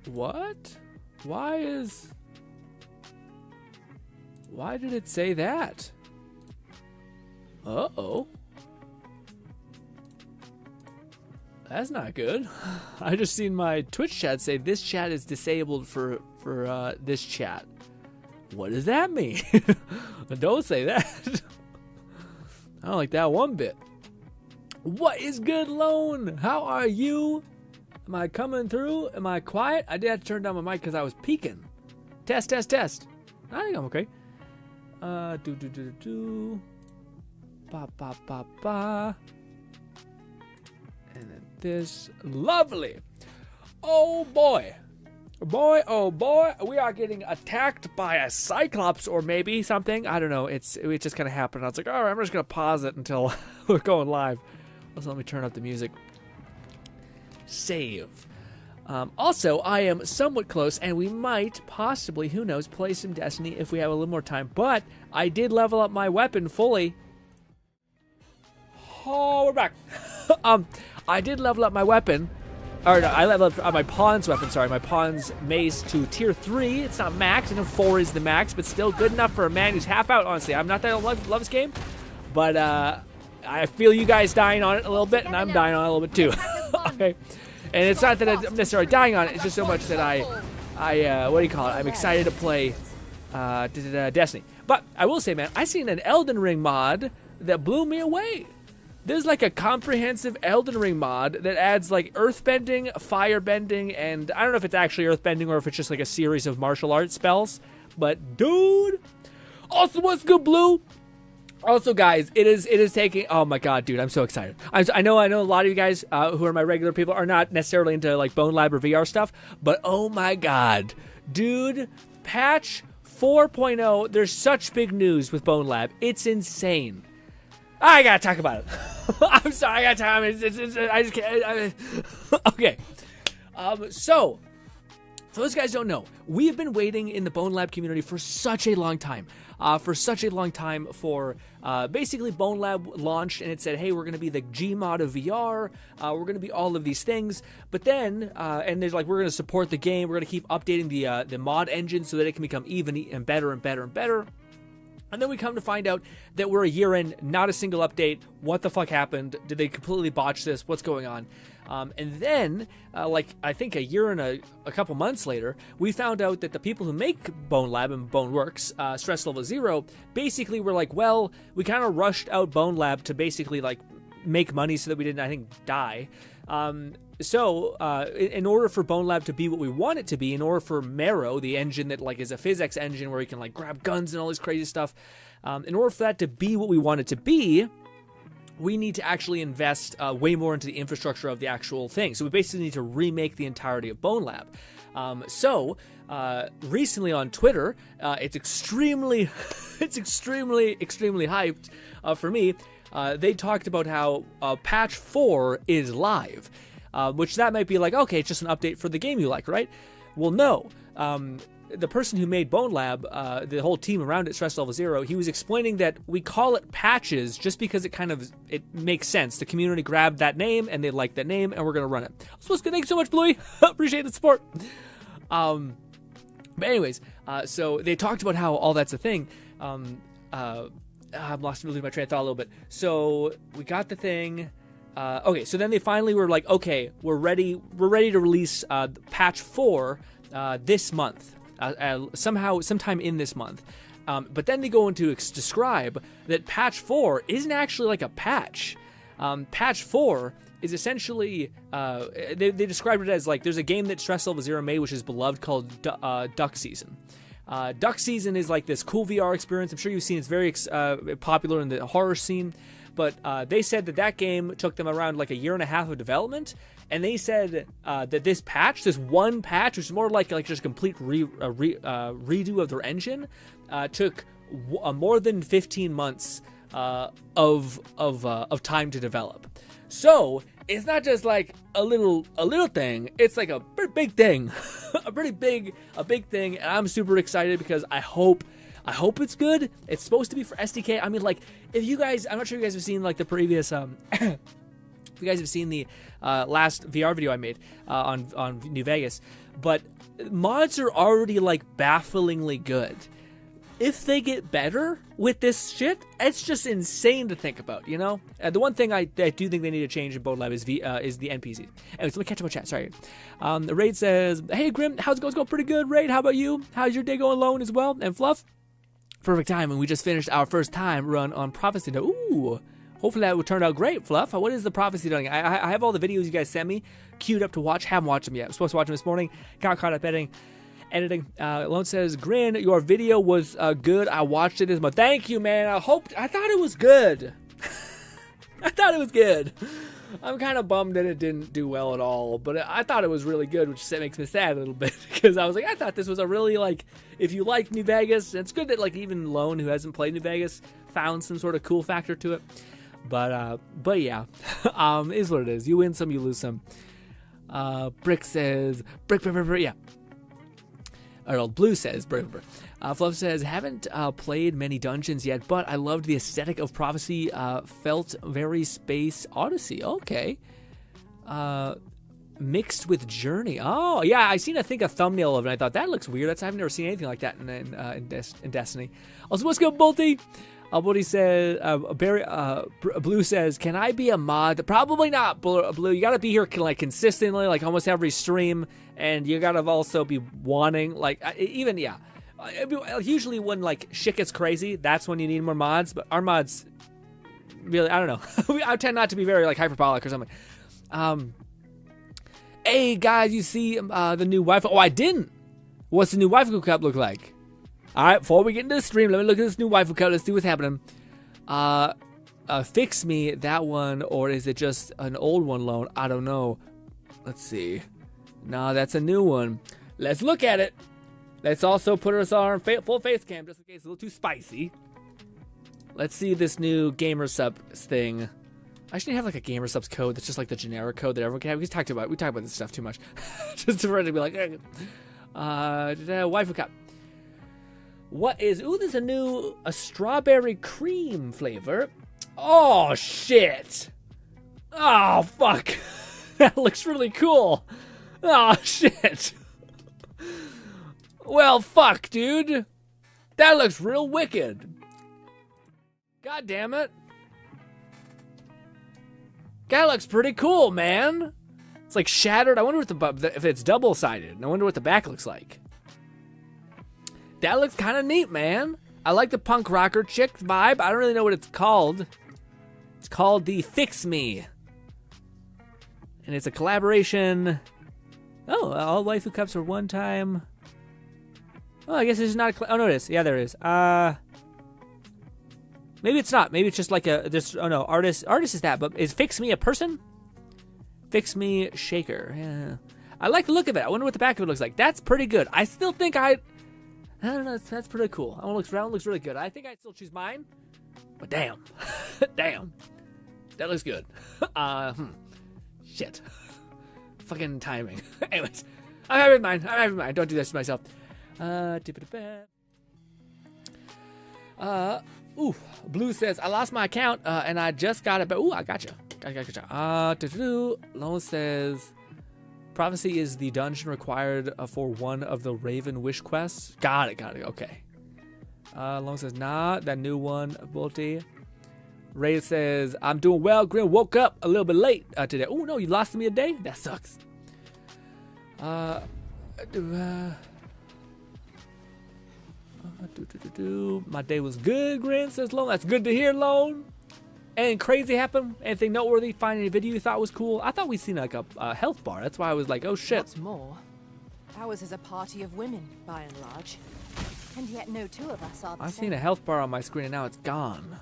What? Why did it say that? Uh-oh. That's not good. I just seen my Twitch chat say this chat is disabled for this chat. What does that mean? Don't say that. I don't like that one bit. What is good, Lone? How are you? Am I coming through? Am I quiet? I did have to turn down my mic because I was peeking. Test, test, test. I think I'm okay. Ba, ba, ba, ba. And then this. Lovely. Oh, boy. Boy, oh, boy. We are getting attacked by a Cyclops or maybe something. I don't know. It just kind of happened. I was like, all right, I'm just going to pause it until we're going live. Also, let me turn up the music. Save. Also, I am somewhat close, and we might possibly, who knows, play some Destiny if we have a little more time. But I did level up my weapon fully. Oh, we're back. I did level up my weapon. Or no, I leveled up my pawn's weapon, sorry, my pawn's mace to tier 3. It's not max. I know 4 is the max, but still good enough for a man who's half out, honestly. I'm not that I love this game, but I feel you guys dying on it a little bit, and I'm dying on it a little bit too. Okay. And it's not that I'm necessarily dying on it, it's just so much that I what do you call it? I'm excited to play Destiny. But I will say, man, I seen an Elden Ring mod that blew me away. There's like a comprehensive Elden Ring mod that adds like earthbending, firebending, and I don't know if it's actually earthbending or if it's just like a series of martial arts spells. But dude, also what's good, Blue? Also, guys, it is taking. Oh my god, dude, I'm so excited. I know a lot of you guys who are my regular people are not necessarily into like Bone Lab or VR stuff, but oh my god, dude, patch 4.0. There's such big news with Bone Lab. It's insane. I gotta talk about it. I'm sorry, I gotta talk. I just can't. Okay. So, for those guys don't know, we have been waiting in the Bone Lab community for such a long time. For basically Bone Lab launched and it said, hey, we're going to be the Gmod of VR. We're going to be all of these things. But then, and there's like, we're going to support the game. We're going to keep updating the mod engine so that it can become even and better and better and better. And then we come to find out that we're a year in, not a single update. What the fuck happened? Did they completely botch this? What's going on? And then, like, I think a year and a couple months later, we found out that the people who make Bone Lab and Bone Works, Stress Level 0, basically were like, well, we kind of rushed out Bone Lab to basically, like, make money so that we didn't, I think, die. So, in order for Bone Lab to be what we want it to be, in order for Marrow, the engine that like is a physics engine where you can like grab guns and all this crazy stuff, in order for that to be what we want it to be, we need to actually invest way more into the infrastructure of the actual thing. So we basically need to remake the entirety of Bone Lab. Recently on Twitter, it's extremely hyped for me. They talked about how patch 4 is live. Which that might be like, okay, it's just an update for the game you like, right? Well, no. The person who made Bone Lab, the whole team around it, Stress Level 0, he was explaining that we call it patches just because it makes sense. The community grabbed that name, and they like that name, and we're going to run it. So thanks so much, Bluey. Appreciate the support. But anyways, so they talked about how all that's a thing. I'm lost my train of thought a little bit. So we got the thing. Okay, so then they finally were like, okay, we're ready to release patch 4 this month, sometime in this month. But then they go into describe that patch 4 isn't actually like a patch. Patch 4 is essentially, they described it as like, there's a game that Stress Level 0 made, which is beloved, called Duck Season. Duck Season is like this cool VR experience. I'm sure you've seen it's very popular in the horror scene. But they said that game took them around like a year and a half of development, and they said that this one patch, which is more like just a complete redo of their engine, took more than 15 months of time to develop. So it's not just like a little thing; it's like a pretty big thing, a big thing, and I'm super excited because I hope it's good. It's supposed to be for SDK. I mean, like, if you guys, I'm not sure you guys have seen like the previous If you guys have seen the last VR video I made on New Vegas, but mods are already like bafflingly good. If they get better with this shit, it's just insane to think about, you know? The one thing I do think they need to change in Boat Lab is the NPCs. Anyways, let me catch up on chat, sorry. The Raid says, hey Grim, how's it going? It's going pretty good, Raid. How about you? How's your day going, Lone, as well? And Fluff? Perfect time, and we just finished our first time run on Prophecy. Ooh, hopefully that will turn out great, Fluff. What is the Prophecy doing? I have all the videos you guys sent me queued up to watch. Haven't watched them yet. I was supposed to watch them this morning. Got caught up editing. Lone says, Grin, your video was good. I watched it as much. Thank you, man. I thought it was good. I thought it was good. I'm kind of bummed that it didn't do well at all, but I thought it was really good, which makes me sad a little bit, because I was like, I thought this was a really, like, if you like New Vegas, it's good that, like, even Lone, who hasn't played New Vegas, found some sort of cool factor to it. But yeah, is what it is. You win some, you lose some. Brick says, brick, yeah. Or Blue says, Fluff says, haven't played many dungeons yet, but I loved the aesthetic of Prophecy. Felt very Space Odyssey. Okay. Mixed with Journey. Oh, yeah, I seen, I think, a thumbnail of it. I thought, that looks weird. I've never seen anything like that in Destiny. Also, what's good, Bolty? Bolty says, Blue says, can I be a mod? Probably not, Blue. You gotta be here, like, consistently, like, almost every stream. And you gotta also be wanting, like, even, yeah. Usually when, like, shit gets crazy, that's when you need more mods. But our mods, really, I don't know. I tend not to be very, like, hyperbolic or something. Hey, guys, you see the new Wi-Fi? Oh, I didn't. What's the new Wi-Fi cup look like? All right, before we get into the stream, let me look at this new Wi-Fi cup. Let's see what's happening. Fix me that one, or is it just an old one, Lone? I don't know. Let's see. No, that's a new one. Let's look at it. Let's also put us on full face cam just in case it's a little too spicy. Let's see this new gamer sub thing. I should have like a gamer subs code that's just like the generic code that everyone can have. We talk about this stuff too much. Just for it to be like, Wi-Fi cup. What is? Ooh, there's a strawberry cream flavor. Oh shit! Oh fuck! That looks really cool. Oh, shit. Well, fuck, dude. That looks real wicked. God damn it. That looks pretty cool, man. It's like shattered. I wonder if it's double-sided. I wonder what the back looks like. That looks kind of neat, man. I like the punk rocker chick vibe. I don't really know what it's called. It's called the Fix Me. And it's a collaboration. Oh, all waifu cups are one time. Oh, I guess it's not a... Oh, no, it is. Yeah, there it is. Maybe it's not. Maybe it's just like a... This. Oh, no. Artist is that. But is Fix Me a person? Fix Me Shaker. Yeah. I like the look of it. I wonder what the back of it looks like. That's pretty good. I still think I don't know. That's pretty cool. That one looks really good. I think I'd still choose mine. But damn. Damn. That looks good. Shit. Fucking timing. Anyways, I'm happy with mine. Don't do this to myself. Ooh, Blue says, I lost my account, and I just got it back. Ooh, I gotcha. Lone says, Prophecy is the dungeon required for one of the Raven Wish quests. Got it. Okay. Lone says, nah, that new one, Bolty. Ray says, I'm doing well. Grin woke up a little bit late today. Oh, no, you lost me a day? That sucks. My day was good, Grin, says Lone. That's good to hear, Lone. Anything crazy happen? Anything noteworthy? Find any video you thought was cool? I thought we'd seen like a health bar. That's why I was like, oh shit. What's more, ours is a party of women, by and large. And yet no two of us are the I've same. seen a health bar on my screen and now it's gone.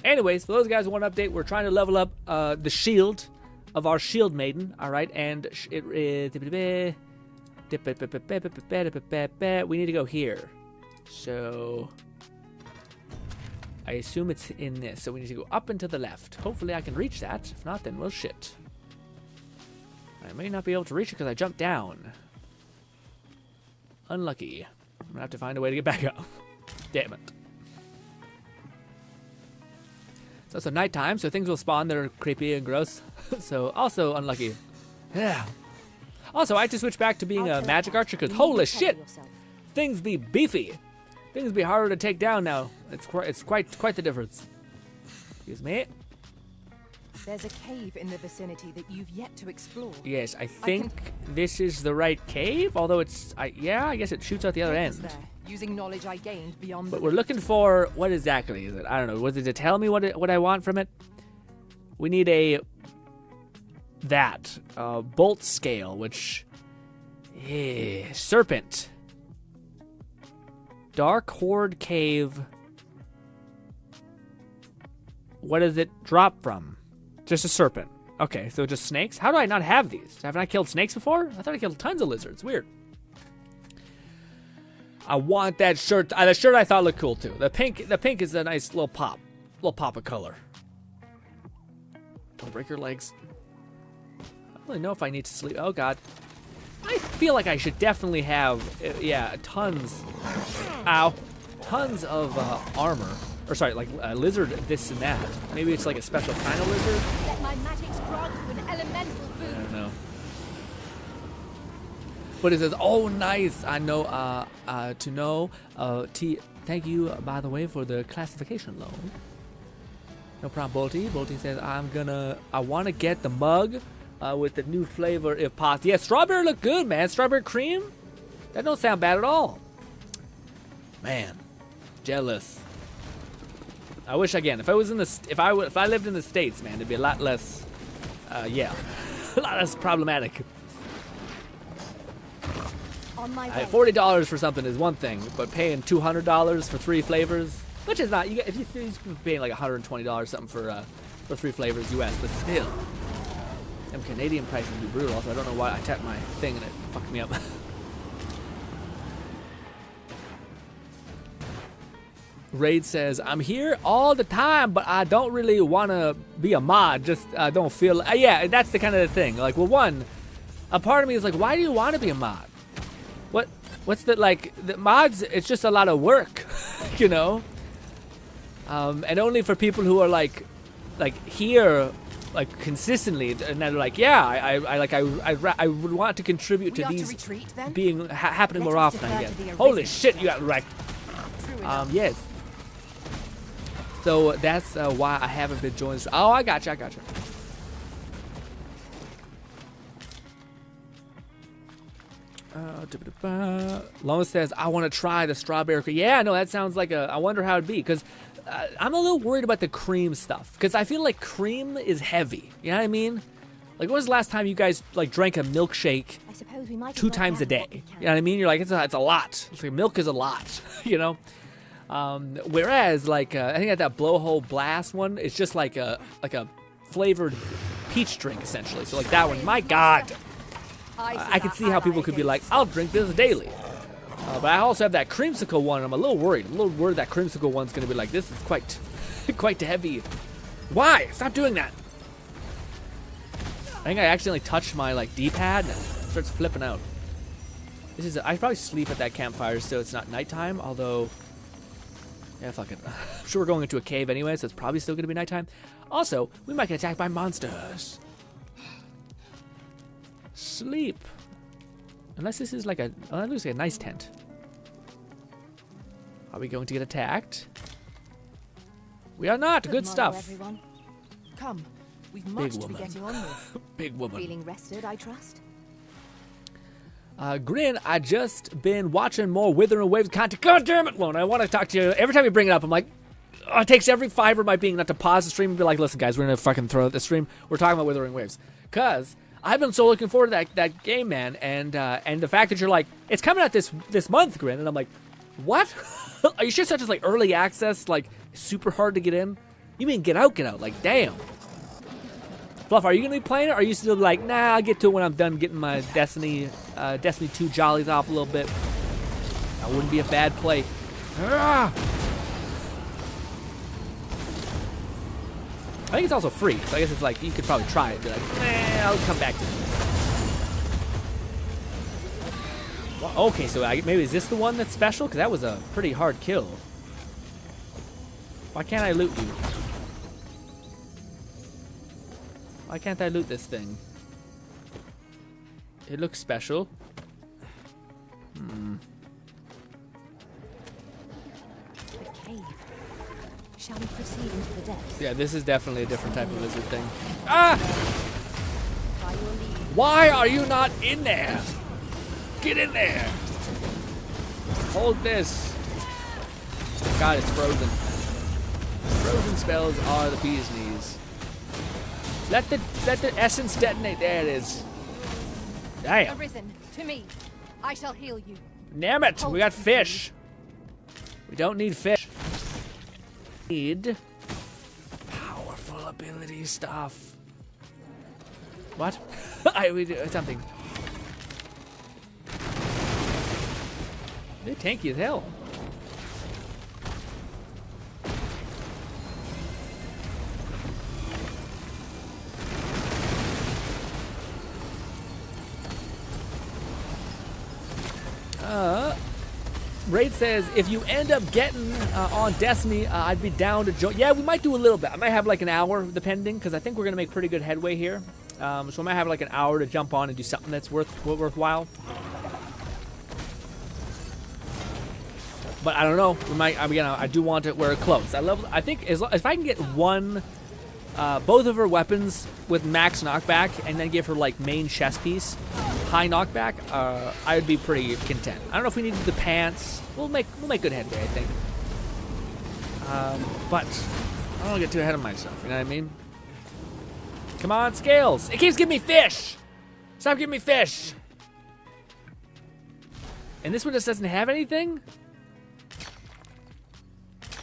Anyways, for those guys who want an update, we're trying to level up the shield of our shield maiden. All right, and we need to go here. So I assume it's in this. So we need to go up and to the left. Hopefully I can reach that. If not, then well, shit. I may not be able to reach it because I jumped down. Unlucky. I'm gonna have to find a way to get back up. Damn it. It's also nighttime, so things will spawn that are creepy and gross. So also unlucky. Yeah. Also, I had to switch back to being a magic archer because holy shit, things be beefy. Things be harder to take down now. It's quite the difference. Excuse me. There's a cave in the vicinity that you've yet to explore. Yes, I think this is the right cave. Although it's, yeah, I guess it shoots out the other end. There, using knowledge I gained beyond. But we're looking for what exactly is it? I don't know. Was it to tell me what I want from it? We need a bolt scale, which serpent. Dark Horde Cave. What does it drop from? Just a serpent. Okay, so just snakes? How do I not have these? Haven't I killed snakes before? I thought I killed tons of lizards. Weird. I want that shirt. The shirt I thought looked cool too. The pink is a nice little pop of color. Don't break your legs. I don't really know if I need to sleep. Oh god. I feel like I should definitely have, tons of armor. Or sorry, like lizard this and that. Maybe it's like a special kind of lizard. Let my magics grant you an elemental boon. I don't know. But it says, oh nice. I know to know. Thank you, by the way, for the classification loan. No problem, Bolty. Bolty says I wanna get the mug with the new flavor if possible. Yeah, strawberry look good, man. Strawberry cream? That don't sound bad at all. Man. Jealous. I wish again. If I lived in the States, man, it'd be a lot less, a lot less problematic. $40 for something is one thing, but paying $200 for 3 flavors, which is not. If you're paying like $120 something for 3 flavors US, but still, them Canadian prices be brutal. Also, I don't know why I tapped my thing and it fucked me up. Raid says, I'm here all the time, but I don't really want to be a mod. Just don't feel... yeah, that's the kind of thing. Like, well, one, a part of me is like, why do you want to be a mod? What's the, like, the mods, it's just a lot of work, you know? And only for people who are, like here, like, consistently, and they're like, yeah, I would want to contribute to these being happening more often, I guess. Holy shit, you got wrecked. Yes. So that's why I haven't been joined. Oh, I gotcha. Loma says, I want to try the strawberry cream. Yeah, no, that sounds like I wonder how it'd be, because I'm a little worried about the cream stuff, because I feel like cream is heavy. You know what I mean? Like, when was the last time you guys, like, drank a milkshake 2 times a day? You know what I mean? You're like, it's a lot. It's like, milk is a lot, you know? Whereas, like, I think that blowhole blast one is just like a flavored peach drink, essentially. So, like, that one, my god. I can see how people could be like, I'll drink this daily. But I also have that creamsicle one. I'm a little worried. That creamsicle one's going to be like, this is quite heavy. Why? Stop doing that. I think I accidentally touched my, like, D-pad and it starts flipping out. I should probably sleep at that campfire so it's not nighttime, although... yeah, fuck it. I'm sure we're going into a cave anyway, so it's probably still going to be nighttime. Also, we might get attacked by monsters. Sleep. Unless this is like it looks like a nice tent. Are we going to get attacked? We are not. Good stuff. Everyone. Come, we've much to be getting on with. Big woman. Feeling rested, I trust. Grin, I just been watching more Withering Waves content. God damn it, Lone. I want to talk to you. Every time you bring it up, I'm like, it takes every fiber of my being not to pause the stream and be like, listen, guys, we're going to fucking throw out the stream. We're talking about Withering Waves. Because I've been so looking forward to that game, man. And the fact that you're like, it's coming out this month, Grin. And I'm like, what? Are you sure such as like early access, like super hard to get in? You mean get out? Like, damn. Fluff, are you going to be playing it, or are you still like, nah, I'll get to it when I'm done getting my Destiny 2 jollies off a little bit? That wouldn't be a bad play. I think it's also free, so I guess it's like, you could probably try it and be like, nah, I'll come back to it. Well, okay, so maybe is this the one that's special? Because that was a pretty hard kill. Why can't I loot you? Why can't I loot this thing? It looks special. The cave. Shall we proceed into the depths? Yeah, this is definitely a different type of lizard thing. Ah! By your lead. Why are you not in there? Get in there! Hold this. God, it's frozen. Frozen spells are the bee's knees. Let the essence detonate. There it is. Damn. Arisen, to me. I shall heal you. Damn it! We got fish. We don't need fish. Need powerful ability stuff. What? We do something. They're tanky as hell. Raid says, if you end up getting on Destiny, I'd be down to join. Yeah, we might do a little bit. I might have like an hour, depending, because I think we're going to make pretty good headway here. So I might have like an hour to jump on and do something that's worthwhile. But I don't know. We might. I do want it where it close. I think if I can get both of her weapons with max knockback, and then give her like main chest piece, high knockback, I'd be pretty content. I don't know if we need the pants. We'll make good headway, I think. But I don't want to get too ahead of myself. You know what I mean? Come on, Scales. It keeps giving me fish. Stop giving me fish. And this one just doesn't have anything.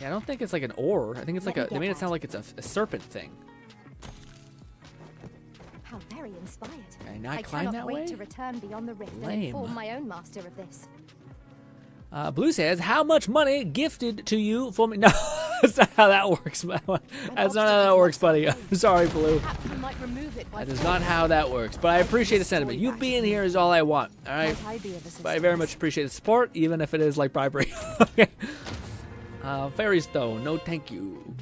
Yeah, I don't think it's like an ore. I think it's like they made it sound like it's a serpent thing. How very inspired. Can I not climb that way? I cannot wait to return beyond the rift and inform my own master of this. Blue says, how much money gifted to you for me? No, that's not how that works. That's not how that works, buddy. I'm sorry, Blue. That is not how that works. But I appreciate the sentiment. You being here is all I want. All right. But I very much appreciate the support, even if it is like bribery. Okay. Fairies, though, no thank you.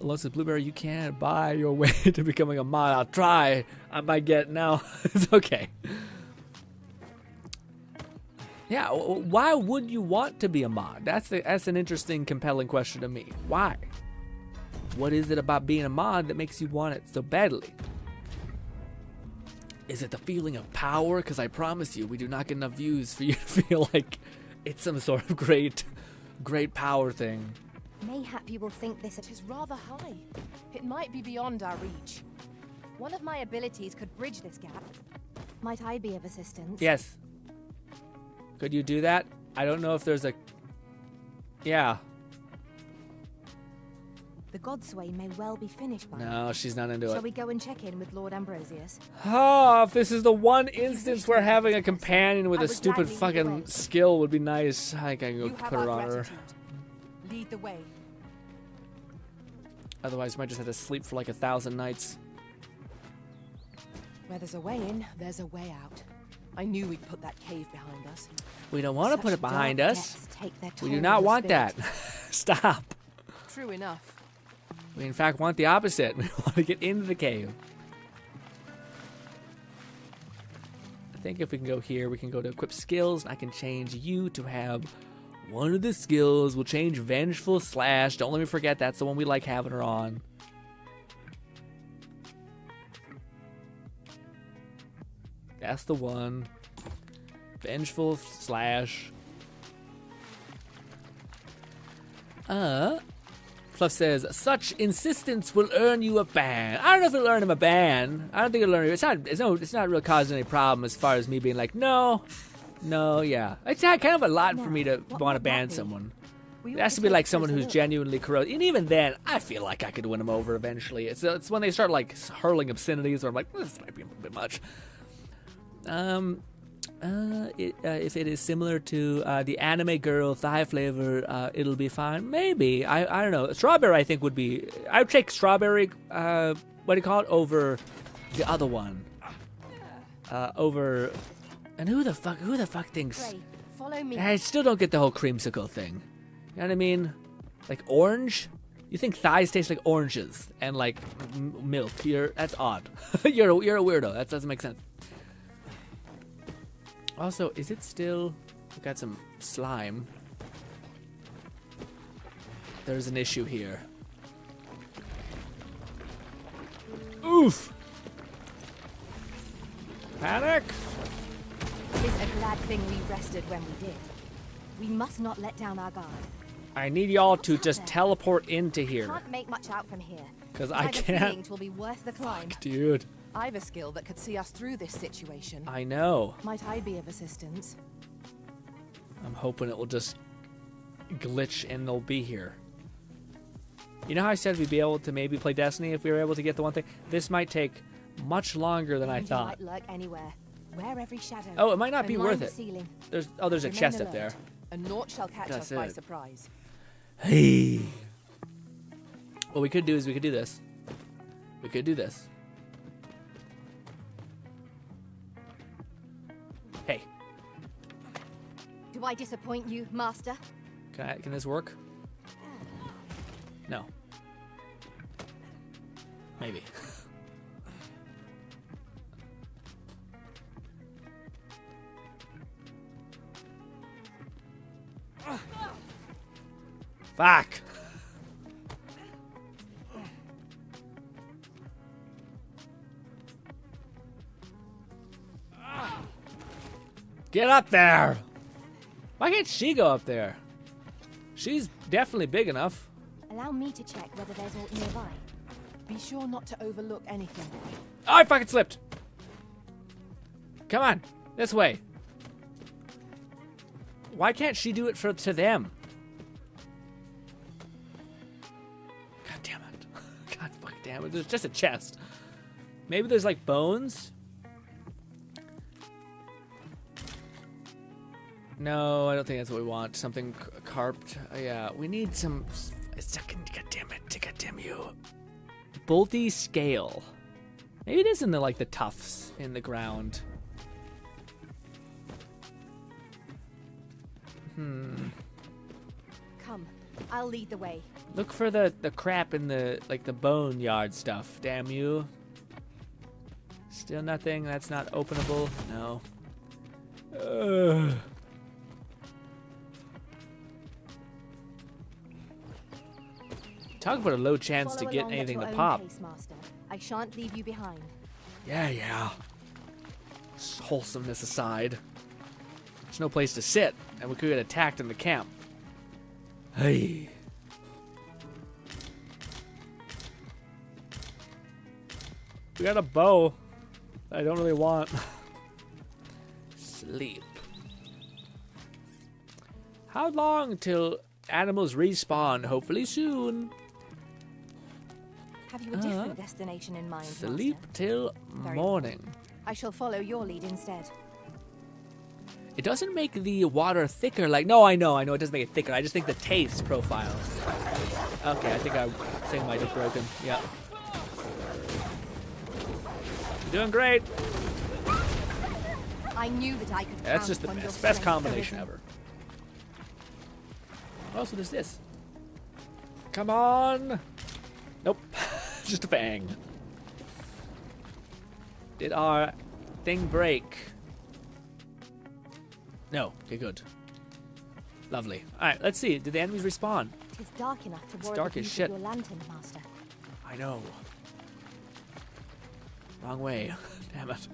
Lots of Blueberry, you can't buy your way to becoming a mod. I'll try. I might get now. It's okay. Yeah, why would you want to be a mod? That's an interesting, compelling question to me. Why? What is it about being a mod that makes you want it so badly? Is it the feeling of power? Because I promise you, we do not get enough views for you to feel like it's some sort of great power thing. Mayhap you will think this is rather high. It might be beyond our reach. One of my abilities could bridge this gap. Might I be of assistance? Yes. Could you do that? I don't know if there's a... Yeah. The Godsway may well be finished by now. No, she's not into it. Shall we go and check in with Lord Ambrosius? Oh, if this is the one instance where having a companion with a stupid fucking skill would be nice. I can go put her on her. Lead the way. Otherwise, we might just have to sleep for like 1,000 nights. Where there's a way in, there's a way out. I knew we'd put that cave behind us. We don't want to put it behind us. We do not want that. Stop. True enough. We in fact want the opposite. We want to get into the cave. I think if we can go here, we can go to equip skills, and I can change you to have one of the skills. We'll change Vengeful Slash. Don't let me forget, that's the one we like having her on. That's the one. Vengeful Slash. Fluff says, such insistence will earn you a ban. I don't know if it'll earn him a ban. I don't think it'll earn him. It's not really causing any problem as far as me being like, no, yeah. It's kind of a lot for me to want to ban someone. It has to be like someone who's genuinely corrosive. And even then, I feel like I could win him over eventually. It's when they start like hurling obscenities where I'm like, this might be a bit much. If it is similar to the anime girl thigh flavor, it'll be fine. Maybe. I don't know. Strawberry, I think, would be... I would take strawberry, what do you call it, over the other one. Over... And who the fuck thinks... Follow me. I still don't get the whole creamsicle thing. You know what I mean? Like orange? You think thighs taste like oranges and like milk? That's odd. you're a weirdo. That doesn't make sense. Also, is it still? We got some slime. There's an issue here. Oof! Panic! It's a glad thing we rested when we did. We must not let down our guard. I need y'all to just teleport into here. Can't make much out from here. Because I can't. It will be worth the climb. Fuck, dude. I have a skill that could see us through this situation. I know. Might I be of assistance? I'm hoping it will just glitch and they'll be here. You know how I said we'd be able to maybe play Destiny if we were able to get the one thing? This might take much longer than I thought. Might lurk anywhere. Where every shadow. Oh, it might not be and line worth the it. ceiling. There's a Remain chest up alert. there. And naught shall catch That's us by it. surprise. Hey. What we could do is we could do this. We could do this. Hey, Do I disappoint you, Master? can this work? No. Maybe. Fuck. Get up there. Why can't she go up there? She's definitely big enough. Allow me to check whether there's aught nearby. Be sure not to overlook anything. Oh, I fucking slipped. Come on, this way. Why can't she do it to them? God damn it. God fucking damn it. There's just a chest. Maybe there's like bones? No, I don't think that's what we want. Something carped. Yeah, we need some... God damn it. God damn you. Bolty scale. Maybe it is in the, like, the tufts in the ground. Come, I'll lead the way. Look for the crap in the, like, the boneyard stuff. Damn you. Still nothing. That's not openable. No. Talk about a low chance to Follow get along at anything your to own pop. pace, Master. I shan't leave you behind. Yeah. Wholesomeness aside. There's no place to sit, and we could get attacked in the camp. Hey. We got a bow that I don't really want. Sleep. How long till animals respawn? Hopefully soon. Have you a different destination in mind, Sleep Master? till Very morning. I shall follow your lead instead. It doesn't make the water thicker. Like, no, I know, it doesn't make it thicker. I just think the taste profile. Okay, I think our thing might have broken. Yeah. You're doing great. I knew that I could. That's just the count on your best strength, combination Arisen. ever. Also, there's this. Come on. Nope. Just a fang. Did our thing break? No. Okay, good. Lovely. All right, let's see. Did the enemies respawn? It is dark enough to borrow dark the as use shit. of your lantern, Master. I know. Wrong way. Damn it.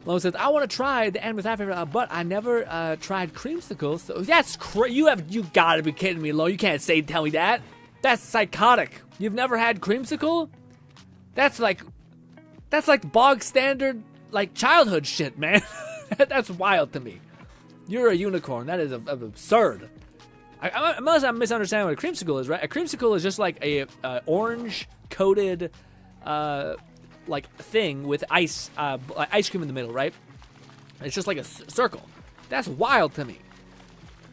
Lo says, I want to try the end with Africa, but I never tried creamsicles. So that's you gotta be kidding me, Lo. You can't tell me that. That's psychotic. You've never had creamsicle? That's like bog standard, like childhood shit, man. That's wild to me. You're a unicorn. That is absurd. Unless I'm misunderstanding what a creamsicle is, right? A creamsicle is just like a orange coated like thing with ice cream in the middle, right? It's just like a circle. That's wild to me.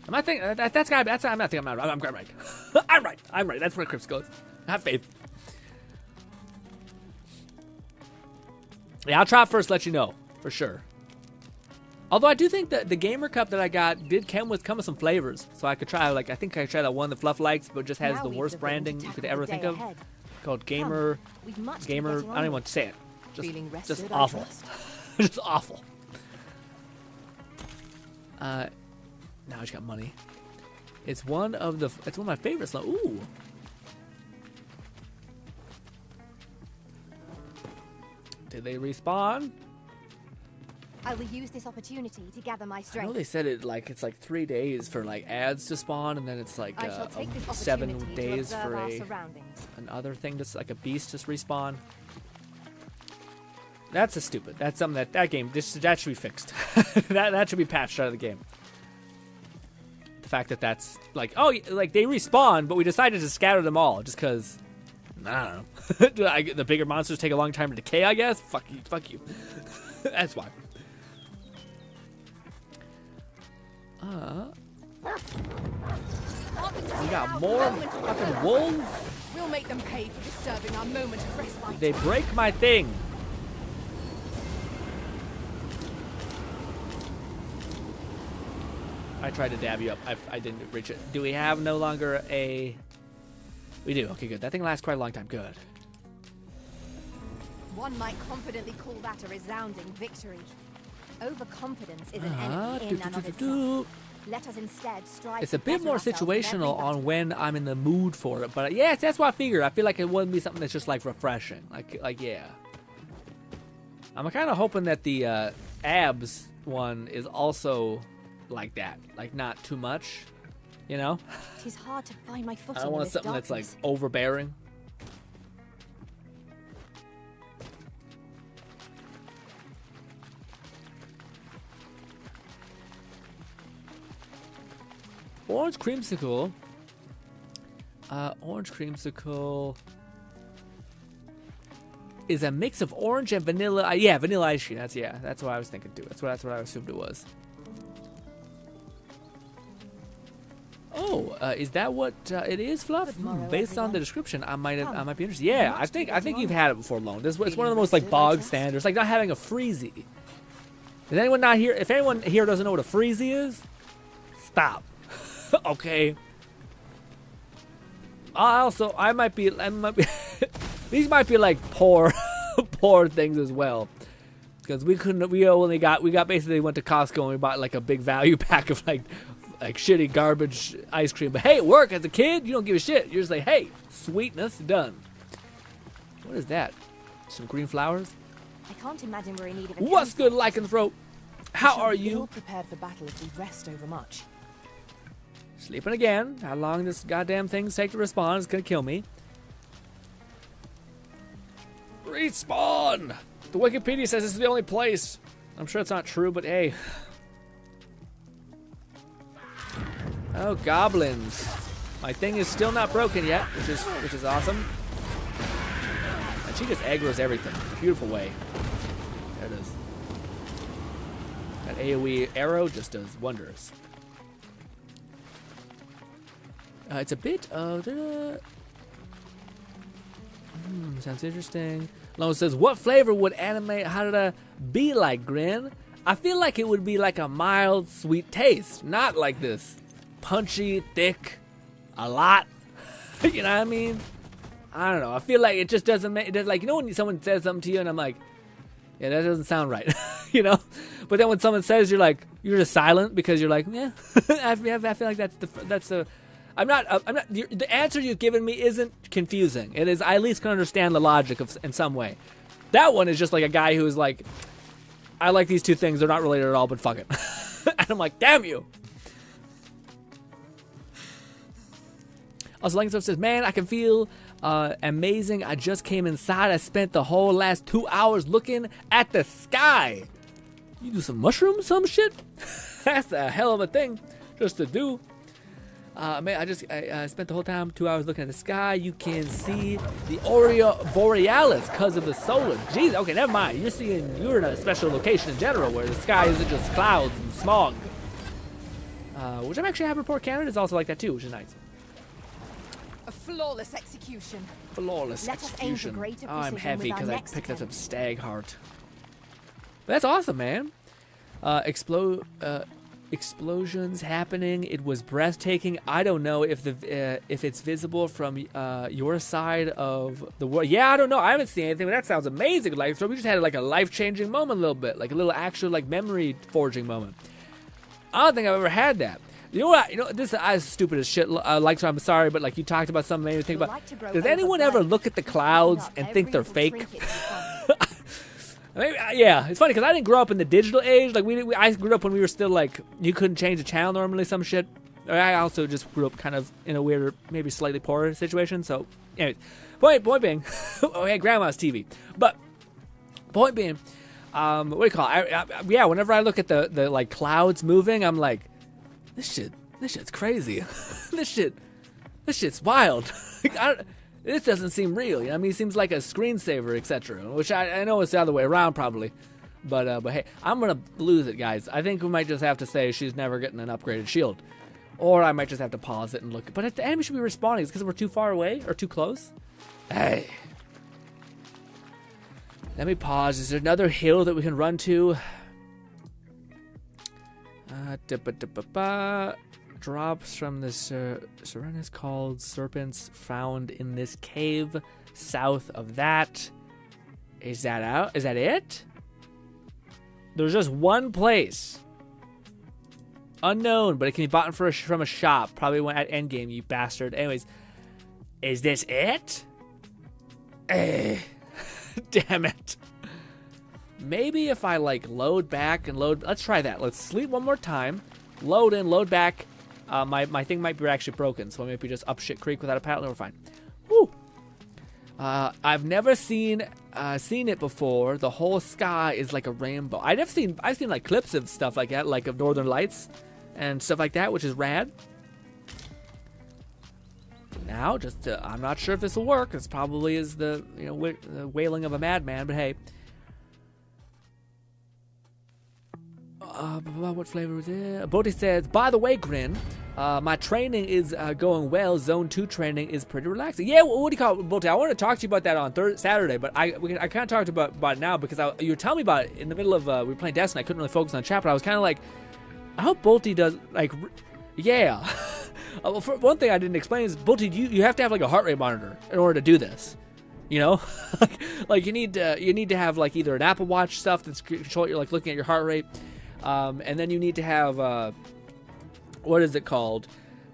Am I thinking that's gotta be? I'm not thinking. I'm right. I'm right. I'm right. That's what a creamsicle is. Have faith. Yeah, I'll try it first. Let you know for sure. Although I do think that the gamer cup that I got did come with some flavors, so I could try. Like I think I tried that one that Fluff likes, but just has Now the we've worst the room to branding you could tackle ever the think day of, ahead. called Come, we've much to be Gamer. getting I don't even on want to say it. Feeling Just rested, I awful. trust? Just awful. Now I just got money. It's one of my favorites. Ooh. Did they respawn? I will use this opportunity to gather my I know strength. they said it's like 3 days for like ads to spawn, and then it's like I shall take this 7 opportunity to days observe for our surroundings. another thing that's like a beast just respawn. That's a stupid. That's something that game that should be fixed. that should be patched out of the game. The fact that's like, oh, like they respawn, but we decided to scatter them all just because. I don't know. The bigger monsters take a long time to decay, I guess. Fuck you. That's why. We got more fucking wolves. We'll make them pay for disturbing our moment of respite. They break my thing. I tried to dab you up. I didn't reach it. Do we have no longer a... We do. Okay, good. That thing lasts quite a long time. Good. One might confidently call that a resounding victory. Overconfidence is an enemy in and of itself. Let us instead strive. It's a to bit better more ourselves in every situational on battle. when I'm in the mood for it. But yeah, that's what I figured. I feel like it wouldn't be something that's just like refreshing. Like yeah. I'm kind of hoping that the abs one is also like that. Like not too much, you know? It is hard to find my footing I don't in want this something that's like darkness. overbearing. Orange creamsicle. Orange creamsicle is a mix of orange and vanilla. Yeah, vanilla ice cream. That's what I was thinking too. That's what I assumed it was. Oh, is that what it is, Fluff? Good morrow, Based on everyone. the description, I might be interested. Come, Yeah, much I to think get you've on. had it before, Lone. It's one of the Feeling most like rested, I bog trust? standards. Like not having a freezy. Does anyone not here? If anyone here doesn't know what a freezy is, stop. Okay. I might be these might be like poor things as well, because we basically went to Costco and we bought like a big value pack of like shitty garbage ice cream. But hey, it worked. As a kid, you don't give a shit. You're just like, hey, sweetness done. What is that? Some green flowers? I can't imagine we're in need of a What's counsel. good, Lycanthrope? How Shall are be ill you? prepared for battle if we rest overmuch. Sleeping again. How long this goddamn things take to respawn is gonna kill me. Respawn! The Wikipedia says this is the only place. I'm sure it's not true, but hey. Oh, goblins. My thing is still not broken yet, which is awesome. And she just aggroes everything. Beautiful way. There it is. That AoE arrow just does wonders. It's a bit of... sounds interesting. Lone says, what flavor would anime Harada be like, Grin? I feel like it would be like a mild, sweet taste. Not like this punchy, thick, a lot. You know what I mean? I don't know. I feel like it just doesn't make... Like, you know when someone says something to you and I'm like, yeah, that doesn't sound right. You know? But then when someone says, you're just silent because you're like, yeah. I feel like that's the... I'm not. The answer you've given me isn't confusing. It is. I at least can understand the logic in some way. That one is just like a guy who's like, I like these two things. They're not related at all, but fuck it. And I'm like, damn you. Also, Langenstuff says, man, I can feel amazing. I just came inside. I spent the whole last 2 hours looking at the sky. You do some mushrooms, some shit? That's a hell of a thing just to do. Man, I spent the whole time 2 hours looking at the sky. You can see the Aurora Borealis because of the solar. Jeez, okay, never mind. You're in a special location in general where the sky isn't just clouds and smog. Which I'm actually having Port Canada is also like that too, which is nice. A flawless execution. Flawless Let us aim for execution. greater Oh, I'm precision heavy with our because I next picked up some attempt. stag heart. But that's awesome, man. Explosions happening. It was breathtaking. I don't know if it's visible from your side of the world. Yeah, I don't know. I haven't seen anything, but that sounds amazing. Like, so we just had like a life-changing moment a little bit, like a little actual like memory forging moment. I don't think I've ever had that. You know what? You know, this is stupid as shit. Like, so I'm sorry, but like you talked about something made me think about. Does anyone ever look at the clouds and think they're fake? Maybe, yeah, it's funny because I didn't grow up in the digital age. Like I grew up when we were still like you couldn't change the channel normally, some shit. I also just grew up kind of in a weird, maybe slightly poorer situation. So, anyways, point being, oh yeah, grandma's TV. But point being, what do you call it? Yeah, whenever I look at the like clouds moving, I'm like, this shit's crazy. this shit's wild. This doesn't seem real. You know? I mean, it seems like a screensaver, etc. Which I know it's the other way around, probably. But hey, I'm gonna lose it, guys. I think we might just have to say she's never getting an upgraded shield, or I might just have to pause it and look. But if the enemy should be respawning, it's because we're too far away or too close. Hey, let me pause. Is there another hill that we can run to? Drops from the Serena's called serpents found in this cave south of that. Is that out? Is that it? There's just one place. Unknown, but it can be bought from a shop. Probably went at endgame, you bastard. Anyways, is this it? Damn it. Maybe if I like load back and load. Let's try that. Let's sleep one more time. Load in, load back. My thing might be actually broken, so maybe just up shit creek without a paddle. We're fine. Woo. I've never seen it before. The whole sky is like a rainbow. I've seen like clips of stuff like that, like of Northern Lights and stuff like that, which is rad. Now, I'm not sure if this will work. This probably is the the wailing of a madman, but hey. What flavor is it? Bodhi says, by the way, Grin, my training is going well. Zone 2 training is pretty relaxing. Yeah, what do you call it, Bodhi? I want to talk to you about that on Saturday, but I can't talk about it now because you were telling me about it in the middle of, we were playing Destiny. I couldn't really focus on chat, but I was kind of like, I hope Bolty does, like, yeah. Well, for one thing I didn't explain is, Bolty, you have to have, like, a heart rate monitor in order to do this. You know, like you need to have like either an Apple Watch stuff that's control, you're like looking at your heart rate. And then you need to have, what is it called?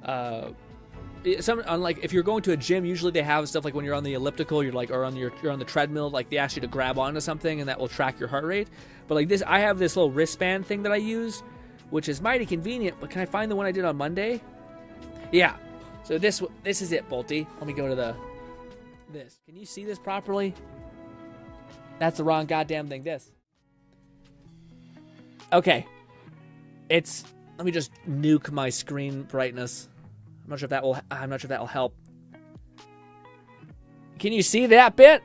Unlike if you're going to a gym, usually they have stuff like when you're on the elliptical, you're on the treadmill, like they ask you to grab onto something and that will track your heart rate. But like this, I have this little wristband thing that I use, which is mighty convenient. But can I find the one I did on Monday? Yeah. So this is it, Bolty. Let me go to this. Can you see this properly? That's the wrong goddamn thing. This. Okay, let me just nuke my screen brightness. I'm not sure if that will help. Can you see that bit?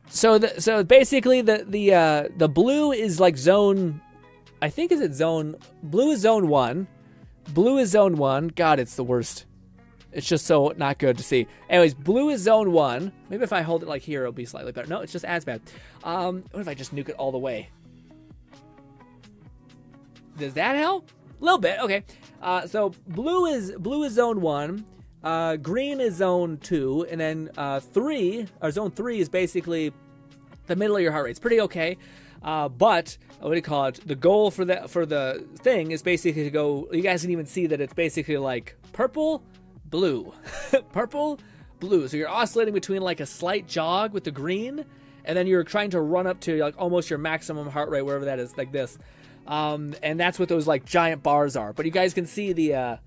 So basically the blue is like zone. I think blue is zone 1. Blue is zone 1. God, it's the worst. It's just so not good to see. Anyways, blue is zone 1. Maybe if I hold it like here, it'll be slightly better. No, it's just as bad. What if I just nuke it all the way? Does that help? A little bit. Okay. So blue is zone 1. Green is zone 2, and then zone 3 is basically the middle of your heart rate. It's pretty okay. But what do you call it? The goal for the thing is basically to go. You guys can even see that it's basically like purple, blue, purple, blue. So you're oscillating between like a slight jog with the green, and then you're trying to run up to like almost your maximum heart rate, wherever that is, like this. And that's what those like giant bars are. But you guys can see the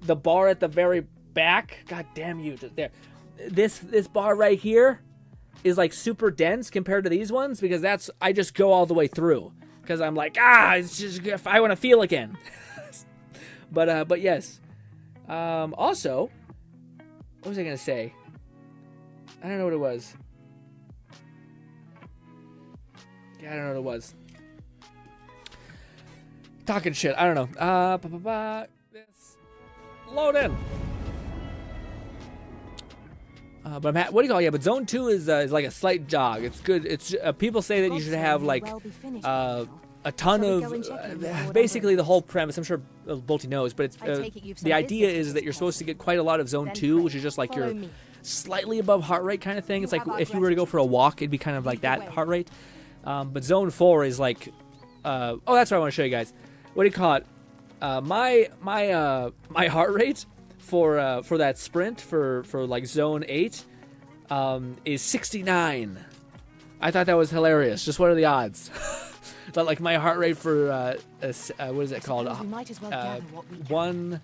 bar at the very back. God damn you! Just there. This bar right here is like super dense compared to these ones because I just go all the way through because I'm like it's just I want to feel again. but yes. Also, what was I gonna say? I don't know what it was. Yeah, I don't know what it was. Talking shit. I don't know. This load in. But what do you call it? Yeah, but zone 2 is like a slight jog. It's good. It's people say that you should have like a ton Shall we of go and check in with Lord basically the Ambrose? whole premise. I'm sure Bolty knows, but it's I take it you've some the idea business is with that this you're supposed to person. get quite a lot of zone Then 2, pray, which is just like follow your me. slightly above heart rate kind of thing. It's You like have our if you were to go for a gratitude. walk, it'd be kind of like Lead the that way. heart rate. But zone 4 is like, oh, that's what I want to show you guys. What do you call it? My heart rate for that sprint for like zone 8 is 69. I thought that was hilarious. Just what are the odds? But like my heart rate for what is it called? Suppose we might as well gather what we can. One,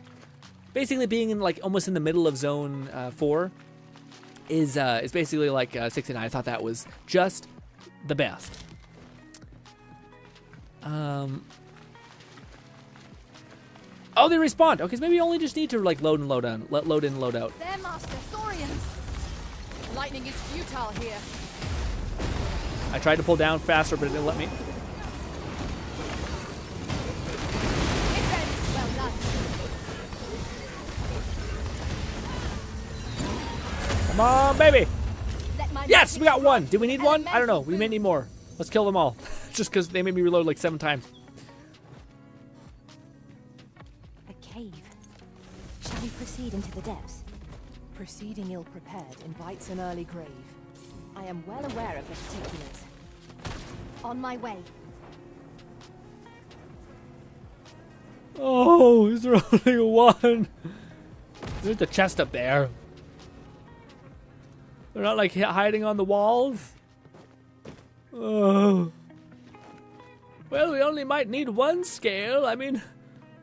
basically being in like almost in the middle of zone 4 is basically like 69. I thought that was just the best. Oh, they respawned. Okay, so maybe you only just need to like load and load on, load in and load out. There, Master Thorians. Lightning is futile here. I tried to pull down faster, but it didn't let me. Defense, well done. Come on, baby. Let my Yes, magic we got one. strike Did we need one? I don't know. elemental We may boom. need more. Let's kill them all. Just because they made me reload like 7 times. A cave. Shall we proceed into the depths? Proceeding ill-prepared invites an early grave. I am well aware of the particulars. On my way. Oh, is there only one? There's the chest up there. They're not like hiding on the walls. Oh. Well, we only might need 1 scale. I mean,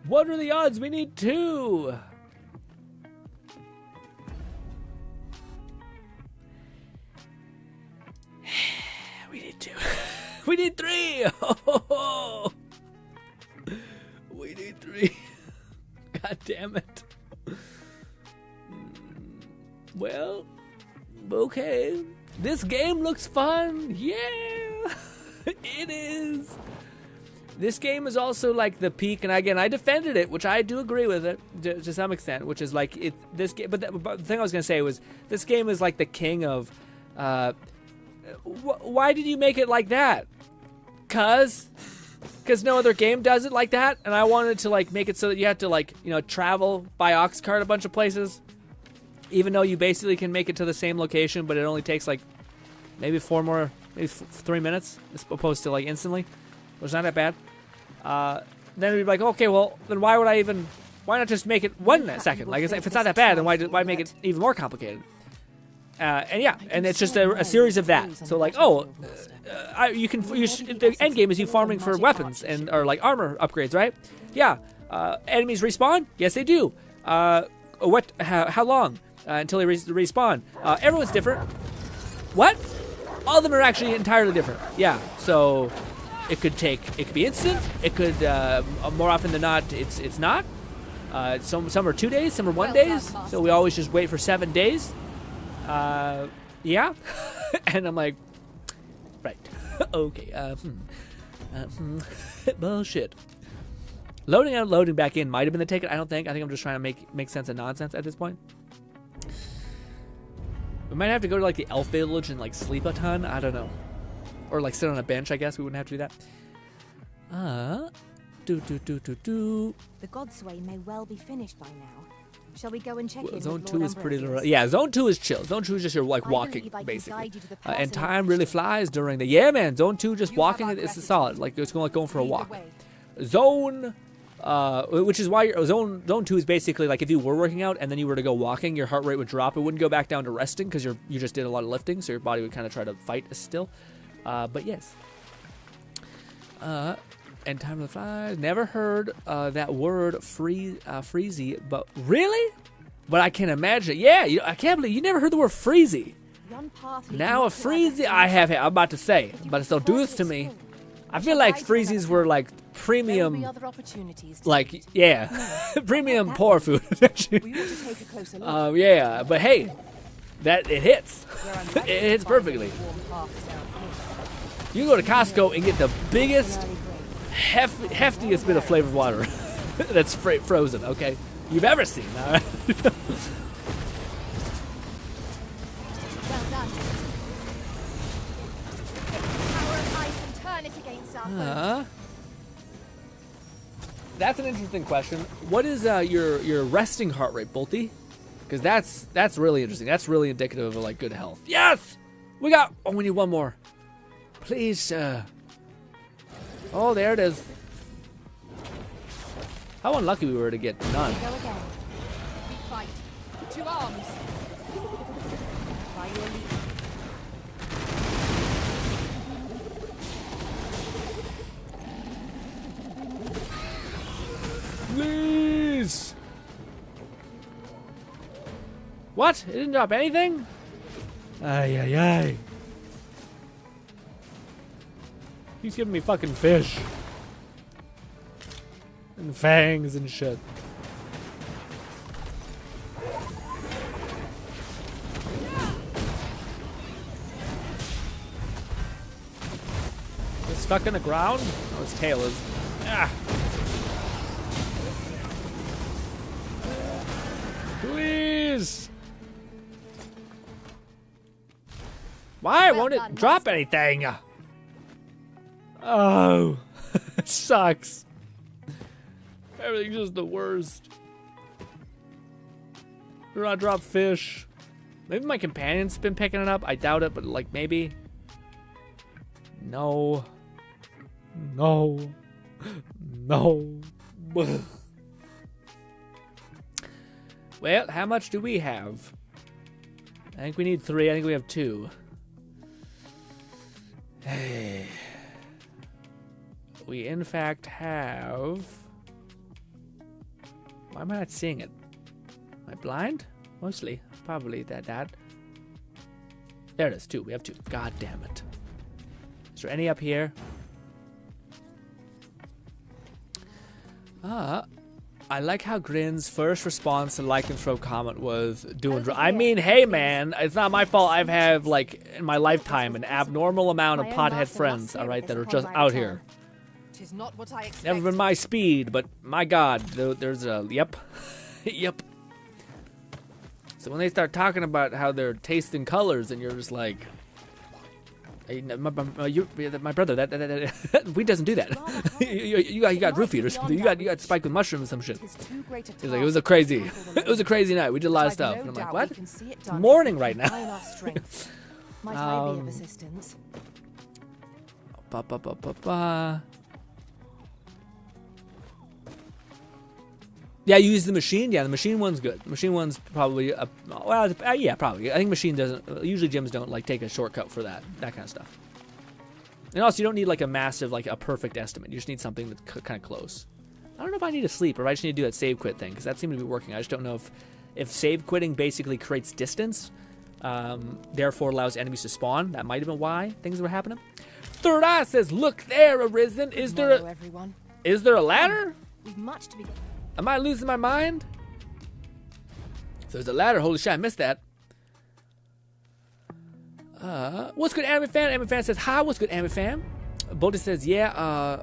what are the odds we need 2? We need 2. We need 3. Oh. We need 3. God damn it. Well, okay. This game looks fun. Yeah, it is. This game is also like the peak, and again, I defended it, which I do agree with it to some extent, which is like it. This game, but the thing I was gonna say was this game is like the king of. Why did you make it like that? Cause no other game does it like that, and I wanted to like make it so that you have to like travel by ox cart a bunch of places, even though you basically can make it to the same location, but it only takes like maybe 3 minutes as opposed to like instantly. It's not that bad. Then we'd be like, okay, well then why not just make it 1 second? Like if it's not that bad, then why make it even more complicated? And yeah, and it's just a series of that. So like, the end game is you farming for weapons or like armor upgrades, right? Yeah. Enemies respawn? Yes, they do. How long until they respawn? Everyone's different. What? All of them are actually entirely different. Yeah. So it could be instant. It could more often than not, it's not. Some are 2 days, some are 1 days. So we always just wait for 7 days. Yeah. And I'm like, right. Okay. Bullshit. Loading out, loading back in might have been the ticket. I don't think. I think I'm just trying to make sense of nonsense at this point. We might have to go to like the elf village and like sleep a ton. I don't know. Or like sit on a bench, I guess. We wouldn't have to do that. The Godsway may well be finished by now. Shall we go and check in Zone with 2 Lord is pretty. Ambrosius? Yeah, Zone 2 is chill. Zone 2 is just your like I walking, believe I can basically. guide you to the And path time in really which- flies during the. Yeah, man. Zone 2 just You walking. have our It's gratitude. solid. Like it's going for a Lead the walk. way. Zone, which is why zone 2 is basically like if you were working out and then you were to go walking, your heart rate would drop. It wouldn't go back down to resting because you just did a lot of lifting, so your body would kind of try to fight still. But yes. And time to fly. Never heard that word freezy, but really? But I can imagine. Yeah, I can't believe you never heard the word freezy. Yon path leads Now a not to our freezy, I have. I'm about to say, If you but still prefer do this to to me. explore, I feel like guide you freezies another were time. like There will be premium, other opportunities. to like meet. yeah, premium that poor food. We ought to take a closer look. Yeah, but hey, that it hits. We're It unlikely to hits find perfectly. any warm paths down here. You go to Costco and get the biggest, an early grave. heftiest bit of flavored water that's frozen. Okay, you've ever seen. All right. Well done. Take the power of ice and turn it against our foes. that's an interesting question. What is your resting heart rate, Bolty? Because that's really interesting. That's really indicative of like good health. Yes, we need one more. Please, sir. Oh, there it is. How unlucky we were to get none. Go again. Keep fight. 2 arms. By your lead. Please. What? It didn't drop anything? Ay, ay, ay. He's giving me fucking fish. And fangs and shit. It's stuck in the ground? Oh, his tail is. Ah. Please. Why won't it drop anything? Oh, it sucks. Everything's just the worst. Do not drop fish. Maybe my companion's been picking it up. I doubt it, but like maybe. No. No. No. Well, how much do we have? I think we need 3. I think we have 2. Hey. We in fact have. Why am I not seeing it? Am I blind? Mostly. Probably that. There it is, 2. We have 2. God damn it. Is there any up here? I like how Grinn's first response to lycanthrope comment was doing. I mean, hey man, it's not my fault. I've had like in my lifetime an abnormal amount of pothead friends. All right, that are just out here. Tis not what I expected. Never been my speed, but my God, there's a yep, yep. So when they start talking about how they're tasting colors, and you're just like, hey, my brother, that we doesn't do that. you got roofied or something. You got spiked with mushrooms or some shit. He's like, it was a crazy night. We did a lot of stuff. And I'm like, what? It's morning right now. Might I be of assistance? Yeah, you use the machine. Yeah, the machine one's good. The machine one's probably yeah, probably. I think machine doesn't. Usually gyms don't like take a shortcut for that kind of stuff. And also, you don't need like a massive, like a perfect estimate. You just need something that's kind of close. I don't know if I need to sleep or if I just need to do that save quit thing because that seemed to be working. I just don't know if save quitting basically creates distance, therefore allows enemies to spawn. That might have been why things were happening. Third Eye says, "Look there, Arisen. Is there a ladder? We've much to be. Am I losing my mind? If there's a ladder, holy shit, I missed that. What's good, anime fan? Anime fan says, hi, what's good, anime fan? Bolty says, yeah,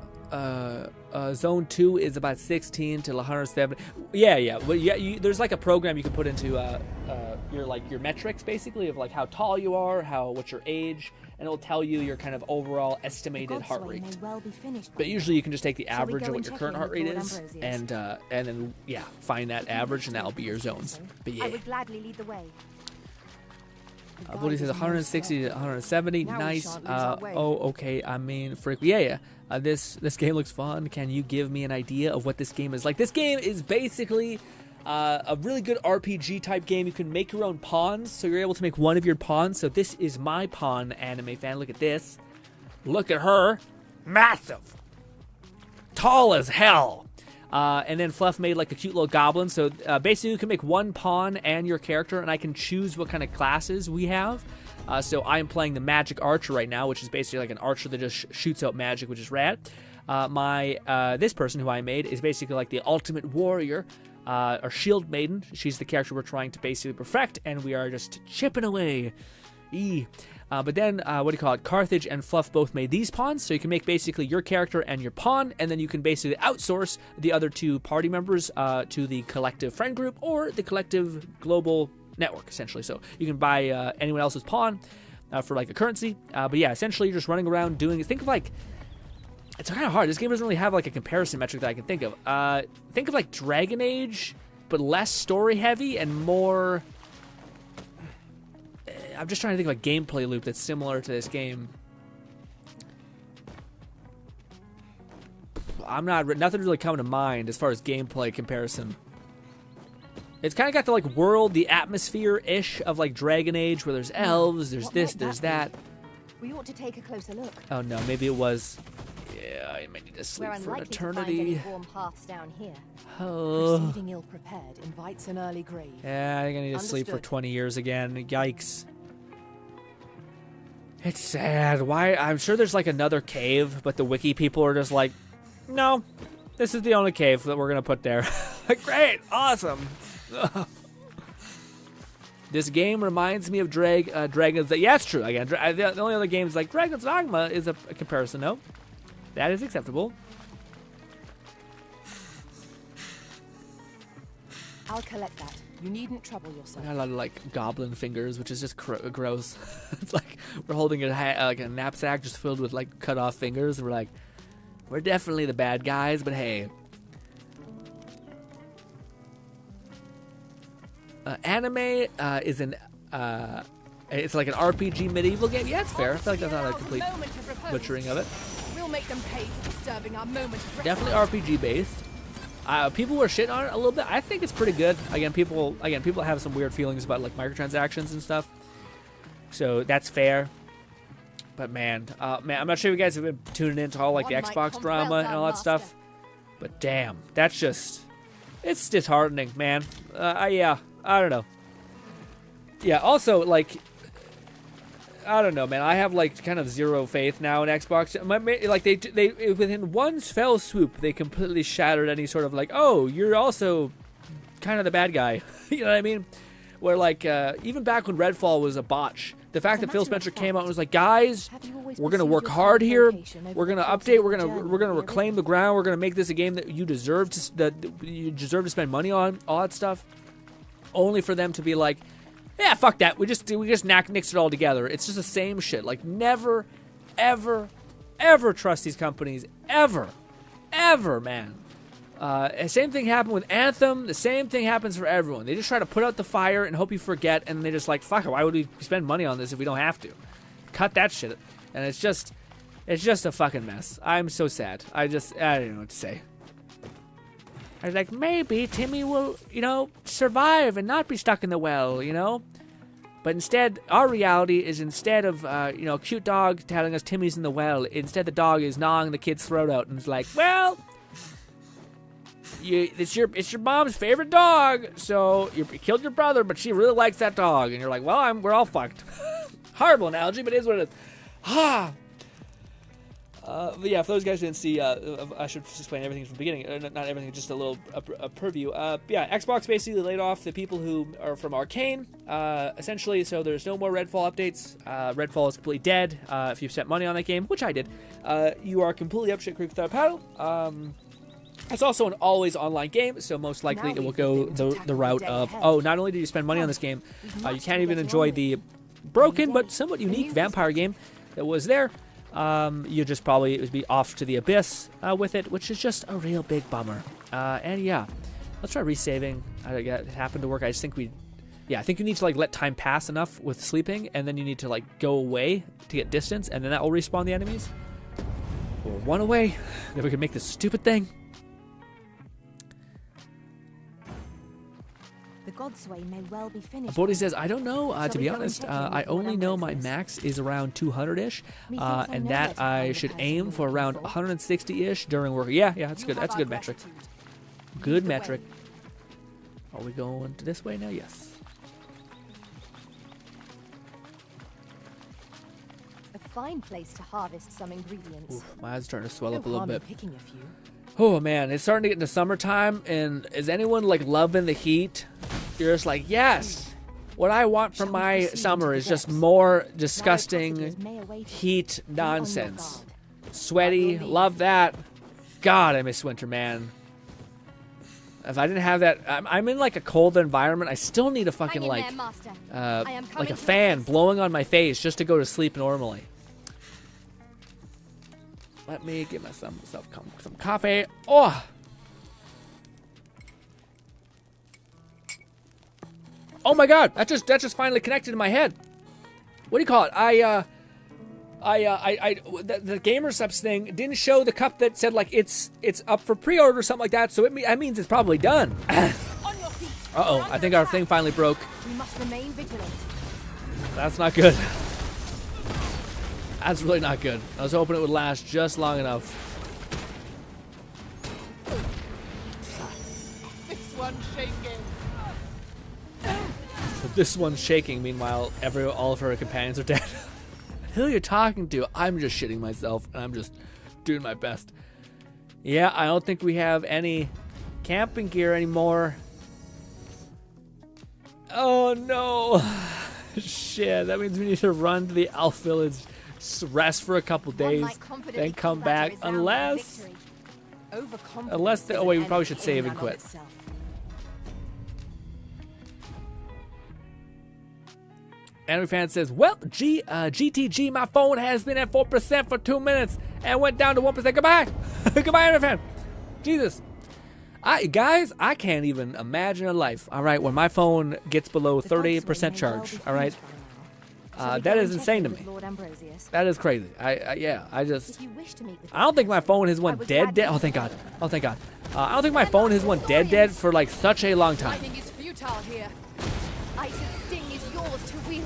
zone 2 is about 16 to 170. Yeah. Well, yeah, there's like a program you can put into your metrics, basically, of like how tall you are, what your age, and it'll tell you your kind of overall estimated heart rate. But usually you can just take the average of what your current heart rate is, and then find that average, and that'll be your zones. But yeah. I would gladly lead the way. Bolty says 160 to 170. Nice. Okay. I mean, yeah. This game looks fun. Can you give me an idea of what this game is like? This game is basically a really good RPG type game. You can make your own pawns, so you're able to make one of your pawns. So this is my pawn, anime fan. Look at this. Look at her. Massive. Tall as hell. And then Fluff made like a cute little goblin. So basically you can make one pawn and your character, and I can choose what kind of classes we have. So I am playing the magic archer right now, which is basically like an archer that just shoots out magic, which is rad. This person who I made is basically like the ultimate warrior, or shield maiden. She's the character we're trying to basically perfect, and we are just chipping away. But then, Carthage and Fluff both made these pawns, so you can make basically your character and your pawn, and then you can basically outsource the other two party members to the collective friend group or the collective global network, essentially. So you can buy anyone else's pawn for like a currency. But yeah, essentially you're just running around doing. Think of like It's kind of hard. This game doesn't really have like a comparison metric that I can think of. Think of like Dragon Age, but less story heavy and more. I'm just trying to think of a gameplay loop that's similar to this game. Nothing really coming to mind as far as gameplay comparison. It's kind of got the like world, the atmosphere-ish of like Dragon Age, where there's elves, there's this, there's that. We ought to take a closer look. Oh no, maybe it was. Yeah, I might need to sleep We're for an unlikely to eternity. find any warm hearths down here. Oh. Proceeding ill-prepared invites an early grave. Yeah, I think I need to sleep for Understood. 20 years again. Yikes. It's sad. Why? I'm sure there's like another cave, but the wiki people are just like, no, this is the only cave that we're gonna put there. Like, great, awesome. This game reminds me of Dragon's. Yeah, it's true. Again, the only other games like Dragon's Dogma is a comparison. No, that is acceptable. I'll collect that. You needn't trouble yourself. I got a lot of like goblin fingers, which is just gross. It's like we're holding like a knapsack just filled with like cut off fingers, and we're like, we're definitely the bad guys, but hey. Anime is an it's like an RPG medieval game. Yeah, it's fair. I feel like that's not a complete butchering of it. We'll make them pay for disturbing our moment of Definitely RPG based. People were shitting on it a little bit. I think it's pretty good. Again, people have some weird feelings about like microtransactions and stuff. So that's fair. But man, I'm not sure if you guys have been tuning into all like the Xbox drama and all that stuff. But damn, that's just, it's disheartening, man. Yeah, I don't know. Yeah, also like, I don't know, man. I have like kind of zero faith now in Xbox. Like they within one fell swoop, they completely shattered any sort of like, oh, you're also kind of the bad guy. You know what I mean? Where like even back when Redfall was a botch, the fact that Phil Spencer came out and was like, guys, we're gonna work hard here. We're gonna update. We're gonna reclaim the ground. We're gonna make this a game that you deserve to spend money on. All that stuff, only for them to be like, yeah, fuck that. We just nixed it all together. It's just the same shit. Like never, ever, ever trust these companies. Ever, man. Same thing happened with Anthem. The same thing happens for everyone. They just try to put out the fire and hope you forget, and they just like, fuck it, why would we spend money on this if we don't have to? Cut that shit. And it's just a fucking mess. I'm so sad. I don't know what to say. I was like, maybe Timmy will, survive and not be stuck in the well, But instead, our reality is instead of, cute dog telling us Timmy's in the well, instead the dog is gnawing the kid's throat out and is like, well, it's your mom's favorite dog, so you killed your brother, but she really likes that dog, and you're like, well, we're all fucked. Horrible analogy, but it is what it is. But yeah, for those guys who didn't see, I should explain everything from the beginning. Not everything, just a little a preview. Yeah, Xbox basically laid off the people who are from Arcane, essentially, so there's no more Redfall updates. Redfall is completely dead. If you've spent money on that game, which I did, you are completely up shit creek without a paddle. It's also an always online game, so most likely it will go the route of, oh, not only did you spend money on this game, you can't even enjoy the broken but somewhat unique vampire game that was there. You just probably would be off to the abyss with it, which is just a real big bummer. And yeah, let's try resaving. It happened to work. I just think I think you need to like let time pass enough with sleeping, and then you need to like go away to get distance, and then that will respawn the enemies. We're one away, then we can make this stupid thing. The Godsway may well be finished. Bodhi says, I don't know, to be honest. I only know my max is around 200-ish, and that I should aim for around 160-ish during work. Yeah, that's good. That's a good metric. Good metric. Are we going to this way now? Yes. A fine place to harvest some ingredients. Oof, my eyes are starting to swell up a little bit. Picking a few. Oh man, it's starting to get into summertime, and is anyone like loving the heat? You're just like, yes. What I want from my summer is just more disgusting heat nonsense. Sweaty, love that. God, I miss winter, man. If I didn't have that, I'm in like a cold environment. I still need a fucking like a fan blowing on my face just to go to sleep normally. Let me get myself some coffee. Oh. Oh my God! That just finally connected to my head. What do you call it? The GamerSubs thing didn't show the cup that said like it's up for pre-order or something like that. So that means it's probably done. Uh-oh, I think our thing finally broke. We must remain vigilant. That's not good. That's really not good. I was hoping it would last just long enough. This one's shaking. But this one's shaking. Meanwhile, all of her companions are dead. Who are you talking to? I'm just shitting myself, and I'm just doing my best. Yeah, I don't think we have any camping gear anymore. Oh no. Shit, that means we need to run to the Elf Village, rest for a couple days, then come back. Unless oh wait, we probably should save and quit. Andrew Fan says, well, GTG, my phone has been at 4% for 2 minutes and went down to 1%. Goodbye. Goodbye, Andrew Fan. Jesus. Guys, I can't even imagine a life, all right, when my phone gets below 30% charge, all right? That is insane to me. That is crazy. I don't think my phone has went dead. Oh, thank God. Oh, thank God. I don't think my phone has went dead for, like, such a long time. Lightning is futile here. Ice's sting is yours to wield.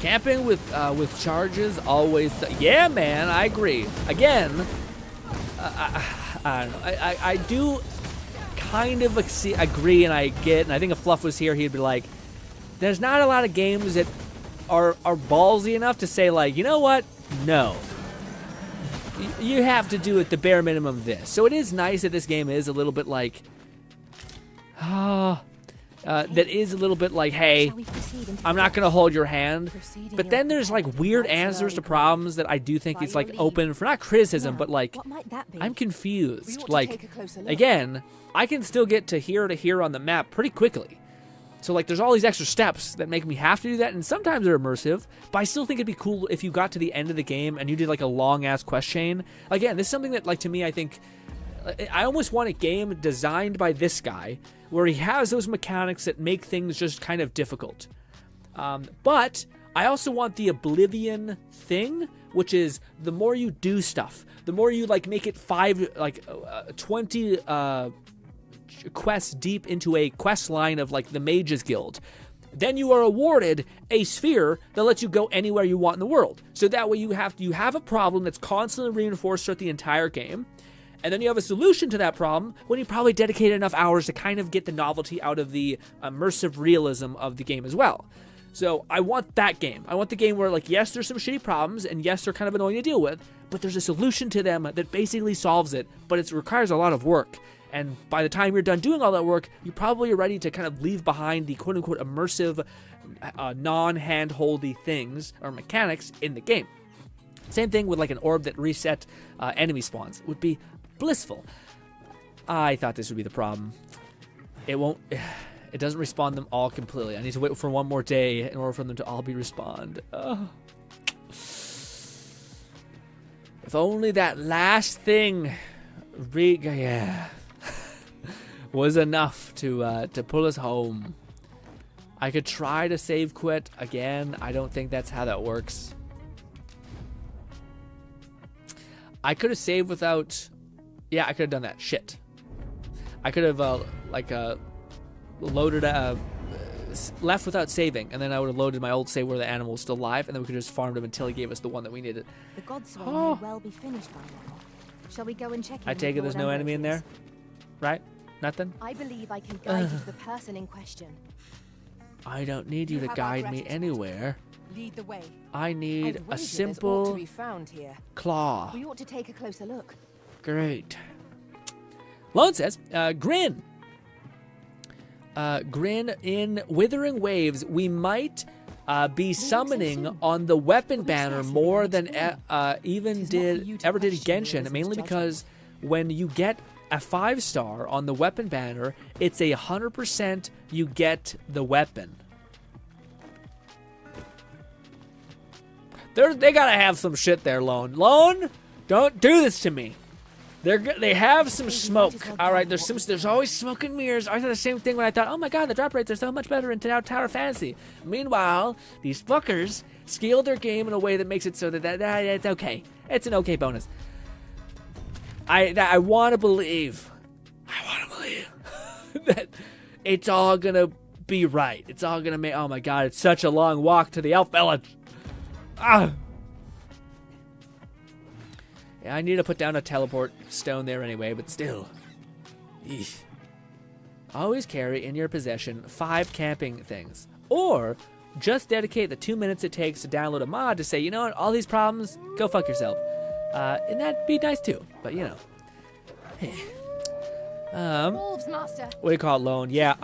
Camping with charges always. Yeah, man, I agree. Again, I don't know. I do kind of agree, and I get. And I think if Fluff was here, he'd be like, "There's not a lot of games that are ballsy enough to say like, you know what? No, you have to do at the bare minimum this." So it is nice that this game is a little bit like, that is a little bit like, hey, I'm not going to hold your hand. But then there's like weird answers to problems that I do think is like open for not criticism, but like I'm confused. Like, again, I can still get to here on the map pretty quickly. So like there's all these extra steps that make me have to do that, and sometimes they're immersive, but I still think it'd be cool if you got to the end of the game and you did like a long ass quest chain. Again, this is something that like to me I think I almost want a game designed by this guy where he has those mechanics that make things just kind of difficult. But I also want the Oblivion thing, which is the more you do stuff, the more you like make it 20 quests deep into a quest line of like the Mages Guild. Then you are awarded a sphere that lets you go anywhere you want in the world. So that way you have a problem that's constantly reinforced throughout the entire game. And then you have a solution to that problem when you probably dedicate enough hours to kind of get the novelty out of the immersive realism of the game as well. So I want that game. I want the game where, like, yes, there's some shitty problems, and yes, they're kind of annoying to deal with, but there's a solution to them that basically solves it, but it requires a lot of work. And by the time you're done doing all that work, you probably are ready to kind of leave behind the quote-unquote immersive, non-hand-holdy things or mechanics in the game. Same thing with, like, an orb that reset enemy spawns. It would be blissful. I thought this would be the problem. It won't. It doesn't respawn them all completely. I need to wait for one more day in order for them to all be respawned. If only that last thing, was enough to pull us home. I could try to save quit again. I don't think that's how that works. I could have saved without. Yeah, I could have done that. Shit. I could have, loaded, left without saving, and then I would have loaded my old save where the animal was still alive, and then we could have just farmed him until he gave us the one that we needed. The Godsway may well be finished by now. Shall we go and check in? I take it there's no enemy in there? Right? Nothing? I believe I can guide you to the person in question. I don't need you to guide me anywhere. Lead the way. I need a Ought to simple be found here. claw. We ought to take a closer look. Great. Lone says, GRINN. GRINN in Withering Waves. We might be summoning on the weapon banner more than ever did Genshin, mainly because when you get a 5-star on the weapon banner, it's 100% you get the weapon. They gotta have some shit there, Lone. Lone, don't do this to me. They have some smoke. All right, there's always smoke and mirrors. I thought the same thing when I thought, oh my god, the drop rates are so much better in Tower Fantasy. Meanwhile, these fuckers scaled their game in a way that makes it so that it's okay. It's an okay bonus. I want to believe that it's all gonna be right. It's all gonna make. Oh my god, it's such a long walk to the elf village. Ah. Yeah, I need to put down a teleport stone there anyway, but still. Eesh. Always carry in your possession 5 camping things. Or just dedicate the 2 minutes it takes to download a mod to say, you know what, all these problems, go fuck yourself. And that'd be nice too, but you know. Wolves, master. What do you call it, Lone? Yeah,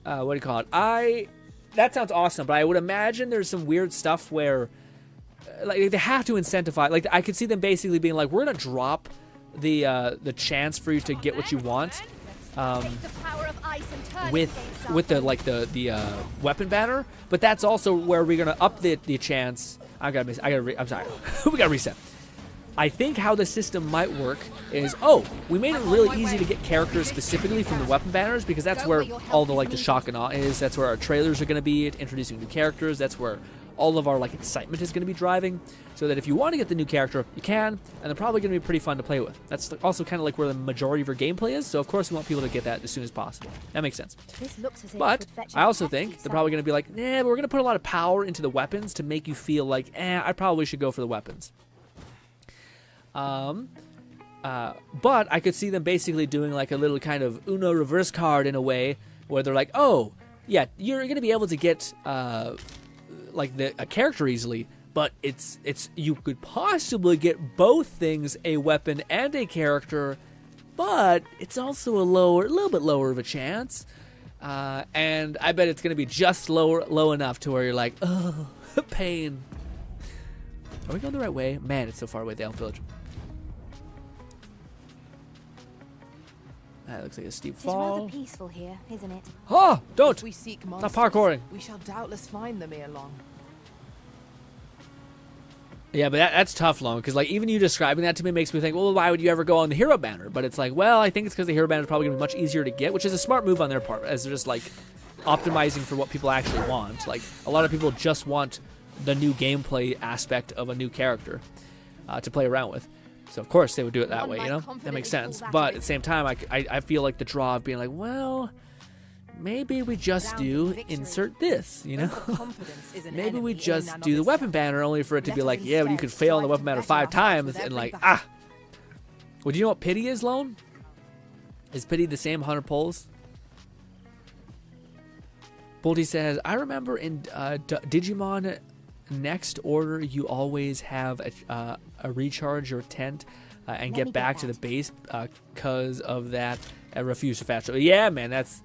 what do you call it? That sounds awesome, but I would imagine there's some weird stuff where like they have to incentivize. Like I could see them basically being like, we're gonna drop the chance for you to get what you want, with the weapon banner. But that's also where we're gonna up the chance. I'm sorry. We gotta reset. I think how the system might work is, we made it really easy to get characters specifically from the weapon banners, because that's where all the shock and awe is. That's where our trailers are going to be, introducing new characters. That's where all of our excitement is going to be driving. So that if you want to get the new character, you can, and they're probably going to be pretty fun to play with. That's also kind of where the majority of your gameplay is. So of course we want people to get that as soon as possible. That makes sense. But I also think they're probably going to be like, but we're going to put a lot of power into the weapons to make you feel like, I probably should go for the weapons. But I could see them basically doing a little kind of Uno reverse card in a way where they're like, oh, yeah, you're going to be able to get, a character easily, but you could possibly get both things, a weapon and a character, but it's also a little bit lower of a chance. And I bet it's going to be just low enough to where you're like, oh, pain. Are we going the right way? Man, it's so far away, the elf village. That looks like a steep fall. It's rather peaceful here, isn't it? Oh, don't! If we seek Not monsters, parkouring. we shall doubtless find them ere long. Yeah, but that's tough, Long, because even you describing that to me makes me think, well, why would you ever go on the hero banner? But it's like, well, I think it's because the hero banner is probably going to be much easier to get, which is a smart move on their part, as they're just optimizing for what people actually want. A lot of people just want the new gameplay aspect of a new character to play around with. So, of course, they would do it that way, you know? That makes sense. But at the same time, I feel like the draw of being like, well, maybe we just do insert this, you know? Maybe we just do the weapon banner only for it to be like, yeah, but you could fail on the weapon banner 5 times and Well, do you know what pity is, Lone? Is pity the same 100 pulls? Bolty says, I remember in Digimon Next Order, you always have a recharge your tent and get back to the base because of that. I refuse to fast travel. Yeah, man, that's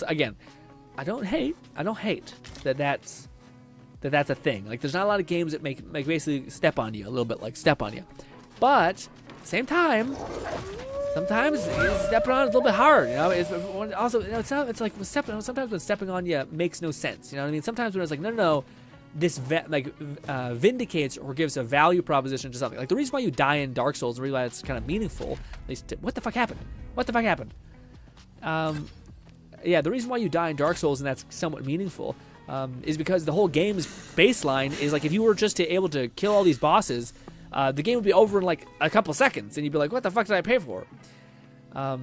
again. I don't hate that's a thing. There's not a lot of games that make basically step on you a little bit, step on you. But at the same time, sometimes stepping on is a little bit hard, you know. Sometimes when stepping on you makes no sense, you know what I mean? Sometimes when it's no. This vindicates or gives a value proposition to something. The reason why you die in Dark Souls, the reason why it's kind of meaningful, at least, what the fuck happened? Yeah, the reason why you die in Dark Souls and that's somewhat meaningful is because the whole game's baseline is if you were just able to kill all these bosses, the game would be over in a couple seconds, and you'd be like, what the fuck did I pay for? So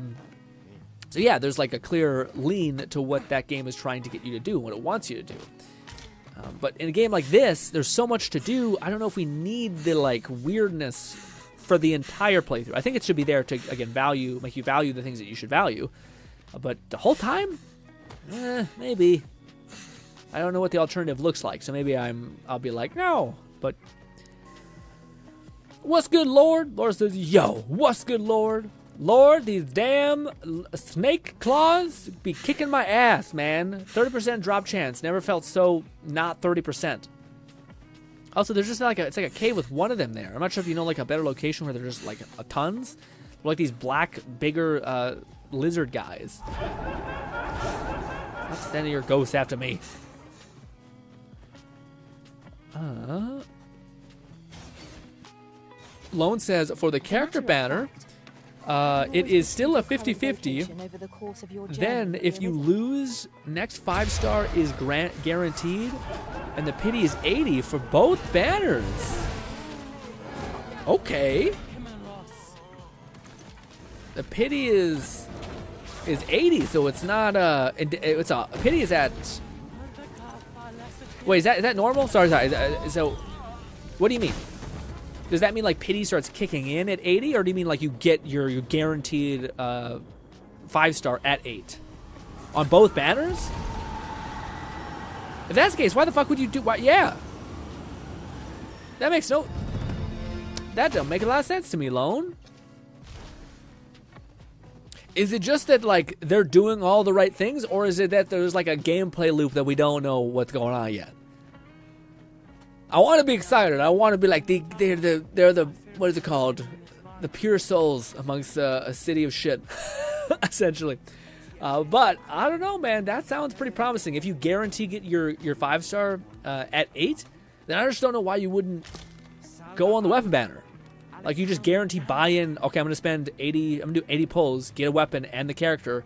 yeah, there's a clear lean to what that game is trying to get you to do, what it wants you to do. But in a game like this, there's so much to do. I don't know if we need the weirdness for the entire playthrough. I think it should be there to make you value the things that you should value. But the whole time, maybe. I don't know what the alternative looks like, so maybe I'll be like, no. But what's good, Lord? Lord says, yo, what's good, Lord? Lord, these damn snake claws be kicking my ass, man. 30% drop chance. Never felt so not 30%. Also, there's just it's like a cave with one of them there. I'm not sure if you know a better location where there's just a tons. They're these black, bigger lizard guys. Stop sending your ghosts after me. Lone says, for the character banner, it is still a 50-50. Then, if you lose, next 5-star is guaranteed, and the pity is 80 for both banners. Okay. The pity is 80, so it's not it's a pity is at. Wait, is that normal? Sorry. So, what do you mean? Does that mean like pity starts kicking in at 80, or do you mean like you get your guaranteed 5-star at 8 on both banners? If that's the case, why the fuck would you do? Why? Yeah, that don't make a lot of sense to me, Lone. Is it just that like they're doing all the right things, or is it that there's like a gameplay loop that we don't know what's going on yet? I want to be excited. I want to be like they're the what is it called? The pure souls amongst a city of shit, essentially. But I don't know, man. That sounds pretty promising. If you guarantee get your 5-star at 8, then I just don't know why you wouldn't go on the weapon banner. Like you just guarantee buy-in. Okay, I'm gonna spend 80. I'm gonna do 80 pulls, get a weapon and the character,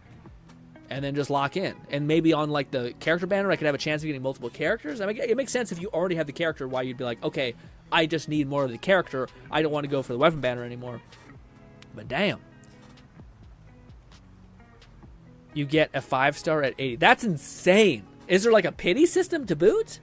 and then just lock in. And maybe on like the character banner, I could have a chance of getting multiple characters. I mean, it makes sense if you already have the character. Why you'd be like, okay, I just need more of the character. I don't want to go for the weapon banner anymore. But damn, you get a 5-star at 80. That's insane. Is there like a pity system to boot?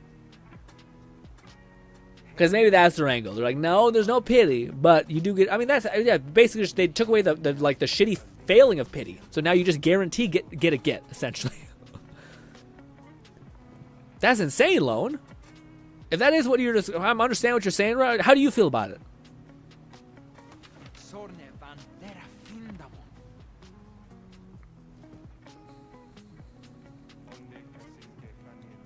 Because maybe that's their angle. They're like, no, there's no pity, but you do get. I mean, that's basically just they took away the shitty failing of pity. So now you just guarantee get essentially. That's insane, Lone. If that is what you're just, I understand what you're saying. Right? How do you feel about it?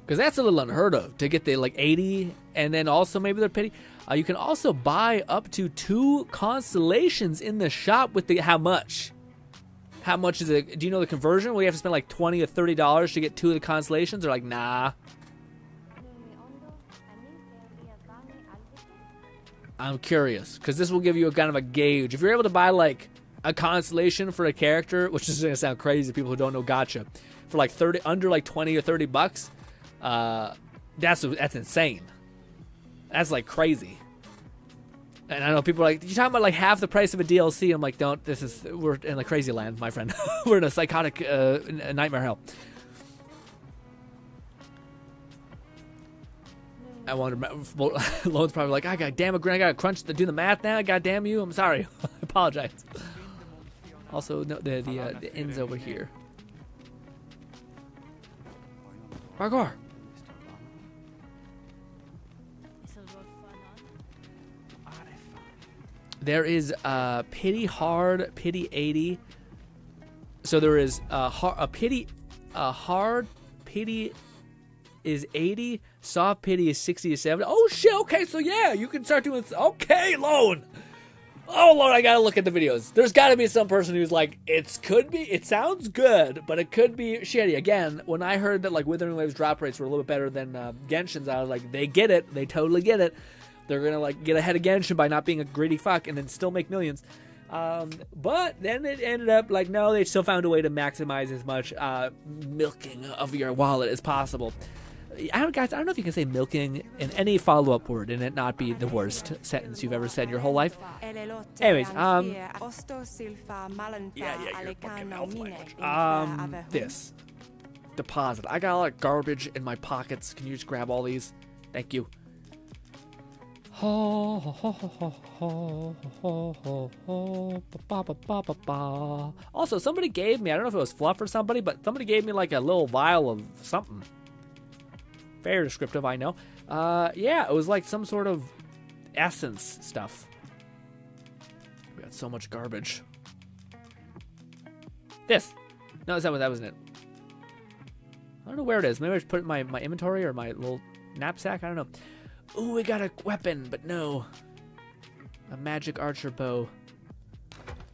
Because that's a little unheard of to get the like 80 and then also maybe their pity. You can also buy up to 2 constellations in the shop with the how much? How much is it? Do you know the conversion? Will you have to spend like $20 or $30 to get 2 of the constellations? Or like, nah. I'm curious because this will give you a kind of a gauge. If you're able to buy like a constellation for a character, which is gonna sound crazy to people who don't know gacha, for like 30 under like 20 or 30 bucks. That's insane. That's like crazy. And I know people are like, you're talking about like half the price of a DLC. I'm like, we're in a crazy land, my friend. We're in a psychotic nightmare hell. I wonder, Lone's probably like, I gotta crunch to do the math now. God damn you. I'm sorry. I apologize. Also, no, the end's over here. Parkour. There is pity hard, pity 80. So there is a pity, hard pity is 80, soft pity is 60 to 70. Oh shit! Okay, so yeah, you can start doing. Okay, Lone. Oh Lord, I gotta look at the videos. There's gotta be some person who's like, it sounds good, but it could be shitty. Again, when I heard that like Withering Waves drop rates were a little bit better than Genshin's, I was like, they get it. They totally get it. They're gonna like get ahead of Genshin by not being a greedy fuck and then still make millions. But then it ended up like, no, they still found a way to maximize as much milking of your wallet as possible. Guys, I don't know if you can say milking in any follow-up word and it not be the worst sentence you've ever said in your whole life. Anyways, yeah, you're fucking elf language. This deposit. I got a lot of garbage in my pockets. Can you just grab all these? Thank you. Also, somebody gave me, I don't know if it was fluff or somebody, but somebody gave me like a little vial of something. Very descriptive, I know. Yeah, it was like some sort of essence stuff. We got so much garbage. This. No, that wasn't it. I don't know where it is. Maybe I just put it in my inventory or my little knapsack. I don't know. Ooh, we got a weapon, but no. A magic archer bow.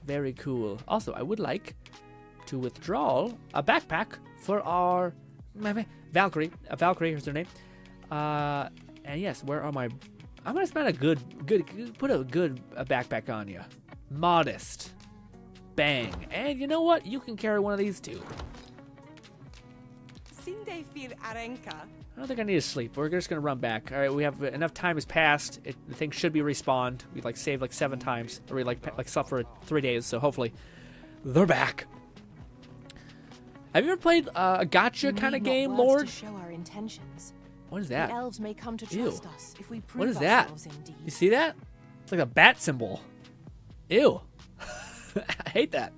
Very cool. Also, I would like to withdraw a backpack for our Valkyrie. Valkyrie is her name. And yes, where are my... I'm going to spend a good, put a good backpack on you. Modest. Bang. And you know what? You can carry one of these too. Sinde fir arenka. I don't think I need to sleep. We're just going to run back. All right, we have enough time has passed. The thing should be respawned. We like saved like 7 times. Or we like slept for 3 days, so hopefully they're back. Have you ever played a gotcha kind of game, Lord? To show our intentions. What is that? The elves may come to trust us if we prove What is that? indeed. You see that? It's like a bat symbol. Ew. I hate that.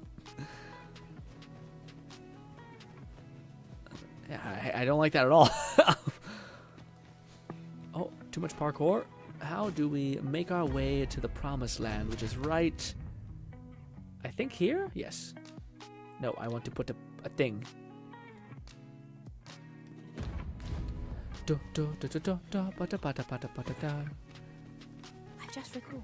Yeah, I don't like that at all. Oh, too much parkour. How do we make our way to the promised land, which is right... I think here? Yes. No, I want to put a thing. I've just recalled.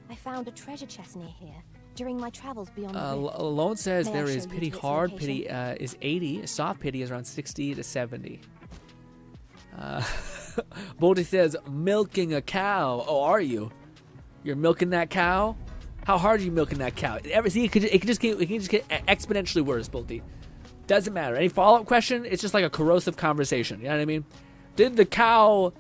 I found a treasure chest near here during my travels beyond the rift. Lone says May I there show is you pity to its hard, location? pity is 80, soft pity is around 60 to 70. Boldy says, milking a cow. Oh, are you? You're milking that cow? How hard are you milking that cow? See, it can just get exponentially worse, Boldy. Doesn't matter. Any follow-up question? It's just like a corrosive conversation. You know what I mean? Did the cow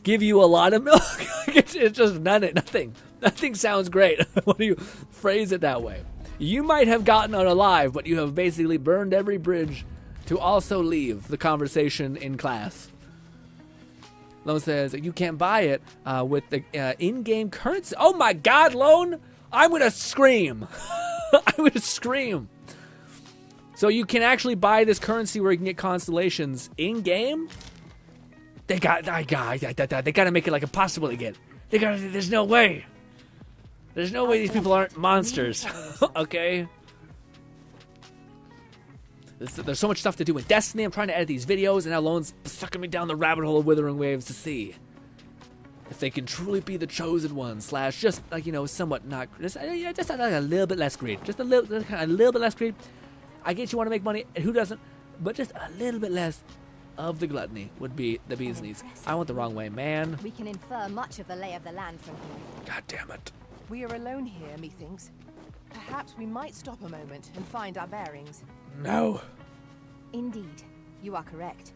give you a lot of milk? It's just nothing. Nothing sounds great. Why do you phrase it that way? You might have gotten out alive, but you have basically burned every bridge to also leave the conversation in class. Lone says you can't buy it with the in-game currency. Oh my God, Lone! I'm gonna scream. I'm gonna scream. So you can actually buy this currency where you can get constellations in-game. They gotta make it like impossible to get. There's no way. There's no way these people aren't monsters. Okay. There's so much stuff to do in Destiny. I'm trying to edit these videos, and now Lone's sucking me down the rabbit hole of Withering Waves to see if they can truly be the chosen one. / just like, you know, somewhat not just like a little bit less greed. Just a little bit less greed. I get you want to make money. Who doesn't? But just a little bit less of the gluttony would be the bee's knees. I went the wrong way, man. We can infer much of the lay of the land from here. God damn it. We are alone here, methinks. Perhaps we might stop a moment and find our bearings. No. Indeed, you are correct.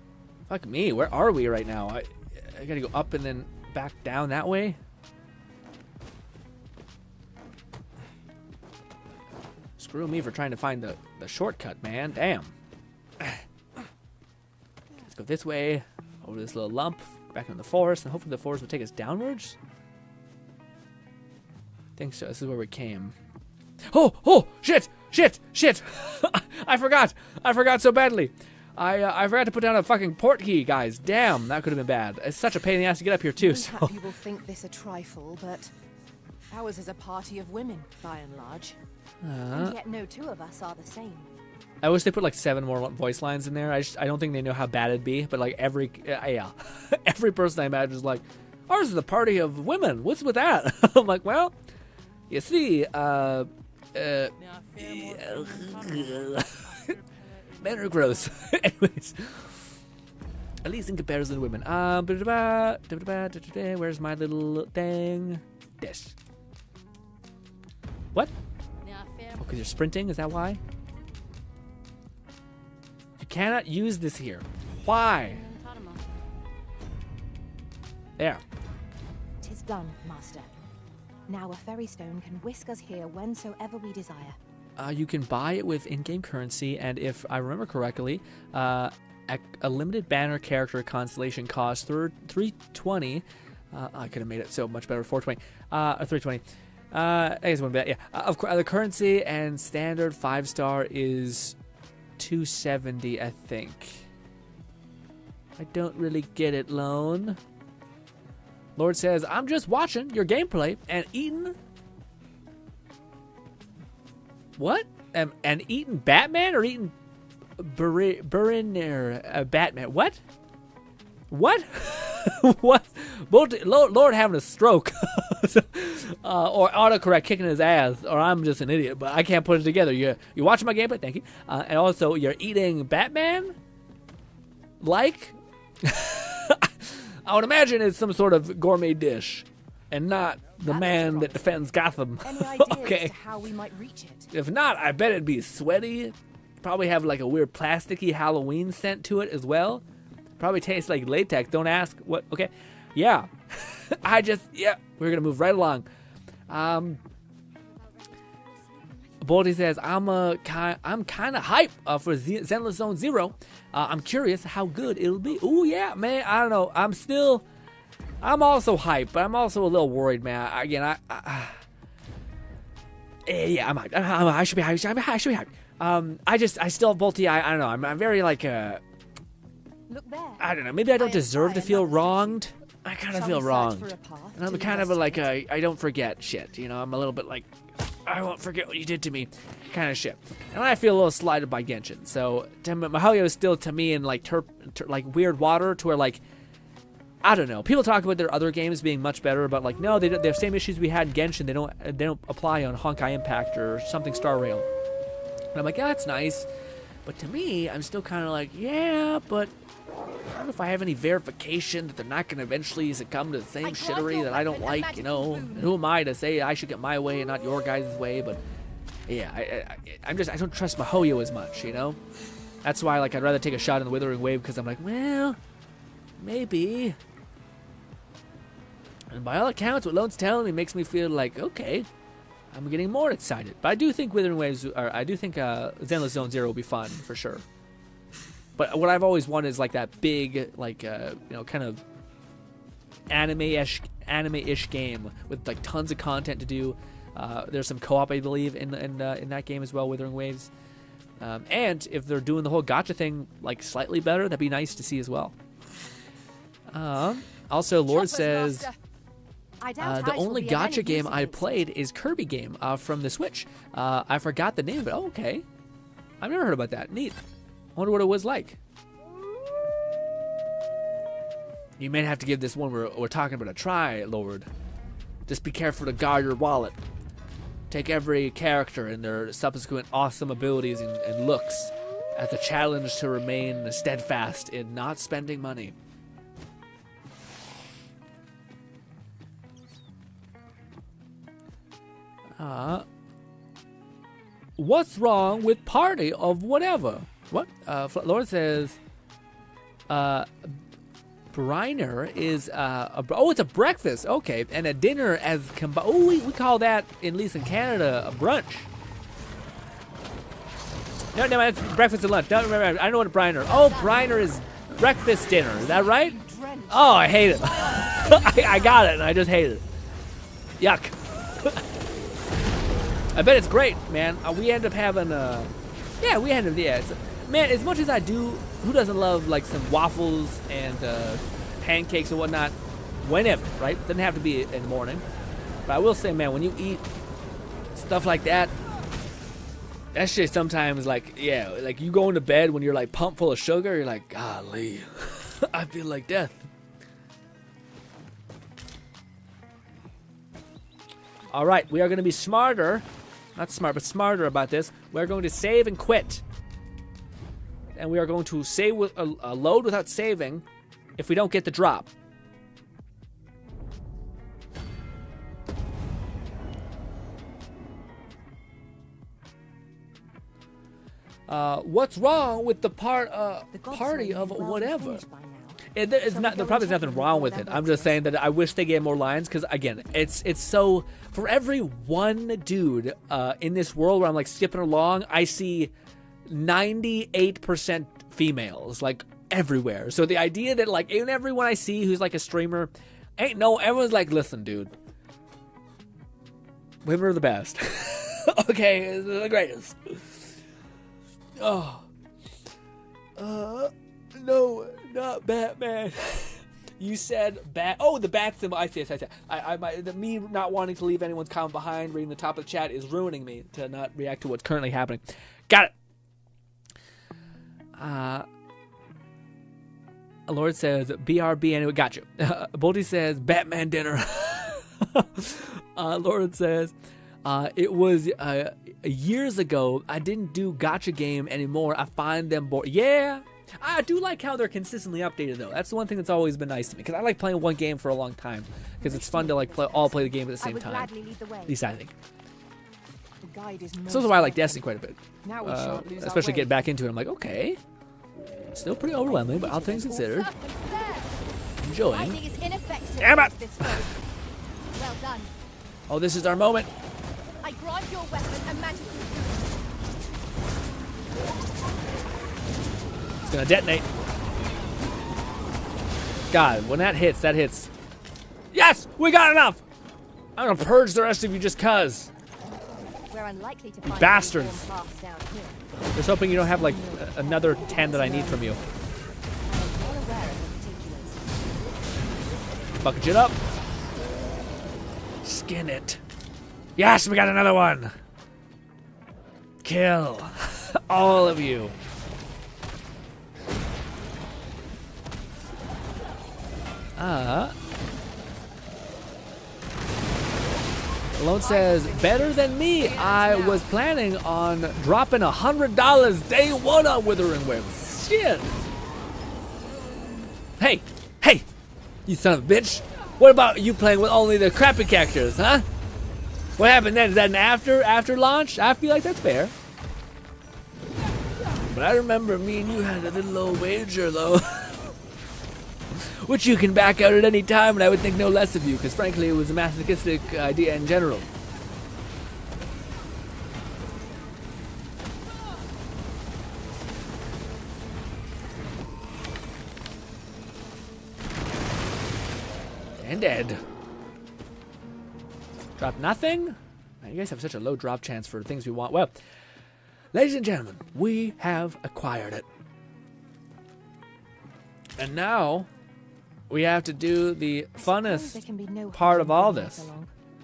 Fuck me. Where are we right now? I gotta go up and then back down that way. Screw me for trying to find the shortcut, man. Damn. Let's go this way, over this little lump, back in the forest, and hopefully the forest will take us downwards. I think so. This is where we came. Oh, shit. I forgot so badly. I forgot to put down a fucking port key, guys. Damn, that could have been bad. It's such a pain in the ass to get up here, too. So. You will think this a trifle, but ours is a party of women, by and large. And yet no two of us are the same. I wish they put like 7 more voice lines in there. I don't think they know how bad it'd be, but like every person I imagine is like, ours is a party of women. What's with that? I'm like, well, you see, men are gross. Anyways, at least in comparison to women. Where's my little thing? This. What? Oh, because you're sprinting? Is that why? You cannot use this here. Why? There. 'Tis done, master. Now a fairy stone can whisk us here whensoever we desire. You can buy it with in-game currency, and if I remember correctly, a limited banner character constellation costs 320. I could have made it so much better. 420. 320. I guess one bit. Yeah. Of course, the currency and standard 5-star is 270, I think. I don't really get it, Lone. Lord says, I'm just watching your gameplay and eating. What? And eating Batman or eating Buriner Batman? What? What? What? Lord having a stroke. Or autocorrect kicking his ass, or I'm just an idiot, but I can't put it together. You're watching my gameplay, thank you. And also, you're eating Batman? Like? I would imagine it's some sort of gourmet dish, and not the That man looks that defends Gotham. Any ideas Okay. as to how we might reach it? If not, I bet it'd be sweaty. Probably have like a weird plasticky Halloween scent to it as well. Probably tastes like latex. Don't ask what. Okay. Yeah. We're going to move right along. Baldy says, I'm kind of hype for Zenless Zone Zero. I'm curious how good it'll be. Ooh, yeah, man. I don't know. I'm also hyped, but I'm also a little worried, man. I'm hyped. I should be hyped. I still, Bolty, I don't know. I'm very like, Look there. I don't know. Maybe I don't deserve to feel wronged. I kind of Shall feel we search wronged. for a path And I'm to kind of a, like, investigate? I don't forget shit. You know, I'm a little bit like, I won't forget what you did to me kind of shit. And I feel a little slighted by Genshin. So, Mihoyo is still, to me, in, like, like weird water to where, like, I don't know. People talk about their other games being much better, but, like, no, they have same issues we had in Genshin. They don't apply on Honkai Impact or something Star Rail. And I'm like, yeah, that's nice. But to me, I'm still kind of like, yeah, but I don't know if I have any verification that they're not going to eventually succumb to the same shittery that I don't like, you know. And who am I to say I should get my way and not your guys' way? But yeah, I don't trust Mihoyo as much, you know. That's why, like, I'd rather take a shot in the Withering Wave because I'm like, well, maybe. And by all accounts, what Lone's telling me makes me feel like, okay, I'm getting more excited. But I do think Zenless Zone Zero will be fun for sure. But what I've always wanted is like that big, like kind of anime-ish game with like tons of content to do. There's some co-op, I believe, in that game as well, Withering Waves. And if they're doing the whole gacha thing like slightly better, that'd be nice to see as well. Also, Lord says, the only gacha game I played is Kirby game from the Switch. I forgot the name of it. Oh, okay. I've never heard about that. Neat. I wonder what it was like. You may have to give this one we're talking about a try, Lord. Just be careful to guard your wallet. Take every character and their subsequent awesome abilities and looks as a challenge to remain steadfast in not spending money. What's wrong with party of whatever? What? Lord says, Briner is, it's a breakfast. Okay. And a dinner as combined. Oh, we call that, at least in Canada, a brunch. No, it's breakfast and lunch. No, remember, I know what a Briner. Oh, Briner is breakfast dinner. Is that right? Oh, I hate it. I got it, and I just hate it. Yuck. I bet it's great, man. We end up having, man, as much as I do, who doesn't love, like, some waffles and pancakes and whatnot? Whenever, right? Doesn't have to be in the morning. But I will say, man, when you eat stuff like that, that shit sometimes, like, yeah, like, you go into bed when you're, like, pumped full of sugar, you're like, golly, I feel like death. All right, we are going to be smarter. Not smart, but smarter about this. We're going to save and quit. And we are going to save with a load without saving if we don't get the drop. What's wrong with the party of whatever? There probably is nothing wrong with it. I'm just saying that I wish they gave more lines because, again, it's so... For every one dude in this world where I'm, like, skipping along, I see 98% females, like, everywhere. So the idea that, like, even everyone I see who's, like, a streamer, everyone's like, listen, dude. Women are the best. Okay, they're the greatest. Oh. No, not Batman. You said bat. Oh, the bat symbol. I see. Me not wanting to leave anyone's comment behind, reading the top of the chat is ruining me to not react to what's currently happening. Got it. Lord says BRB anyway. Got you. Boldy says Batman dinner. Lord says it was years ago. I didn't do gacha game anymore. I find them boring. Yeah. I do like how they're consistently updated, though. That's the one thing that's always been nice to me, because I like playing one game for a long time, because it's fun to like play the game at the same time. At least I think. So that's why I like Destiny quite a bit. Especially getting back into it. I'm like, okay. Still pretty overwhelming, but all things considered. Enjoying. Damn it! Well done. Oh, this is our moment. I grant your weapon a magical. It's gonna detonate. God, when that hits, that hits. Yes! We got enough! I'm gonna purge the rest of you just cuz. We're unlikely to You find bastards. paths down here. Just hoping you don't have like another 10 that I need from you. I am well aware of the particulars. Bucket it up. Skin it. Yes, we got another one. Kill all of you. Malone says, better than me. I was planning on dropping $100 day one on Withering Whims. Shit. Hey, you son of a bitch. What about you playing with only the crappy characters, huh? What happened then? Is that an after launch? I feel like that's fair. But I remember me and you had a little old wager, though. Which you can back out at any time, and I would think no less of you, because frankly, it was a masochistic idea in general. And dead. Drop nothing? Man, you guys have such a low drop chance for things we want. Well, ladies and gentlemen, we have acquired it. And now we have to do the funnest part of all this,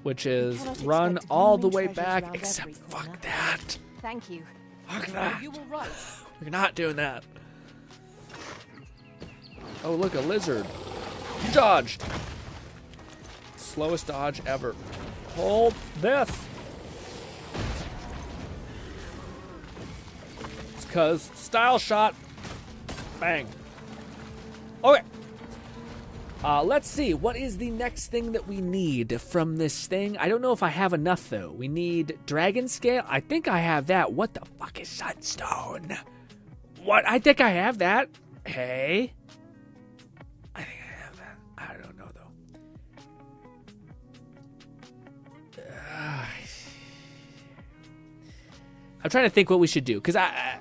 which is run all the way back, except fuck that. Thank you. Fuck that. You were right. We're not doing that. Oh, look, a lizard. You dodged. Slowest dodge ever. Hold this. It's because style shot. Bang. Okay. Let's see. What is the next thing that we need from this thing? I don't know if I have enough, though. We need dragon scale. I think I have that. What the fuck is sunstone? What? I think I have that. Hey. I think I have that. I don't know, though. I'm trying to think what we should do, because yeah,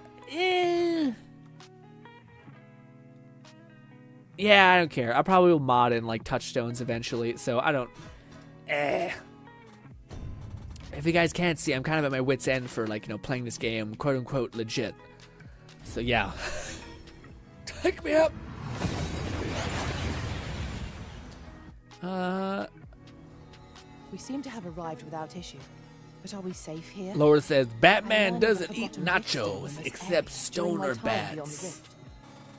I don't care. I probably will mod in like touchstones eventually, so I don't. If you guys can't see, I'm kind of at my wit's end for like, playing this game, quote unquote, legit. So yeah, take me up. We seem to have arrived without issue. But are we safe here? Laura says, Batman doesn't eat nachos except stoner bats.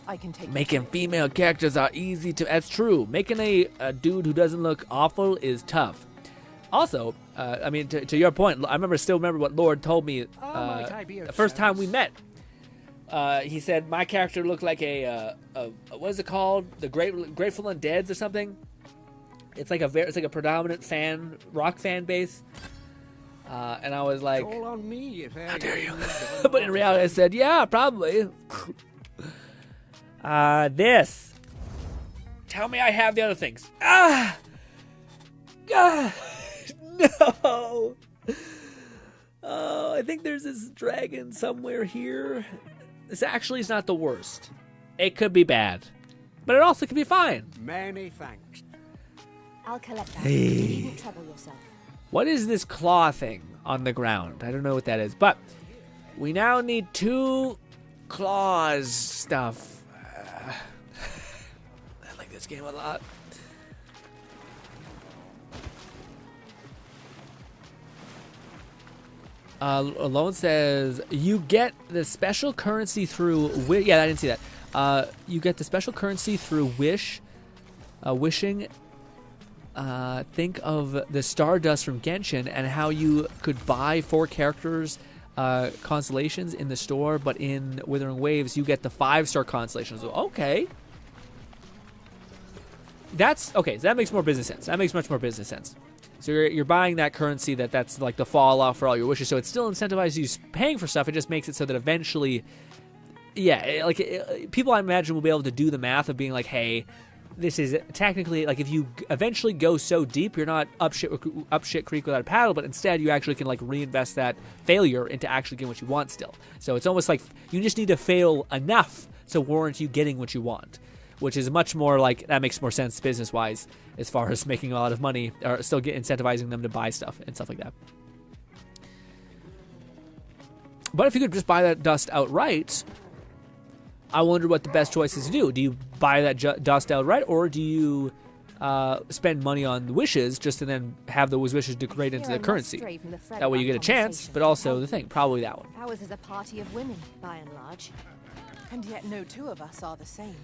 I can take Making female characters are easy to... That's true. Making a dude who doesn't look awful is tough. Also, I mean, to your point, I still remember what Lord told me the first time we met. He said my character looked like a what is it called? The Grateful Undeads or something. It's like a predominant rock fan base. And I was like, all on me, how dare you? But in reality, I said, yeah, probably. This. Tell me I have the other things. No. Oh, I think there's this dragon somewhere here. This actually is not the worst. It could be bad, but it also could be fine. Many thanks. I'll collect that. You needn't trouble yourself. What is this claw thing on the ground? I don't know what that is, but we now need 2 claws stuff. I like this game a lot. Alone says, you get the special currency through... Yeah, I didn't see that. You get the special currency through wishing... think of the Stardust from Genshin and how you could buy 4 characters constellations in the store, but in Withering Waves, you get the 5-star constellations. Okay. That's okay. So that makes more business sense. That makes much more business sense. So you're buying that currency that's like the fall off for all your wishes. So it still incentivizes you paying for stuff. It just makes it so that eventually, yeah, like people I imagine will be able to do the math of being like, hey, this is technically like if you eventually go so deep, you're not up shit creek without a paddle, but instead you actually can like reinvest that failure into actually getting what you want still. So it's almost like you just need to fail enough to warrant you getting what you want, which is much more like, that makes more sense business-wise as far as making a lot of money or still incentivizing them to buy stuff and stuff like that. But if you could just buy that dust outright, I wonder what the best choice is to do. Do you buy that dust outright, or do you spend money on wishes just to then have those wishes degrade into the currency? That way you get a chance, but also the thing, probably that one. Ours is a party of women, by and large. And yet no two of us are the same.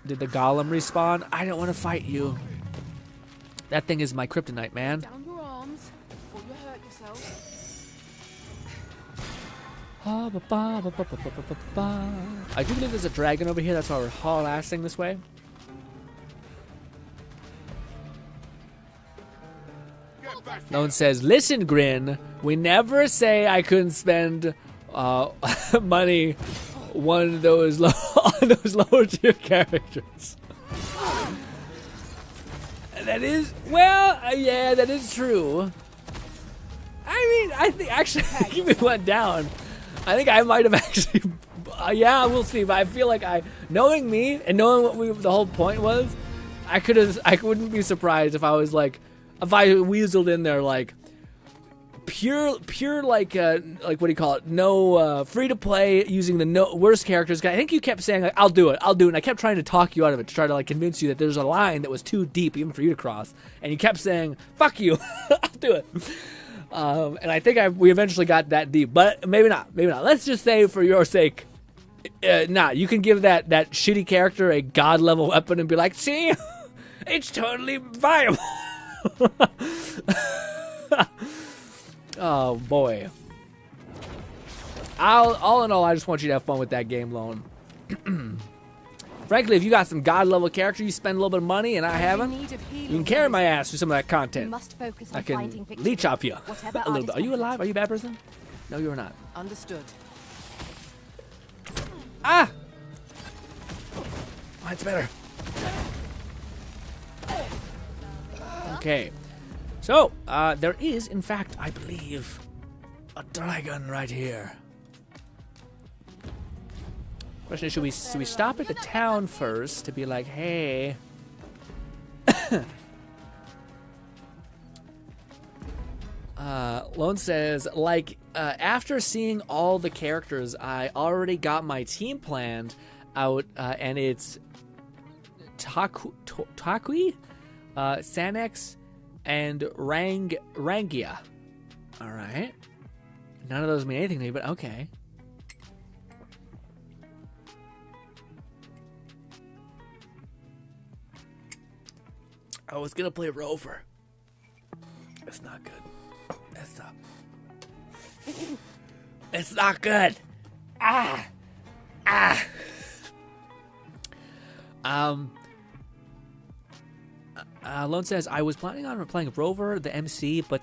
Did the golem respawn? I don't want to fight you. That thing is my kryptonite, man. Down your arms, or you hurt yourself. I do believe there's a dragon over here. That's why we're haul-assing this way. No one says, listen, Grin, we never say I couldn't spend money on those lower tier characters. That is, well, yeah, that is true. I mean, I think actually, if it went down, I think I might have actually, yeah, we'll see. But I feel like knowing me and knowing what the whole point was, I wouldn't be surprised if I was like, if I weaseled in there like, pure like what do you call it? No free to play using the worst characters. I think you kept saying like, I'll do it, and I kept trying to talk you out of it to try to like convince you that there's a line that was too deep even for you to cross, and you kept saying fuck you, I'll do it. And I think we eventually got that deep, but maybe not. Let's just say for your sake, you can give that shitty character a god level weapon and be like, see, it's totally viable. Oh boy. All in all, I just want you to have fun with that game, Lone. Frankly, if you got some god level character, you spend a little bit of money, and I haven't, you can carry my ass through some of that content. I can leech off you a little bit. Are you alive? Are you a bad person? No, you are not. Understood. Ah! Mine's better. Okay. So, there is, in fact, I believe, a dragon right here. Question is, should we stop at the town first to be like, hey... Lone says, like, after seeing all the characters, I already got my team planned out, and it's Takui, Sanex, and Rangia. Alright. None of those mean anything to me, but okay. I was gonna play Rover. It's not good. It's not good. Lone says, I was planning on playing Rover, the MC, but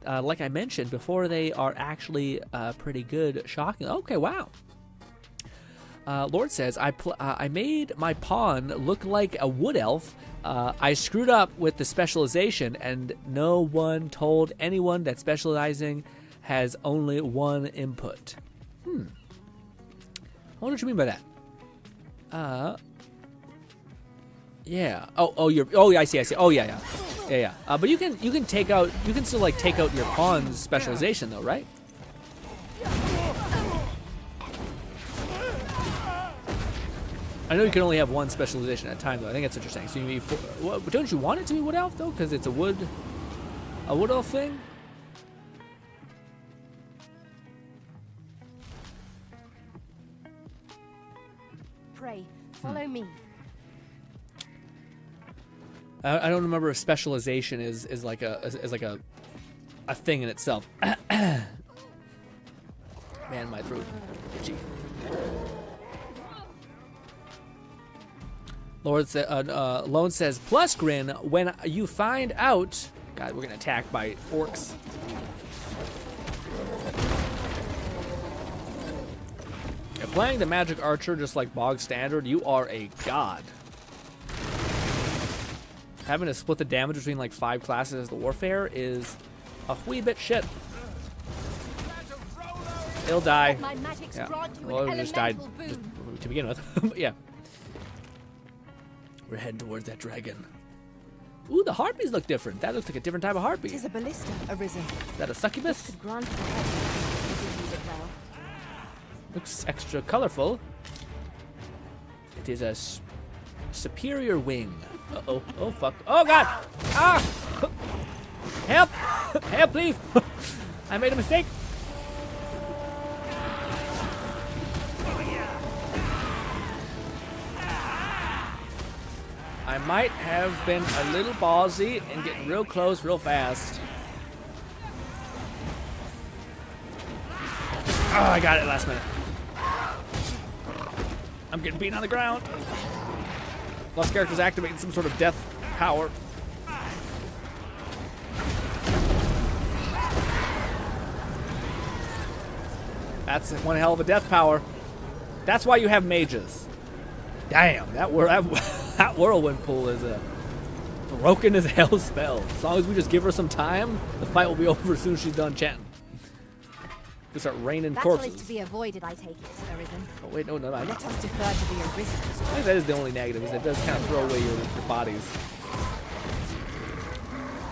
like I mentioned before, they are actually pretty good. Shocking. Okay, wow. Lord says, I made my pawn look like a wood elf. I screwed up with the specialization, and no one told anyone that specializing has only one input. I wonder what you mean by that. Yeah. Oh, I see. Oh, yeah. But you can still like take out your pawn's specialization though, right? I know you can only have one specialization at a time though. I think that's interesting. So don't you want it to be wood elf though? Because it's a wood elf thing. Pray, follow me. I don't remember if specialization is like a a thing in itself. Man, my throat itchy. Lone says, plus Grin, when you find out... God, we're getting attacked by orcs. If playing the magic archer just like bog standard, you are a god. Having to split the damage between like 5 classes as the warfare is a wee bit shit. He'll die. Yeah. Well, he just died just to begin with. But yeah. We're heading towards that dragon. Ooh, the harpies look different. That looks like a different type of harpy. It is a ballista arisen. Is that a succubus? Could grant the head if you use it well. Looks extra colorful. It is a superior wing. Uh-oh. Oh, fuck. Oh, God! Ah! Help! Help, please! I made a mistake. I might have been a little ballsy and getting real close real fast. Oh, I got it last minute. I'm getting beaten on the ground. Lost character's activating some sort of death power. That's one hell of a death power. That's why you have mages. Damn, that whirlwind pool is a broken as hell spell. As long as we just give her some time, the fight will be over as soon as she's done chanting. We'll start raining corpses. That's to be avoided, I take it, Arisen. Oh wait, no. Let us defer to the Arisen. I think that is the only negative, is it does kind of throw away your bodies.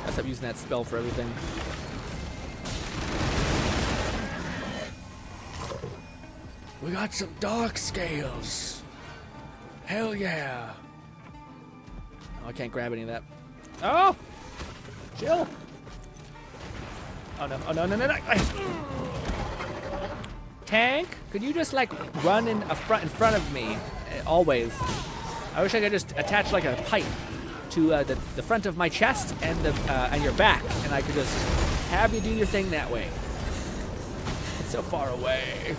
I stopped using that spell for everything. We got some dark scales. Hell yeah. Oh, I can't grab any of that. Oh! Chill. Oh no, no. Tank, could you just like run in front of me? Always. I wish I could just attach like a pipe to the front of my chest and your back, and I could just have you do your thing that way. It's so far away.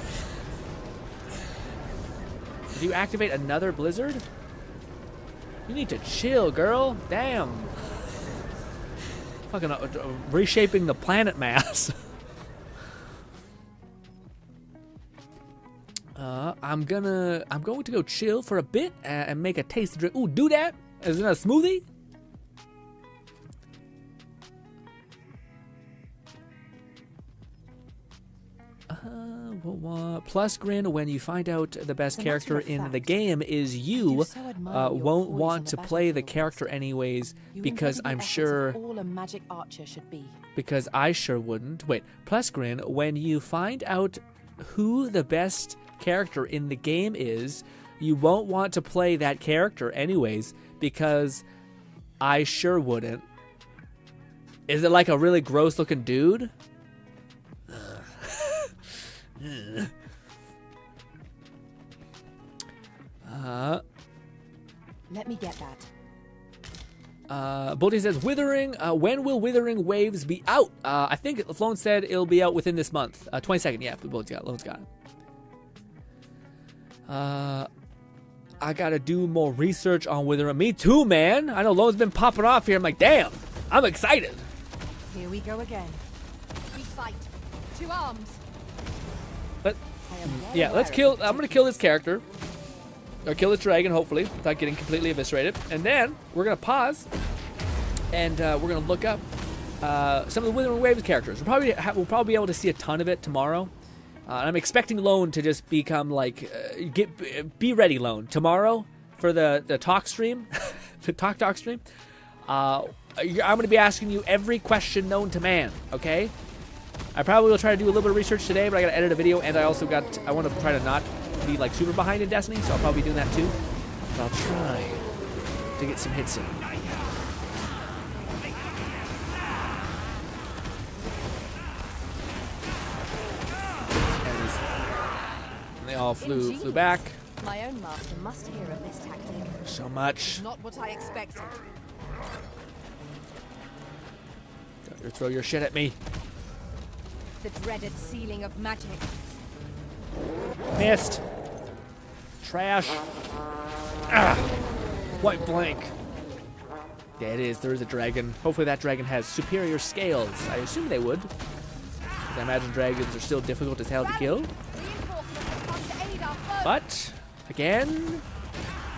Did you activate another blizzard? You need to chill, girl. Damn. Fucking reshaping the planet mass. I'm going to go chill for a bit and make a taste drink. Ooh, do that? Is it a smoothie? Plus Grin, when you find out the best character in the game is you, won't want to play the character anyways, because I'm sure... all a magic archer should be. Because I sure wouldn't. Wait, Plus Grin, when you find out who the best character in the game is, you won't want to play that character anyways, because I sure wouldn't. Is it like a really gross looking dude? Let me get that. Bolty says, Withering, when will Withering Waves be out? I think Flown said it'll be out within this month. 22nd, yeah, Lone's got it. I gotta do more research on Withering. Me too, man. I know Lone's been popping off here. I'm like, damn, I'm excited. Here we go again. We fight. To arms. Let's kill. I'm gonna kill this character, or kill this dragon, hopefully, without getting completely eviscerated. And then we're gonna pause, and we're gonna look up some of the Withering Waves characters. We'll probably be able to see a ton of it tomorrow. I'm expecting Lone to just become like, be ready, Lone, tomorrow for the talk stream, the talk stream. I'm gonna be asking you every question known to man. Okay. I probably will try to do a little bit of research today, but I gotta edit a video, and I want to try to not be like super behind in Destiny, so I'll probably be doing that too. But I'll try to get some hits in. And they all flew back. My own master must hear of this tactic. So much. Not what I expected. Don't you throw your shit at me. the dreaded sealing of magic. Missed. Trash. Ah! White blank. There it is. There is a dragon. Hopefully that dragon has superior scales. I assume they would. Because I imagine dragons are still difficult as hell to kill. But, again,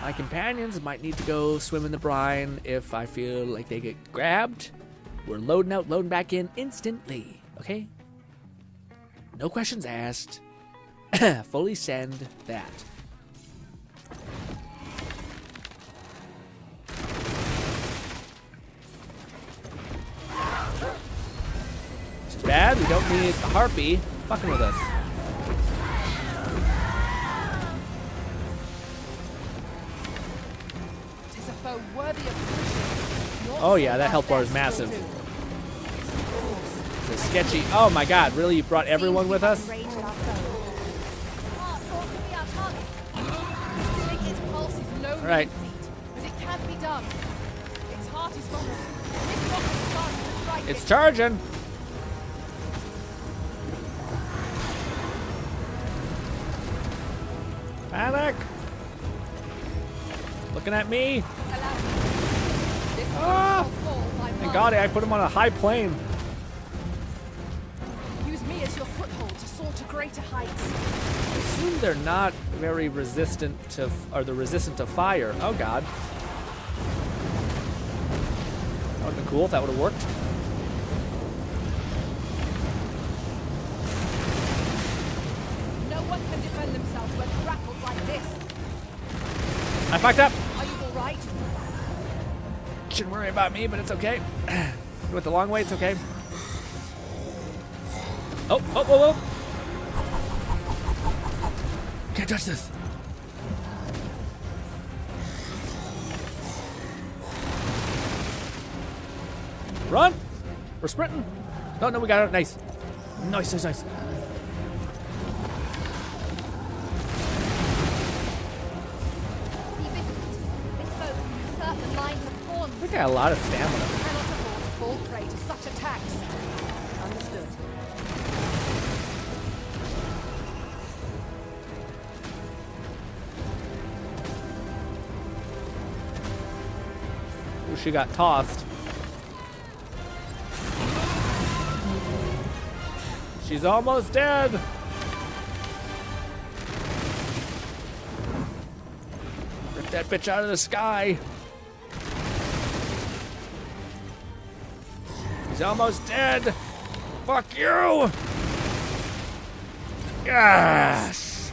my companions might need to go swim in the brine if I feel like they get grabbed. We're loading out, loading back in instantly. Okay? No questions asked. Fully send that. Too bad we don't need the harpy fucking with us. Tis a foe worthy of Oh yeah, that health bar is massive. It's a sketchy. Oh my god, really? You brought everyone with us? All right. But it can't be done. Its heart is vulnerable. This rock is starting to strike It's it. charging. Panic. Looking at me. Allow me. This Ah! will fall by Thank blood. God I put him on a high plane. Use me as your foothold to soar to greater heights. I assume they're not very resistant to, or they're resistant to fire. Oh God. That would have been cool if that would have worked. No one can defend themselves when grappled like this. I fucked up. Are you all right? Shouldn't worry about me, but it's okay. You went the long way, it's okay. Oh, oh, oh, oh. Can't touch this. Run! We're sprinting. No, no, we got it. Nice. Nice, nice, nice. Be vigilant. This foe can usurp the lines of I thorns. think I got a lot of stamina. Cannot afford to fall prey to such attacks. Understood. Ooh, she got tossed. She's almost dead. Rip that bitch out of the sky. She's almost dead. Fuck you. Yes.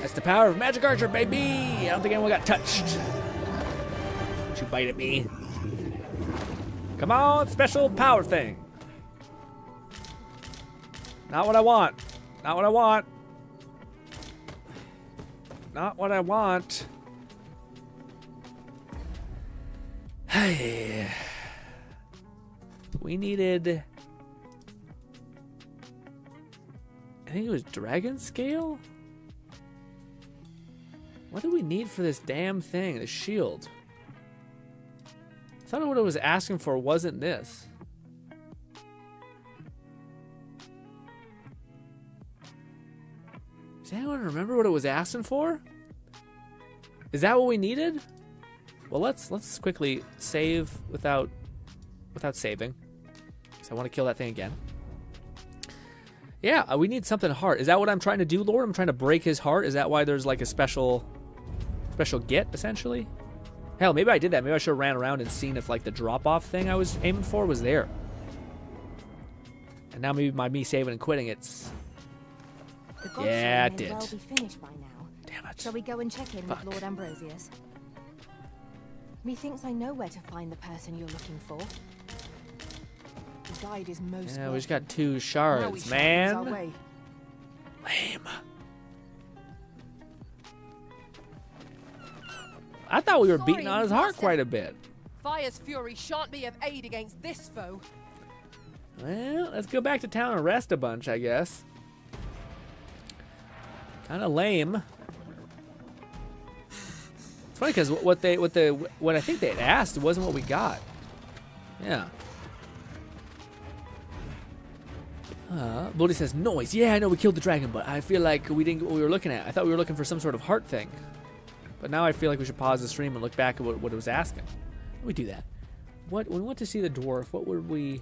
That's the power of Magic Archer, baby. I don't think anyone got touched. Don't you bite at me. Come on, special power thing. Not what I want. Not what I want. Not what I want. Hey. We needed... I think it was dragon scale? What do we need for this damn thing? The shield. I thought what it was asking for wasn't this. Does anyone remember what it was asking for? Is that what we needed? Well, let's quickly save without saving. So I want to kill that thing again. Yeah, we need something hard. Is that what I'm trying to do, Lord? I'm trying to break his heart. Is that why there's like a special get essentially? Hell, maybe I did that. Maybe I should have ran around and seen if like the drop-off thing I was aiming for was there. And now maybe by me saving and quitting, it's... The god Yeah, show it may well did. be finished by now. Damn it. Shall we go and check in Fuck. with Lord Ambrosius? Methinks I know where to find the person you're looking for. The guide is most Yeah, we just got welcome. 2 Now we shards, shall lose our man. way. Lame. I thought we were Sorry, beating on his heart Master. quite a bit. Fire's fury shan't be of aid against this foe. Well, let's go back to town and rest a bunch, I guess. Kind of lame. It's funny because what I think they had asked wasn't what we got. Yeah. Bloody says, noise. Yeah, I know we killed the dragon, but I feel like we didn't get what we were looking at. I thought we were looking for some sort of heart thing. But now I feel like we should pause the stream and look back at what it was asking. Let me do that. When we went to see the dwarf, what were we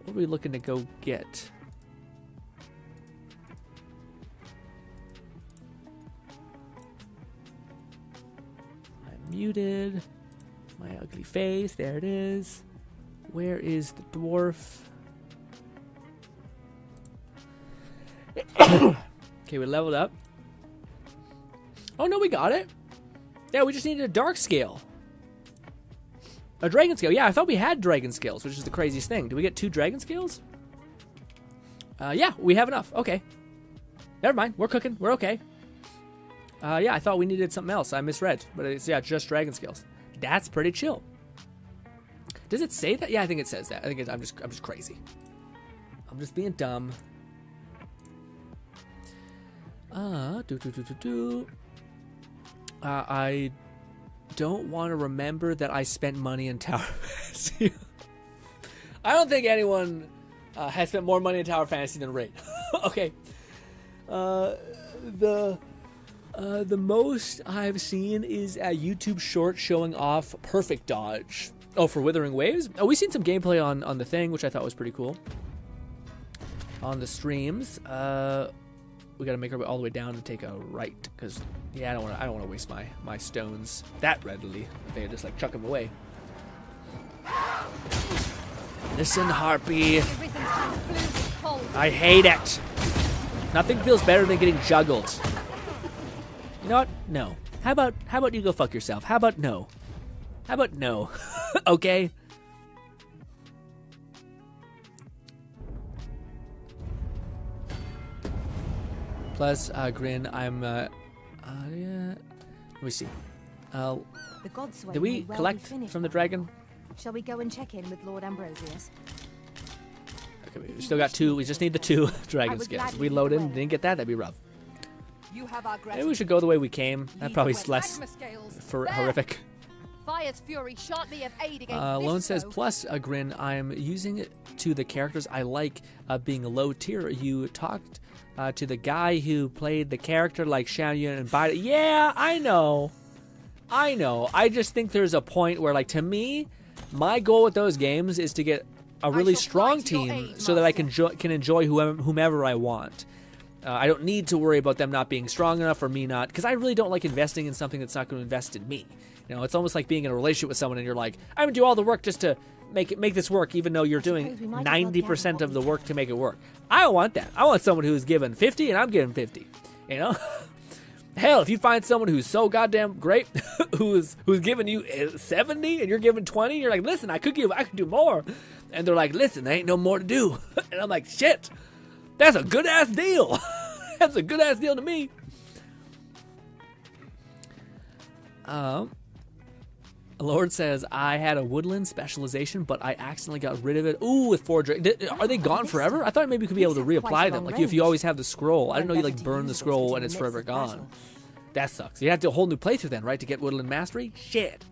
looking to go get? I'm muted. My ugly face. There it is. Where is the dwarf? Okay, we leveled up. Oh no, we got it. Yeah, we just needed a dark scale. A dragon scale. Yeah, I thought we had dragon scales, which is the craziest thing. Do we get 2 dragon scales? Yeah, we have enough. Okay. Never mind. We're cooking. We're okay. Yeah, I thought we needed something else. I misread. But it's, yeah, just dragon scales. That's pretty chill. Does it say that? Yeah, I think it says that. I think I'm just crazy. I'm just being dumb. I don't want to remember that I spent money in Tower Fantasy. I don't think anyone has spent more money in Tower Fantasy than Raid. Okay. The most I've seen is a YouTube short showing off perfect dodge. Oh, for Withering Waves? Oh, we've seen some gameplay on the thing, which I thought was pretty cool. On the streams. We gotta make our way all the way down and take a right, because yeah, I don't want to waste my stones that readily. They just like chuck them away. Listen, Harpy. I hate it. Nothing feels better than getting juggled. You know what? No. How about you go fuck yourself? How about no? How about no? Okay. Plus, Grin, I'm, yeah. Let me see. The gods did we collect from the dragon? Shall we go and check in with Lord Ambrosius? Okay, we still got 2. We just need the 2 dragon scales. We load in, didn't get that, that'd be rough. Maybe we should go the way we came. That'd probably be less horrific. Fire's fury shan't be of aid against Lone says, plus, Grin, I'm using it to the characters I like being low tier. You talked to the guy who played the character like Xiao Yun and Biden. Yeah, I know. I just think there's a point where, like, to me, my goal with those games is to get a really strong team so that I can enjoy whomever I want. I don't need to worry about them not being strong enough or me not, because I really don't like investing in something that's not going to invest in me. You know, it's almost like being in a relationship with someone and you're like, I'm going to do all the work just to make this work, even though you're doing 90% of the work to make it work. I don't want that. I want someone who's given 50 and I'm giving 50. You know? Hell, if you find someone who's so goddamn great, who's giving you 70 and you're giving 20, you're like, listen, I could do more. And they're like, listen, there ain't no more to do. And I'm like, shit, that's a good ass deal. That's a good ass deal to me. Lord says, I had a woodland specialization, but I accidentally got rid of it. Ooh, with 4 are they gone forever? I thought maybe you could be able to reapply them. Like if you always have the scroll. I didn't know you like burn the scroll and it's forever gone. That sucks. You have to do a whole new playthrough then, right, to get woodland mastery? Shit.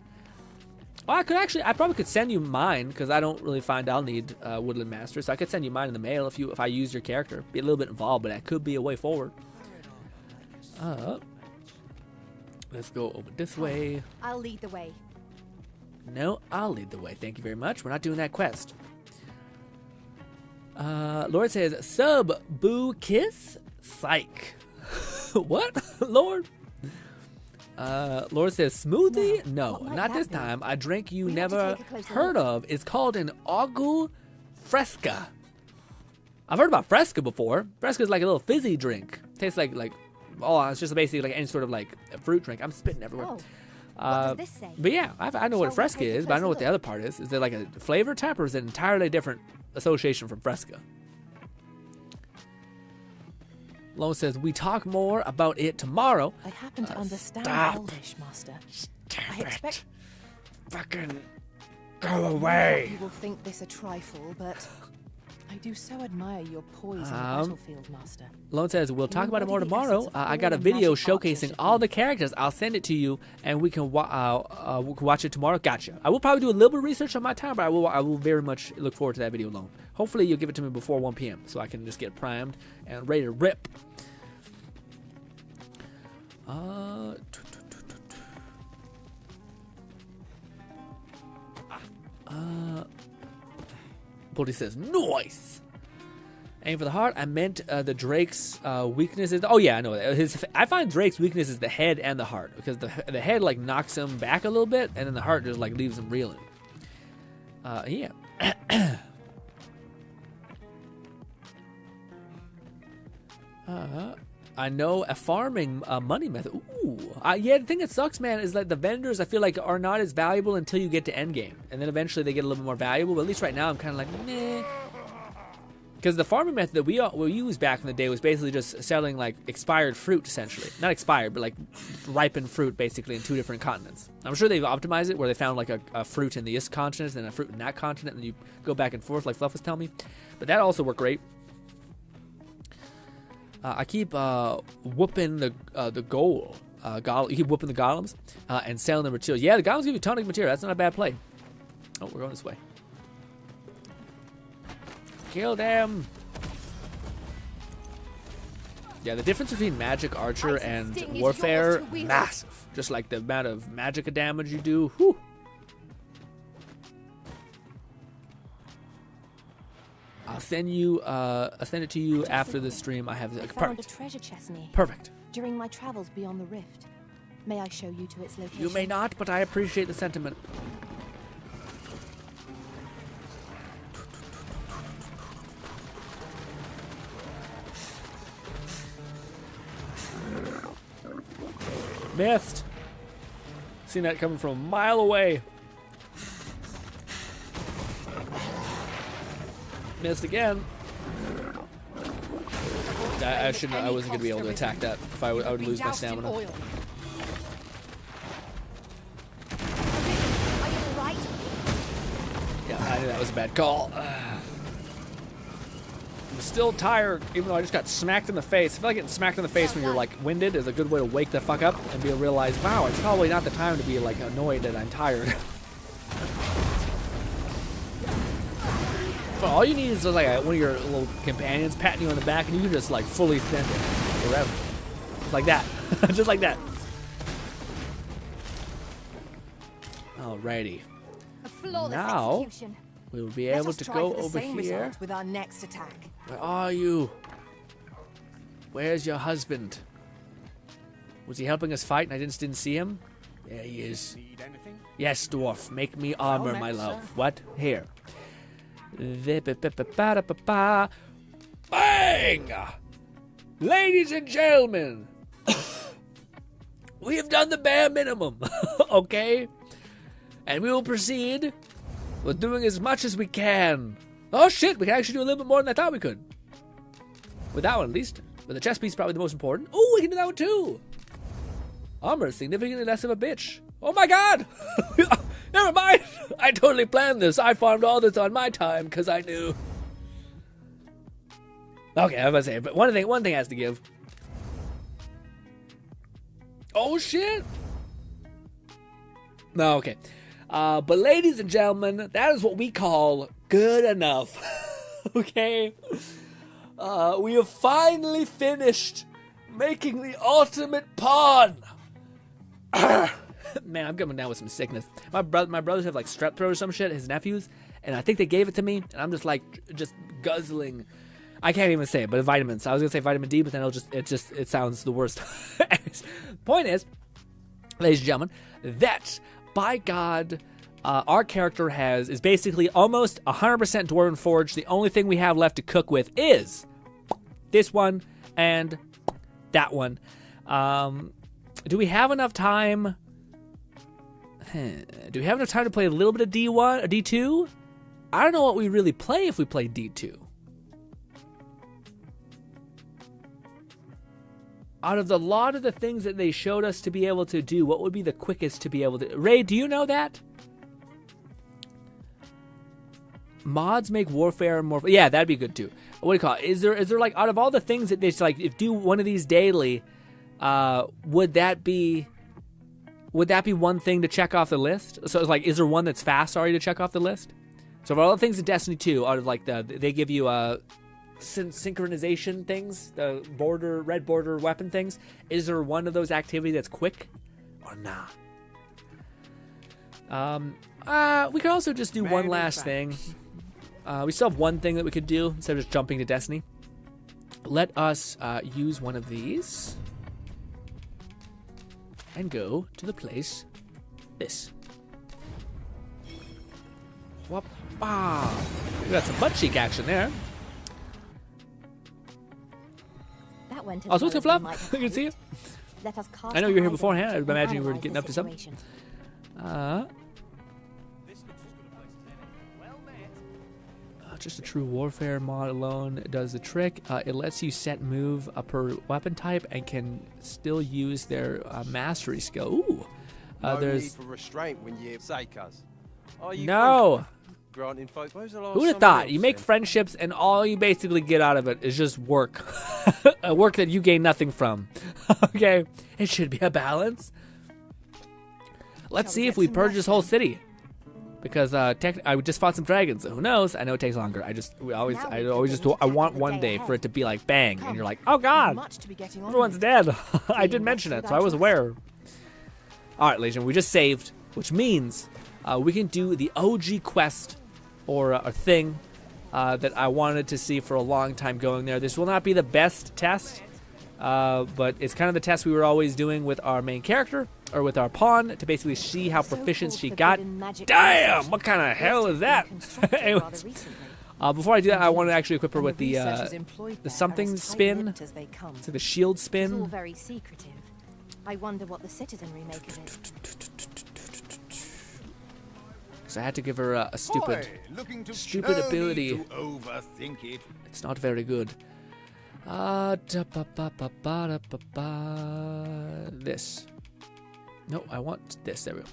Oh, I probably could send you mine, because I don't really find I'll need woodland master. So I could send you mine in the mail if I use your character. Be a little bit involved, but that could be a way forward. Let's go over this way. I'll lead the way. No, I'll lead the way. Thank you very much. We're not doing that quest. Lord says, sub, boo, kiss, psych. What? Lord? Lord says, smoothie? No, not this time. A drink you never heard of. It's called an Agu Fresca. I've heard about Fresca before. Fresca is like a little fizzy drink. Tastes like oh, it's just basically like any sort of like a fruit drink. I'm spitting everywhere. Oh. What does this say? But yeah, I know what Fresca is, but I don't know what the other part is. Is there like a flavor type, or is it an entirely different association from Fresca? Lone says, we talk more about it tomorrow. I happen to understand Elvish, Master. I expect... Fucking go away. You will think this a trifle, but I do so admire your poise in the battlefield, Master. Lone says, we'll talk about it more embody the tomorrow. essence of I got a all video magic arts showcasing should all be. the characters. I'll send it to you, and we can watch it tomorrow. Gotcha. I will probably do a little bit of research on my time, but I will very much look forward to that video, Lone. Hopefully you'll give it to me before 1 p.m. so I can just get primed and ready to rip. Bodhi says, nice! Aim for the heart. I meant the Drake's weakness is... Oh, yeah, I know. I find Drake's weakness is the head and the heart. Because the head, like, knocks him back a little bit. And then the heart just, like, leaves him reeling. Yeah. I know a farming money method. Ooh. Yeah, the thing that sucks, man, is that the vendors, I feel like, are not as valuable until you get to endgame. And then eventually they get a little bit more valuable. But at least right now I'm kind of like, meh. Because the farming method that we used back in the day was basically just selling, like, expired fruit, essentially. Not expired, but, like, ripened fruit, basically, in 2 different continents. I'm sure they've optimized it where they found, like, a fruit in this continent and a fruit in that continent, and you go back and forth, like Fluff was telling me. But that also worked great. I keep whooping the goal. You keep whooping the golems and selling the materials. Yeah, the golems give you a ton of material. That's not a bad play. Oh, we're going this way. Kill them. Yeah, the difference between magic archer and warfare, massive. Just like the amount of magic damage you do. Whew. I'll send it to you after the stream. I have I found perfect. a treasure chest near. Perfect. During my travels beyond the rift. May I show you to its location? You may not, but I appreciate the sentiment. Missed. Seen that coming from a mile away. Missed again. I shouldn't. I wasn't gonna be able to attack that. If I would lose my stamina. Are you alright? Yeah, I knew that was a bad call. I'm still tired, even though I just got smacked in the face. I feel like getting smacked in the face when you're like winded is a good way to wake the fuck up and be realize, wow, it's probably not the time to be like annoyed that I'm tired. But all you need is like one of your little companions patting you on the back, and you can just like fully send it forever. Just like that, just like that. Alrighty. A flawless Now execution. we will be Let able us to try go for the over same here. result with our next attack. Where are you? Where's your husband? Was he helping us fight and I just didn't see him? There he is. Need anything? Yes, dwarf. Make me armor, met, my love. sir. What? Here. Bang! Ladies and gentlemen, we have done the bare minimum, okay? And we will proceed with doing as much as we can. Oh shit, we can actually do a little bit more than I thought we could. With that one, at least. But the chest piece is probably the most important. Oh, we can do that one too. Armor is significantly less of a bitch. Oh my god! Never mind! I totally planned this. I farmed all this on my time because I knew. Okay, I was about to say, but one thing has to give. Oh shit! No, okay. But ladies and gentlemen, that is what we call good enough. Okay? We have finally finished making the ultimate pawn. Man, I'm coming down with some sickness. My brothers have like strep throat or some shit, his nephews, and I think they gave it to me, and I'm just like just guzzling. I can't even say it, but vitamins. I was gonna say vitamin D, but then it sounds the worst. Point is, ladies and gentlemen, that by God, our character is basically almost 100% Dwarven Forge. The only thing we have left to cook with is this one and that one. Do we have enough time? Do we have enough time to play a little bit of D1 or D2? I don't know what we really play if we play D2. Out of the lot of the things that they showed us to be able to do, what would be the quickest to be able to... Ray, do you know that? Mods make warfare more. Yeah, that'd be good too. What do you call it? Is there like out of all the things that they like, if do one of these daily, would that be one thing to check off the list? So it's like, is there one that's fast already to check off the list? So of all the things in Destiny 2, out of like they give you synchronization things, the red border weapon things. Is there one of those activity that's quick or nah? We could also just do one last thing. We still have one thing that we could do instead of just jumping to Destiny. Let us use one of these and go to the place. This. Whoop-ah. We got some butt cheek action there. That went Oh, so what's up, Fluff? Good to see you. Let us cast I know you were here beforehand. I and imagine you were analyze getting the up to something. situation. Just a true warfare mod alone does the trick. It lets you set move per weapon type and can still use their mastery skill. Ooh. No There's need for restraint when you say, cuz. Are you no. granting folk? Who's the last Who'd have someone thought? else You make then? friendships and all you basically get out of it is just work. A work that you gain nothing from. Okay. It should be a balance. Let's Shall see we if get we some purge rest this whole then? city. Because I just fought some dragons, so who knows? I know it takes longer. I want one day for it to be like bang, and you're like, oh god, Much to be getting on everyone's with. dead. I did mention it, so I was aware. All right, Legion, we just saved, which means we can do the OG quest or a thing that I wanted to see for a long time going there. This will not be the best test, but it's kind of the test we were always doing with our main character. Or with our pawn to basically see how proficient she got. Damn! What kind of hell is that? Anyways, before I do that, I want to actually equip her with the something spin. So the shield It's all spin. very secretive. I wonder what the citizenry make of it. So I had to give her a stupid ability. Overthink it. It's not very good. This. No, I want this. There we go.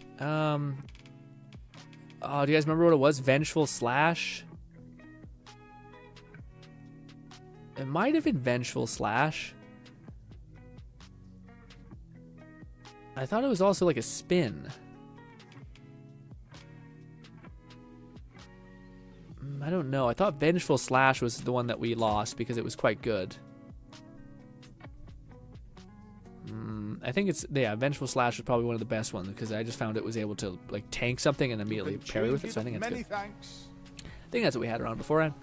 Oh, do you guys remember what it was? Vengeful Slash? It might have been Vengeful Slash. I thought it was also like a spin. I don't know. I thought Vengeful Slash was the one that we lost because it was quite good. I think it's, yeah, Vengeful Slash was probably one of the best ones because I just found it was able to like tank something and immediately parry with it, so I think that's Many good. thanks. I think that's what we had around beforehand.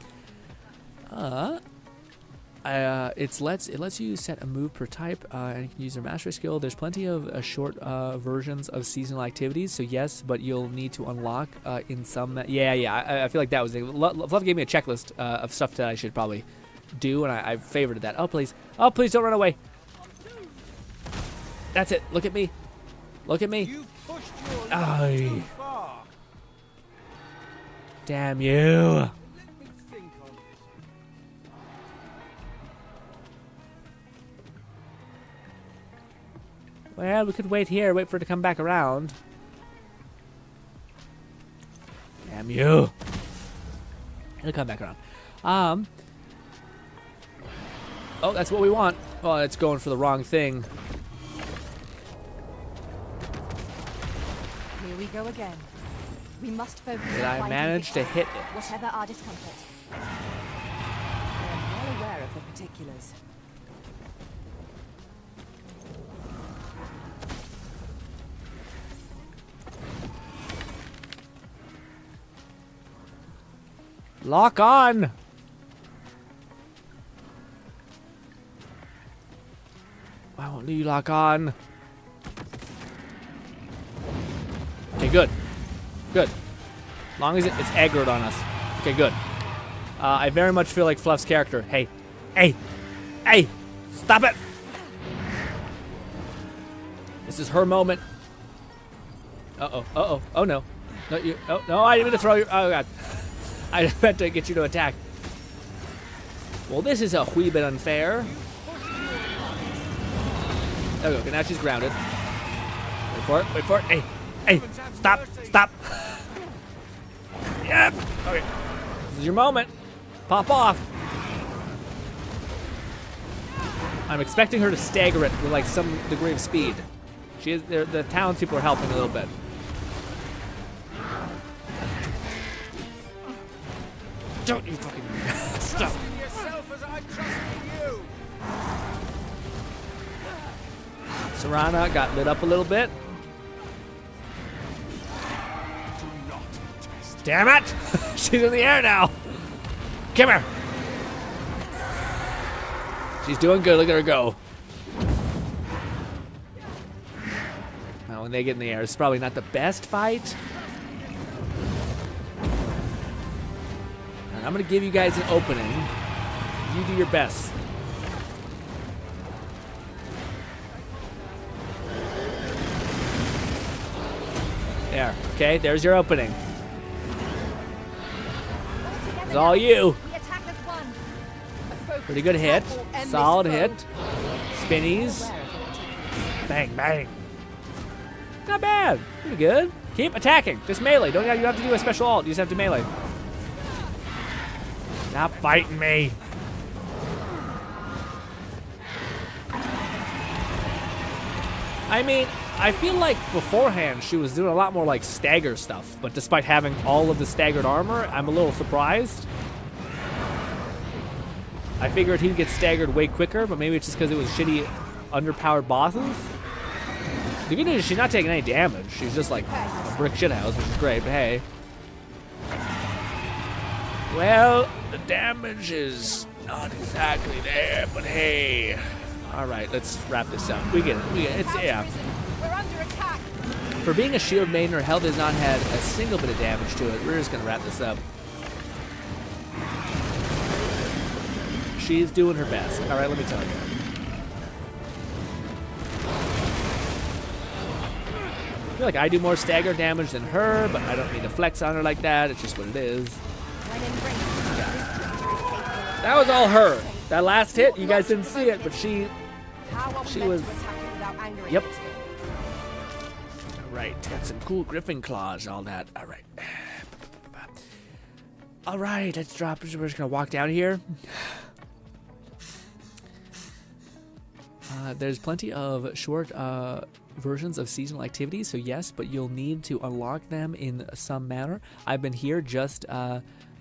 It lets you set a move per type, and you can use your mastery skill. There's plenty of short versions of seasonal activities, so yes, but you'll need to unlock in some. I feel like that was Fluff gave me a checklist of stuff that I should probably do, and I favorited that. Oh please don't run away. That's it. Look at me. Look at me. You pushed your Aye. too far. Damn you. Let me think on this. Well, we could wait here, wait for it to come back around. Damn you. It'll come back around. Oh, that's what we want. Oh, it's going for the wrong thing. Here we go again. We must focus Did on I fighting manage to it, hit it? whatever our discomfort. I am well aware of the particulars. Lock on. Why won't you lock on? Okay, good. Good. As long as it's aggroed on us. Okay, good. I very much feel like Fluff's character. Hey. Hey. Hey. Stop it. This is her moment. Uh-oh. Uh-oh. Oh, no. No, you. Oh, no, I didn't mean to throw you. Oh, God. I meant to get you to attack. Well, this is a wee bit unfair. There we go. Okay, now she's grounded. Wait for it. Wait for it. Hey. Hey. Stop. Stop. Yep. Okay. is your moment. Pop off. I'm expecting her to stagger it with like some degree of speed. The townspeople are helping a little bit. Don't you fucking stop. Trust in yourself as I trust in you. Serana got lit up a little bit. Damn it! She's in the air now. Come here. She's doing good. Look at her go. Now, when they get in the air, it's probably not the best fight. And I'm going to give you guys an opening. You do your best. There. Okay, there's your opening. It's all you. We attack as one. Pretty good hit. Solid hit. Spinnies. Bang, bang. Not bad. Pretty good. Keep attacking. Just melee. You don't have to do a special ult. You just have to melee. Stop fighting me. I mean, I feel like beforehand she was doing a lot more like stagger stuff, but despite having all of the staggered armor, I'm a little surprised. I figured he'd get staggered way quicker, but maybe it's just because it was shitty, underpowered bosses. The good news is she's not taking any damage. She's just like a brick shithouse, which is great, but hey. Well, the damage is not exactly there, but hey. All right, let's wrap this up. We get it. It's, yeah. We're under attack. For being a shield maiden, her health has not had a single bit of damage to it. We're just going to wrap this up. She's doing her best. All right, let me tell you. I feel like I do more stagger damage than her, but I don't need to flex on her like that. It's just what it is. That was all her. That last hit, you guys didn't see it, but she was... Yep. All right, got some cool griffin claws, all that. All right. All right, let's drop. We're just going to walk down here. There's plenty of short versions of seasonal activities, so yes, but you'll need to unlock them in some manner. I've been here, just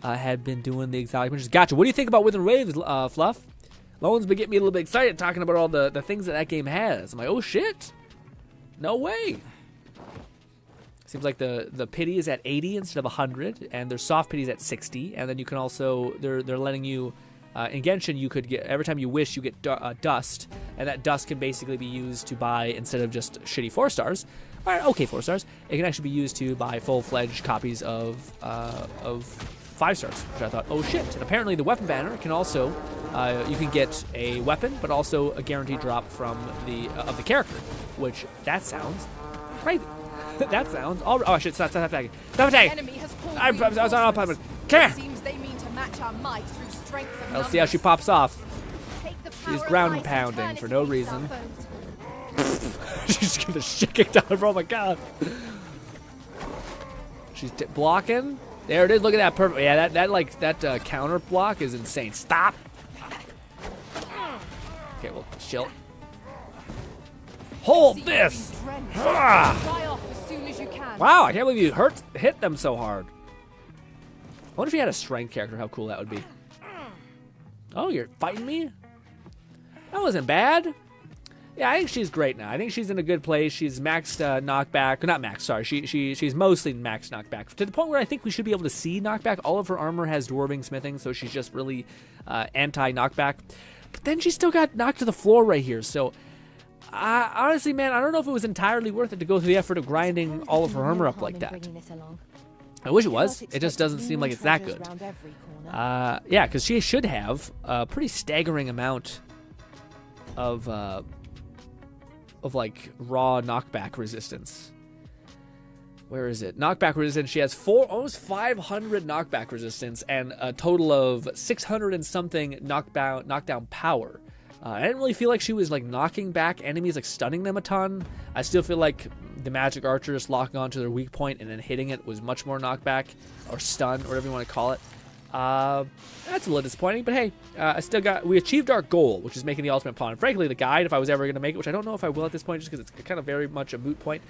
had been doing the exotic missions. Gotcha. What do you think about Within Waves, Fluff? Lowen's been getting me a little bit excited talking about all the things that game has. I'm like, oh shit, no way. Seems like the pity is at 80 instead of 100, and their soft pity is at 60, and then you can also they're letting you. In Genshin, you could get, every time you wish, you get dust, and that dust can basically be used to buy, instead of just shitty 4 stars, or okay 4 stars, it can actually be used to buy full-fledged copies of 5 stars, which I thought, oh shit. And apparently the weapon banner can also, you can get a weapon, but also a guaranteed drop from of the character, which, that sounds crazy. That sounds, oh shit, stop attacking. Stop attacking! Enemy has pulled I was on autopilot. Come here! Seems they mean to match our might through strength of Let's see how she pops off. Take the She's power of ground light and pounding turn it for no against our reason. foes. She's getting the shit kicked out of her. Oh my god. She's blocking. There it is. Look at that. Perfect. Yeah, that counter block is insane. Stop. Okay, well, chill. Hold this. Ah. Fly off as soon as you can. Wow, I can't believe you hit them so hard. I wonder if you had a strength character, how cool that would be. Oh, you're fighting me? That wasn't bad. Yeah, I think she's great now. I think she's in a good place. She's maxed knockback. Not maxed, sorry. She's mostly maxed knockback. To the point where I think we should be able to see knockback. All of her armor has dwarving smithing, so she's just really anti-knockback. But then she still got knocked to the floor right here. So, honestly, man, I don't know if it was entirely worth it to go through the effort of grinding all of her armor up like that. I wish it was. It just doesn't seem like it's that good. Yeah, because she should have a pretty staggering amount of like raw knockback resistance. Where is it? Knockback resistance. She has almost 500 knockback resistance and a total of 600 and something knockdown power. I didn't really feel like she was like knocking back enemies, like stunning them a ton. I still feel like the magic archers locking onto their weak point and then hitting it was much more knockback or stun or whatever you want to call it. That's a little disappointing, but hey, we achieved our goal, which is making the ultimate pawn. And frankly, the guide, if I was ever going to make it, which I don't know if I will at this point, just because it's kind of very much a moot point.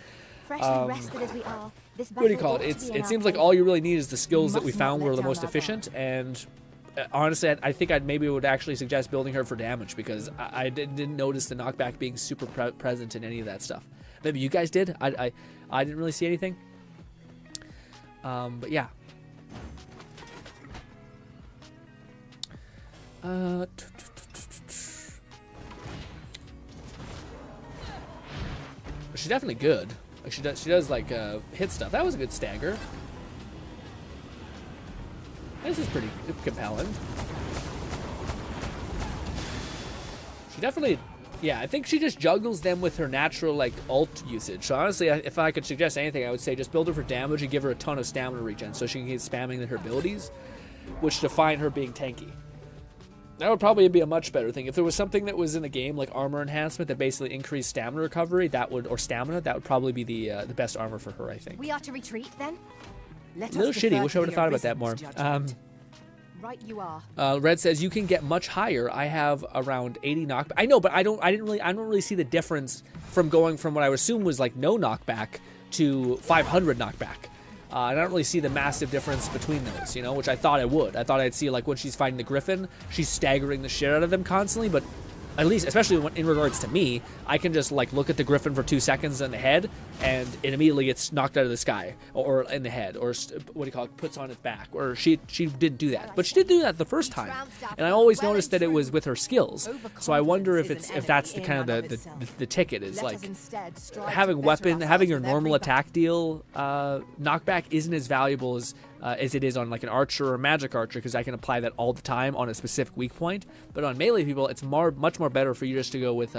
Freshly rested as we are, this What do you battle call it? ought to be in It our seems like favor. all you really need is the skills that we must not found let were the down most our efficient, and honestly, I think maybe would actually suggest building her for damage, because I didn't notice the knockback being super present in any of that stuff. Maybe you guys did. I didn't really see anything. But yeah. She's definitely good. Like she does like hit stuff. That was a good stagger. This is pretty compelling. She definitely, yeah, I think she just juggles them with her natural like ult usage. So honestly, if I could suggest anything, I would say just build her for damage and give her a ton of stamina regen so she can keep spamming her abilities, which define her being tanky. That would probably be a much better thing. If there was something that was in a game like armor enhancement that basically increased stamina recovery, that would probably be the best armor for her, I think. We are to retreat then? Let A little us shitty. defer Wish to I would have the thought about that more. Arisen's judgment. Right you are. Red says you can get much higher. I have around 80 knockback. I know, but I don't really see the difference from going from what I would assume was like no knockback to 500 knockback. And I don't really see the massive difference between those, you know, which I thought I would. I thought I'd see like when she's fighting the Griffin, she's staggering the shit out of them constantly, but at least, especially when, in regards to me, I can just like look at the Griffin for 2 seconds in the head, and it immediately gets knocked out of the sky, or in the head, or what do you call it, puts on its back. Or she didn't do that, but she did do that the first time, and I always noticed that it was with her skills. So I wonder if that's the kind of the ticket is like having your normal attack deal knockback isn't as valuable as it is on like an archer or a magic archer, because I can apply that all the time on a specific weak point. But on melee people, it's much more better for you just to go with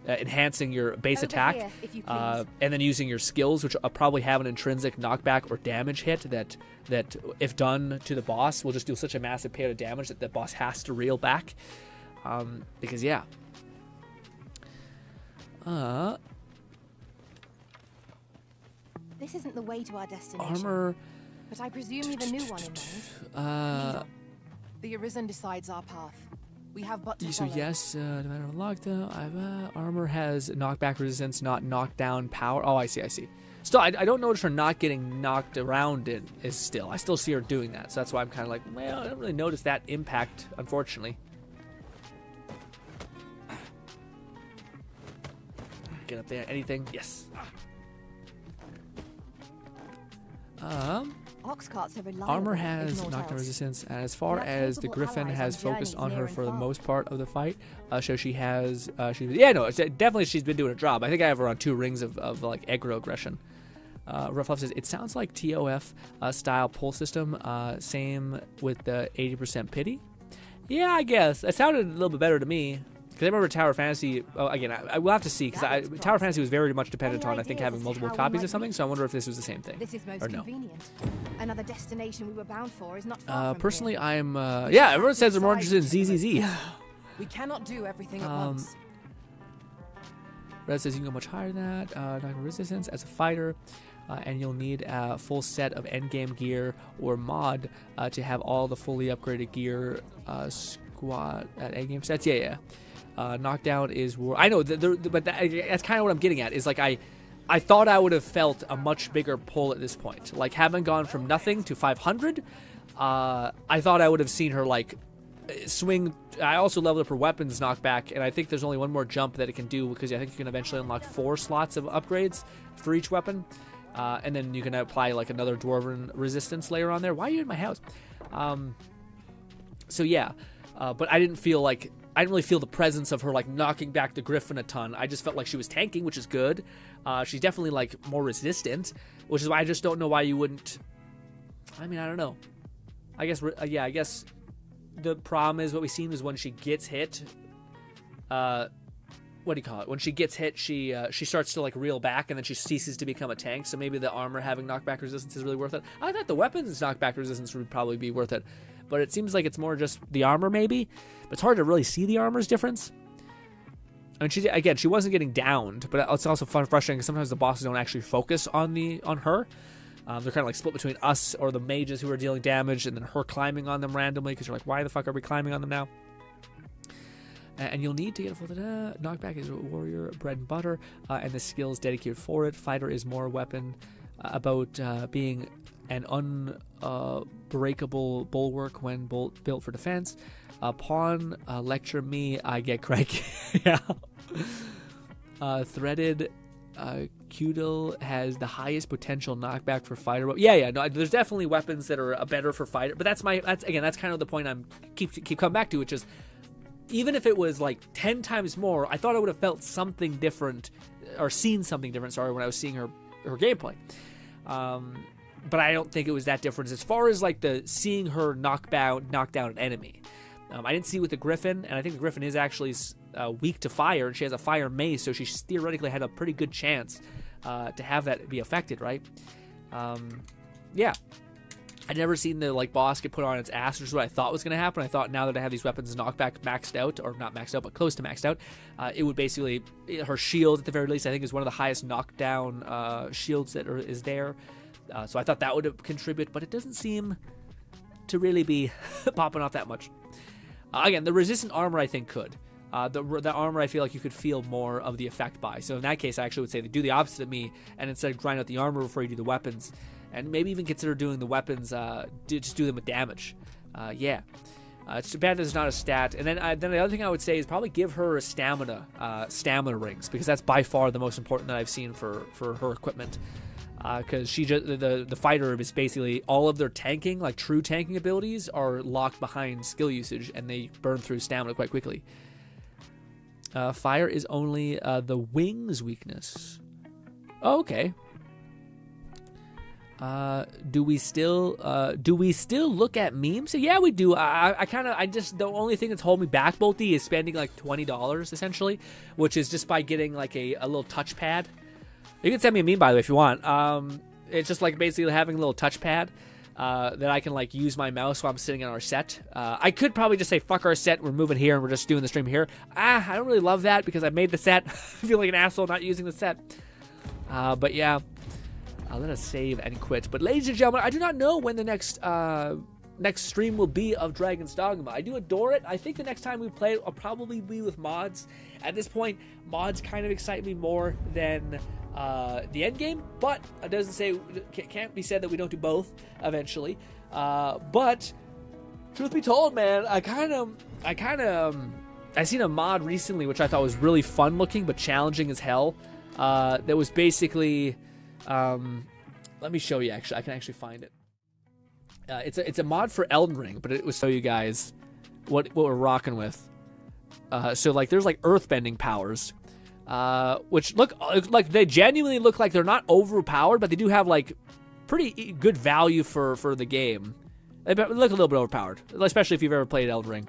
enhancing your base Over attack here, if you and then using your skills, which probably have an intrinsic knockback or damage hit that if done to the boss will just do such a massive payout of damage that the boss has to reel back. Because yeah. This isn't the way to our destination. Armor. But I presume you've a new one in mind. The Arisen decides our path. We have but to So follow. yes, no matter what lockdown, armor has knockback resistance, not knockdown power. Oh, I see. Still, I don't notice her not getting knocked around is still. I still see her doing that, so that's why I'm kind of like, well, I don't really notice that impact, unfortunately. Get up there. Anything? Yes. Ox carts are reliable. Armor if has naught knockdown else. resistance, and as far We are as the capable Griffin allies has on focused journeys on her near and for the far. most part of the fight, so she has, definitely she's been doing a job. I think I have her on 2 rings of like aggro aggression. Ruffluff says it sounds like TOF style pull system, same with the 80% pity. Yeah, I guess it sounded a little bit better to me. Because I remember Tower Fantasy, again, I will have to see, because Tower Fantasy was very much dependent on, I think, having multiple copies of something, so I wonder if this was the same thing. This is most Or no. convenient. Another destination we were bound for is not far from Personally, here. I'm, yeah, everyone says they're more interested in ZZZ. We cannot do everything at once. Red says you can go much higher than that. Knockback resistance as a fighter, and you'll need a full set of endgame gear or mod to have all the fully upgraded gear squad at endgame sets. Yeah. Knockdown is I know, but that's kind of what I'm getting at. Is like I thought I would have felt a much bigger pull at this point. Like having gone from nothing to 500, I thought I would have seen her like swing. I also leveled up her weapons knockback, and I think there's only one more jump that it can do, because I think you can eventually unlock 4 slots of upgrades for each weapon, and then you can apply like another dwarven resistance layer on there. Why are you in my house? So yeah, but I didn't really feel the presence of her like knocking back the Griffin a ton. I just felt like she was tanking, which is good. She's definitely like more resistant, which is why I just don't know why you wouldn't. I mean, I don't know. I guess I guess the problem is what we've seen is when she gets hit. What do you call it? When she gets hit, she starts to like reel back, and then she ceases to become a tank. So maybe the armor having knockback resistance is really worth it. I thought the weapons knockback resistance would probably be worth it, but it seems like it's more just the armor maybe. But it's hard to really see the armor's difference. I mean, she wasn't getting downed, but it's also frustrating because sometimes the bosses don't actually focus on her. They're kind of like split between us or the mages who are dealing damage, and then her climbing on them randomly, because you're like, why the fuck are we climbing on them now? And you'll need to get a full knockback is warrior bread and butter, and the skills dedicated for it. Fighter is more weapon, about being an unbreakable bulwark when built for defense. Pawn, lecture me, I get cranky. Yeah. Threaded Cudel has the highest potential knockback for fighter. No, there's definitely weapons that are better for fighter, but that's kind of the point I'm keep coming back to, which is, even if it was like 10 times more, I thought I would have felt something different, or seen something different, when I was seeing her gameplay. But I don't think it was that different as far as like the seeing her knock down an enemy. I didn't see with the Griffin, and I think the Griffin is actually weak to fire, and she has a fire mace, so she theoretically had a pretty good chance to have that be affected, right? Yeah. I'd never seen the like boss get put on its ass, which is what I thought was going to happen. I thought now that I have these weapons knockback maxed out, or not maxed out, but close to maxed out, it would basically, her shield at the very least, I think is one of the highest knockdown shields that is there. So I thought that would contribute, but it doesn't seem to really be popping off that much. Again, the resistant armor I think could. The armor I feel like you could feel more of the effect by. So in that case, I actually would say do the opposite of me, and instead grind out the armor before you do the weapons. And maybe even consider doing the weapons, just do them with damage. Yeah. It's too bad there's not a stat. And then the other thing I would say is probably give her a stamina rings, because that's by far the most important that I've seen for her equipment. Because the fighter is basically, all of their tanking, like true tanking abilities, are locked behind skill usage, and they burn through stamina quite quickly. Fire is only the wings weakness. Oh, okay. Do we still look at memes? So yeah, we do. The only thing that's holding me back, Bolty, is spending like $20 essentially, which is just by getting like a little touchpad. You can send me a meme, by the way, if you want. It's just like basically having a little touchpad that I can like use my mouse while I'm sitting on our set. I could probably just say fuck our set, we're moving here and we're just doing the stream here. I don't really love that because I made the set. I feel like an asshole not using the set. But yeah. Let us save and quit. But ladies and gentlemen, I do not know when the next stream will be of Dragon's Dogma. I do adore it. I think the next time we play it will probably be with mods. At this point, mods kind of excite me more than the end game, but it can't be said that we don't do both eventually. But truth be told, man, I seen a mod recently which I thought was really fun looking but challenging as hell. That was basically. Let me show you. Actually, I can actually find it. It's a mod for Elden Ring, but it will show you guys what we're rocking with. So like there's like earthbending powers, which look like they genuinely look like they're not overpowered, but they do have like pretty good value for the game. They look a little bit overpowered, especially if you've ever played Elden Ring.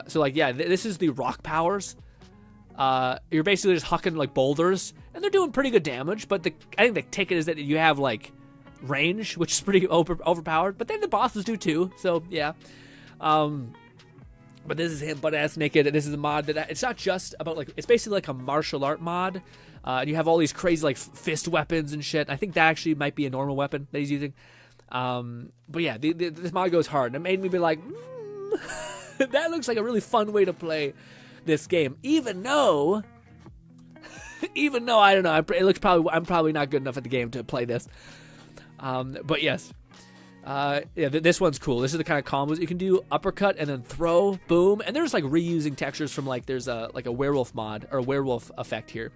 So like yeah, this is the rock powers. You're basically just hucking like boulders, and they're doing pretty good damage. But I think the ticket is that you have like range, which is pretty overpowered. But then the bosses do too. So yeah. But this is him butt ass naked, and this is a mod that it's not just about like, it's basically like a martial art mod. And you have all these crazy like fist weapons and shit. I think that actually might be a normal weapon that he's using. But yeah, this mod goes hard, and it made me be like, that looks like a really fun way to play this game, even though I don't know, I'm probably not good enough at the game to play this. But yes, this one's cool. This is the kind of combos you can do: uppercut and then throw, boom. And there's like reusing textures from like there's a werewolf mod or a werewolf effect here.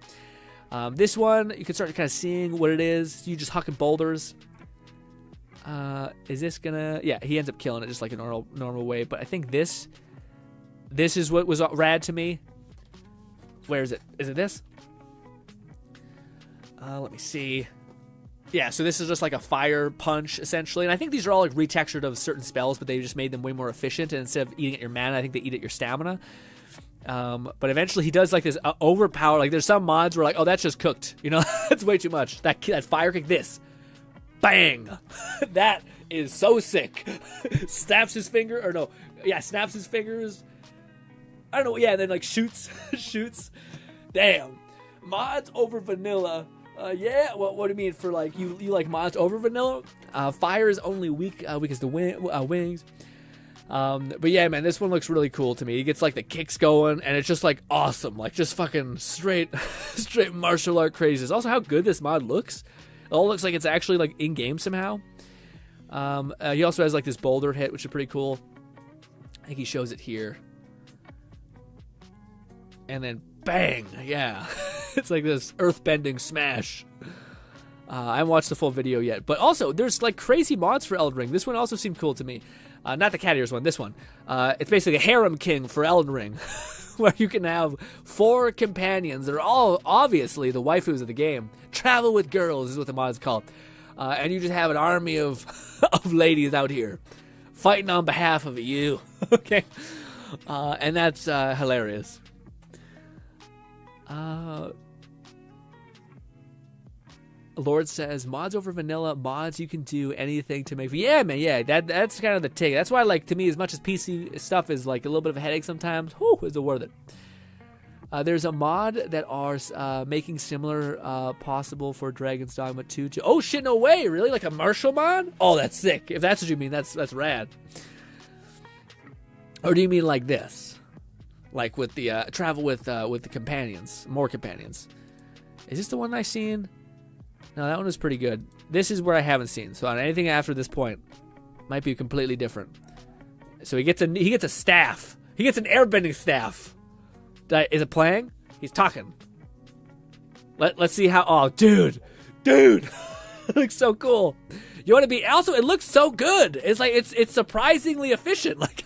This one you can start kind of seeing what it is. You just hucking boulders. Is this gonna? Yeah, he ends up killing it just like a normal way. But I think this is what was rad to me. Where is it? Is it this? Let me see. Yeah, so this is just like a fire punch, essentially. And I think these are all like retextured of certain spells, but they just made them way more efficient. And instead of eating at your mana, I think they eat at your stamina. But eventually he does like this overpower. Like there's some mods where like, oh, that's just cooked. You know, that's way too much. That fire kick, this. Bang! That is so sick. Snaps his finger, or no. Yeah, snaps his fingers. I don't know. Yeah, and then like shoots. Damn. Mods over vanilla Yeah. What do you mean for like you like mods over vanilla? Fire is only weak as the wings. But yeah, man, this one looks really cool to me. He gets like the kicks going, and it's just like awesome, like just fucking straight martial art craziness. Also, how good this mod looks. It all looks like it's actually like in game somehow. He also has like this boulder hit, which is pretty cool. I think he shows it here. And then bang, yeah. It's like this earth-bending smash. I haven't watched the full video yet. But also, there's like crazy mods for Elden Ring. This one also seemed cool to me. Not the cat ears one, this one. It's basically a harem king for Elden Ring. Where you can have 4 companions that are all obviously the waifus of the game. Travel with girls is what the mod is called. And you just have an army of ladies out here fighting on behalf of you. Okay? And that's hilarious. Lord says, mods over vanilla, mods you can do anything to make. Yeah, man, yeah, that's kind of the take. That's why, like, to me, as much as PC stuff is like a little bit of a headache sometimes, whew, is it worth it? There's a mod that are making similar possible for Dragon's Dogma 2. Oh shit, no way, really? Like a martial mod? Oh, that's sick. If that's what you mean, that's rad. Or do you mean like this? Like with the travel with the companions, more companions. Is this the one I've seen? No, that one was pretty good. This is where I haven't seen. So on anything after this point, might be completely different. So he gets a staff. He gets an airbending staff. Is it playing? He's talking. Let's see how. Oh, dude, it looks so cool. You want to be? Also, it looks so good. It's like it's surprisingly efficient. Like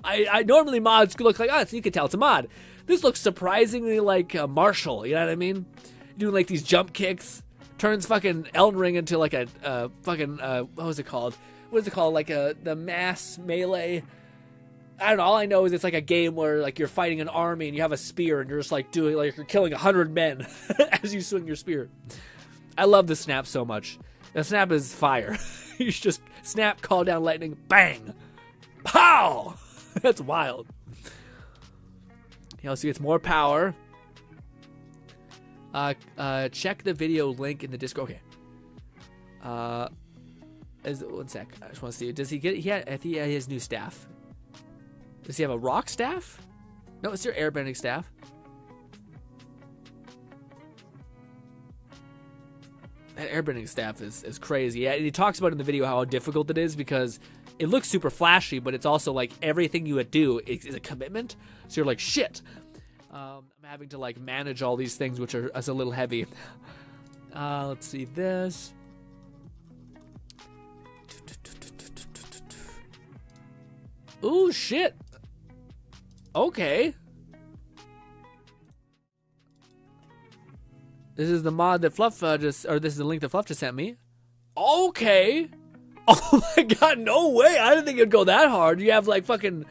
I normally mods look like, oh, so you can tell it's a mod. This looks surprisingly like martial. You know what I mean? Doing like these jump kicks. Turns fucking Elden Ring into like a fucking what was it called? What is it called? Like the mass melee. I don't know. All I know is it's like a game where like you're fighting an army and you have a spear and you're just like doing like you're killing 100 men as you swing your spear. I love the snap so much. The snap is fire. You just snap, call down lightning, bang, pow. That's wild. He also gets more power. Check the video link in the Discord. Okay. One sec. I just want to see. Does he get? I think he has his new staff. Does he have a rock staff? No, it's your airbending staff. That airbending staff is crazy. Yeah, and he talks about in the video how difficult it is because it looks super flashy, but it's also like everything you would do is a commitment. So you're like, shit. I'm having to like manage all these things, which are a little heavy. Let's see this. Ooh, shit. Okay. This is the mod that Fluff this is the link that Fluff just sent me. Okay. Oh my god, no way. I didn't think it'd go that hard. You have like fucking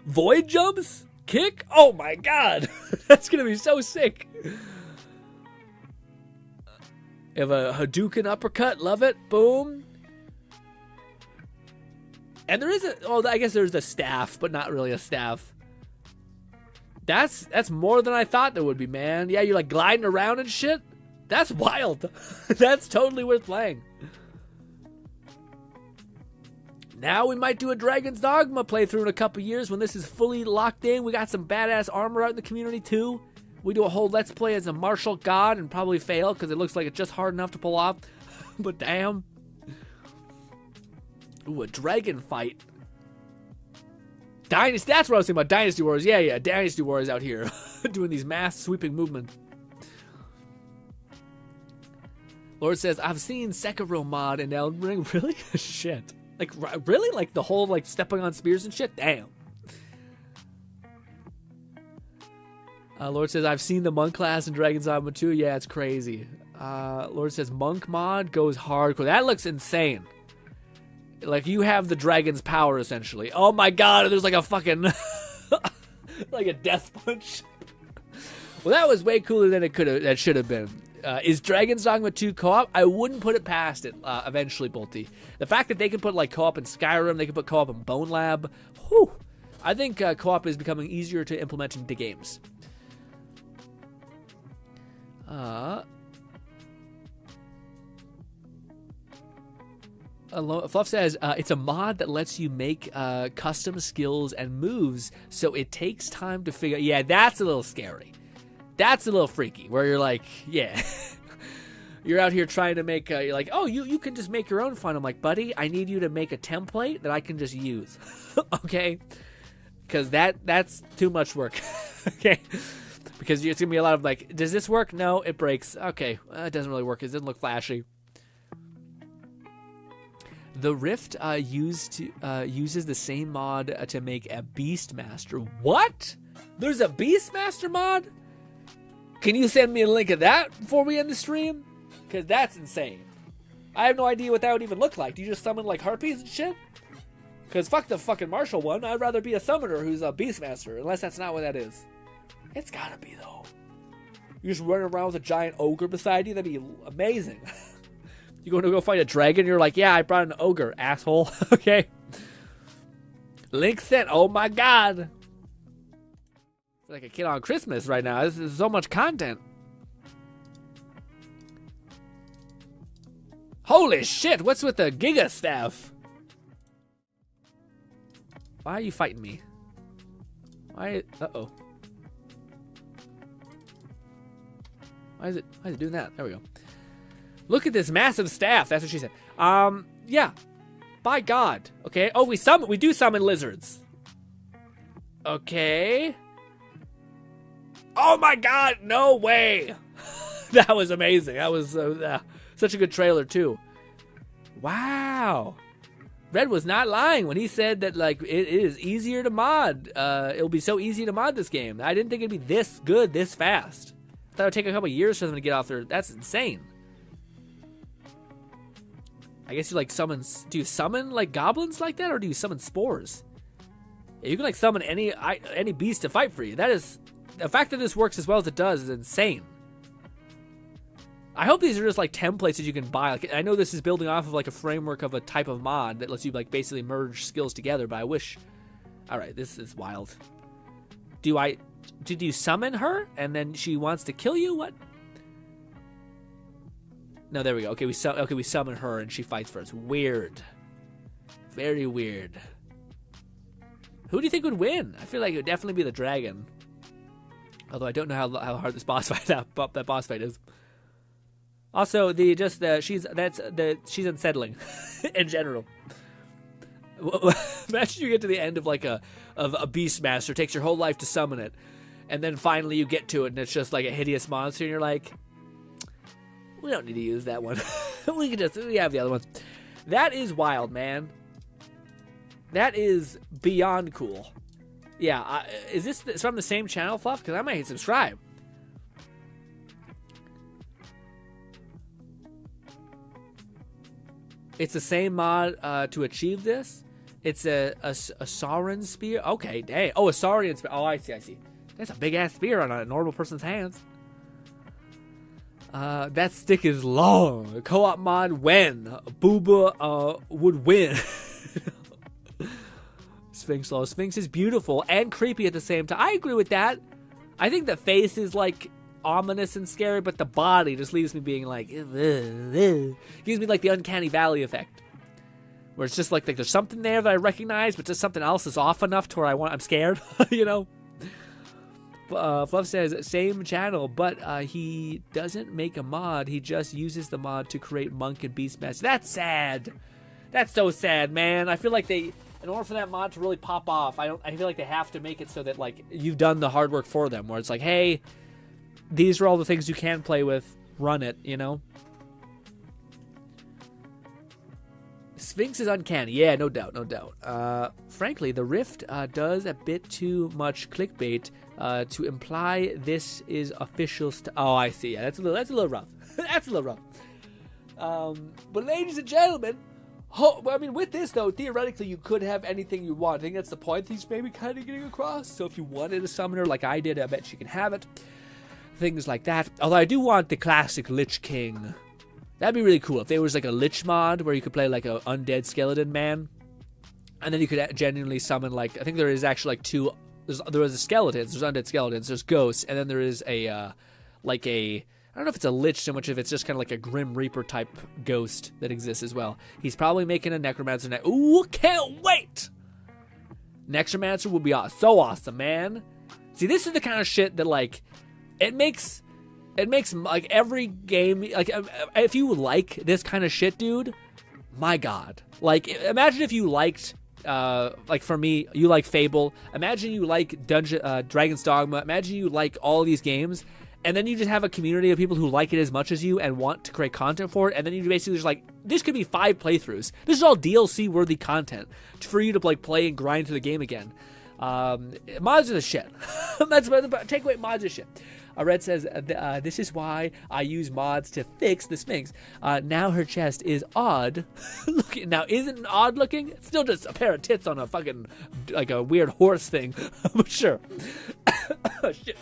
void jumps? Kick? Oh my god. That's gonna be so sick. You have a Hadouken uppercut. Love it. Boom. And there is I guess there's the staff, but not really a staff. That's more than I thought there would be, man. Yeah, you're like gliding around and shit. That's wild. That's totally worth playing. Now we might do a Dragon's Dogma playthrough in a couple years when this is fully locked in. We got some badass armor out in the community too. We do a whole let's play as a martial god and probably fail because it looks like it's just hard enough to pull off. But damn. Ooh, a dragon fight. Dynasty, that's what I was thinking about. Dynasty Warriors. Yeah, Dynasty Warriors out here doing these mass sweeping movements. Lord says, I've seen Sekiro mod in Elden Ring. Really? Shit. Like, really? Like the whole like stepping on spears and shit? Damn. Lord says, I've seen the monk class in Dragon's Dogma 2. Yeah, it's crazy. Lord says, monk mod goes hardcore. That looks insane. Like, you have the dragon's power, essentially. Oh my god, there's like a fucking... like a death punch. Well, that was way cooler than that should have been. Is Dragon's Dogma 2 co-op? I wouldn't put it past it, eventually, Bolty. The fact that they can put, like, co-op in Skyrim, they can put co-op in Bone Lab, whew. I think co-op is becoming easier to implement into games. Fluff says, it's a mod that lets you make custom skills and moves, so it takes time to figure. Yeah, that's a little scary. That's a little freaky, where you're like, yeah. You're out here trying to make, you're like, oh, you can just make your own fun. I'm like, buddy, I need you to make a template that I can just use. Okay? Because that's too much work. Okay? Because it's going to be a lot of like, does this work? No, it breaks. Okay, it doesn't really work. It doesn't look flashy. The Rift uses the same mod to make a Beastmaster. What? There's a Beastmaster mod? Can you send me a link of that before we end the stream? Because that's insane. I have no idea what that would even look like. Do you just summon like harpies and shit? Because fuck the fucking martial one. I'd rather be a summoner who's a Beastmaster. Unless that's not what that is. It's gotta be though. You just run around with a giant ogre beside you? That'd be amazing. You going to go fight a dragon? You're like, yeah, I brought an ogre, asshole. Okay. Link sent. Oh my god. It's like a kid on Christmas right now. This is so much content. Holy shit, what's with the Giga Staff? Why are you fighting me? Why? Uh-oh. Why is it doing that? There we go. Look at this massive staff. That's what she said. Yeah. By God. Okay. Oh, we do summon lizards. Okay. Oh my God, no way. That was amazing. That was such a good trailer too. Wow. Red was not lying when he said that like it is easier to mod. It'll be so easy to mod this game. I didn't think it'd be this good this fast. I thought it would take a couple years for them to get off there. That's insane. I guess you like summon. Do you summon like goblins like that, or do you summon spores? Yeah, you can like summon any beast to fight for you. That is the fact that this works as well as it does is insane. I hope these are just like templates that you can buy. Like, I know this is building off of like a framework of a type of mod that lets you like basically merge skills together. But I wish. All right, this is wild. Did you summon her and then she wants to kill you? What? No, there we go. Okay, we summon her and she fights for us. Weird. Very weird. Who do you think would win? I feel like it would definitely be the dragon. Although I don't know how hard this boss fight that boss fight is. Also, she's unsettling in general. Imagine you get to the end of like a Beastmaster, takes your whole life to summon it, and then finally you get to it and it's just like a hideous monster, and you're like, we don't need to use that one. we have the other ones. That is wild, man. That is beyond cool. Yeah, is this from the same channel, Fluff? Because I might hit subscribe. It's the same mod to achieve this. It's a Sauron spear. Okay, dang. Oh, a Saurian spear. Oh, I see. That's a big-ass spear on a normal person's hands. That stick is long. Co-op mod when Booba would win. Sphinx Law. Sphinx is beautiful and creepy at the same time. I agree with that. I think the face is like ominous and scary, but the body just leaves me being like, gives me like the uncanny valley effect, where it's just like there's something there that I recognize, but just something else is off enough to where I'm scared. You know. Fluff says same channel, but he doesn't make a mod. He just uses the mod to create monk and beastmaster. That's sad. That's so sad, man. I feel like in order for that mod to really pop off, I feel like they have to make it so that like you've done the hard work for them, where it's like, hey, these are all the things you can play with. Run it, you know? Sphinx is uncanny. Yeah, no doubt. Frankly, the Rift does a bit too much clickbait to imply this is official oh, I see. Yeah, that's a little rough. That's a little rough. But ladies and gentlemen, with this, though, theoretically, you could have anything you want. I think that's the point he's maybe kind of getting across. So if you wanted a summoner like I did, I bet you can have it. Things like that. Although I do want the classic Lich King. That'd be really cool if there was like a Lich mod where you could play like a undead skeleton man, and then you could genuinely summon like, I think there is actually like two. There was a skeletons. There's undead skeletons. There's ghosts, and then there is a I don't don't know if it's a lich so much if it's just kind of like a Grim Reaper type ghost that exists as well. He's probably making a Necromancer. Ooh, can't wait! Necromancer would be so awesome, man. See, this is the kind of shit that, like, it makes like every game, like, if you like this kind of shit, dude, my God. Like, imagine if you liked, like for me, you like Fable. Imagine you like Dragon's Dogma. Imagine you like all these games, and then you just have a community of people who like it as much as you and want to create content for it, and then you basically just like, this could be 5 playthroughs. This is all DLC worthy content for you to like play and grind through the game again. Mods are the shit. That's take away mods are shit. Red says, this is why I use mods to fix the Sphinx. Now her chest is odd looking. Now, isn't it odd looking? It's still just a pair of tits on a fucking, like a weird horse thing. But sure. Shit.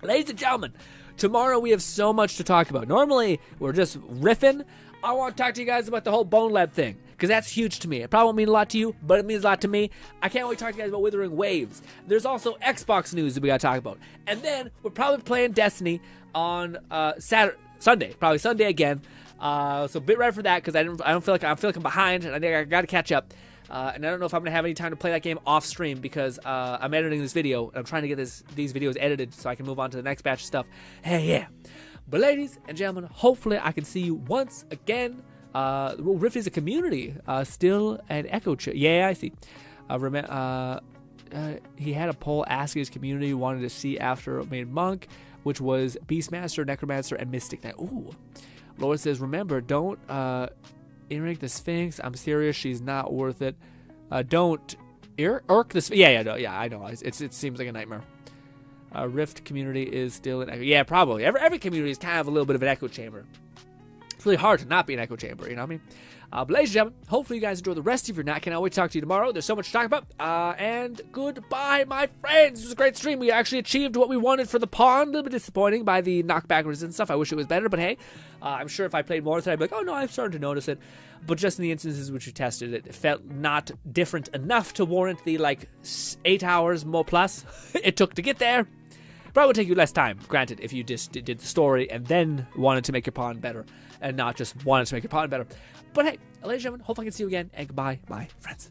Ladies and gentlemen, tomorrow we have so much to talk about. Normally, we're just riffing. I want to talk to you guys about the whole Bone Lab thing, because that's huge to me. It probably won't mean a lot to you, but it means a lot to me. I can't wait to talk to you guys about Withering Waves. There's also Xbox news that we got to talk about. And then we're probably playing Destiny on Sunday. Probably Sunday again. So bit ready for that, because I feel like I'm behind, and I think I got to catch up. And I don't know if I'm going to have any time to play that game off stream, because I'm editing this video, and I'm trying to get these videos edited so I can move on to the next batch of stuff. Hey, yeah. But ladies and gentlemen, hopefully I can see you once again. Rift is a community, still an echo yeah, I see. He had a poll asking his community wanted to see after made monk, which was Beastmaster, Necromancer, and Mystic Knight. Ooh. Lord says, remember, don't irk the Sphinx. I'm serious, she's not worth it. Don't irk the Sphinx. Yeah, I know. It seems like a nightmare. Rift community is still an echo. Yeah, probably. Every community is kind of a little bit of an echo chamber. It's really hard to not be an echo chamber, you know what I mean? But ladies and gentlemen, hopefully you guys enjoy the rest of your night. Can't wait to talk to you tomorrow. There's so much to talk about. And goodbye, my friends. It was a great stream. We actually achieved what we wanted for the pond. A little bit disappointing by the knockback resistance stuff. I wish it was better, but hey, I'm sure if I played more with it, I'd be like, oh no, I'm starting to notice it. But just in the instances which we tested it, it felt not different enough to warrant the, like, 8 hours more plus it took to get there. Probably would take you less time, granted, if you just did the story and then wanted to make your pond better, and not just wanted to make your pond better. But hey, ladies and gentlemen, hopefully I can see you again, and goodbye, my friends.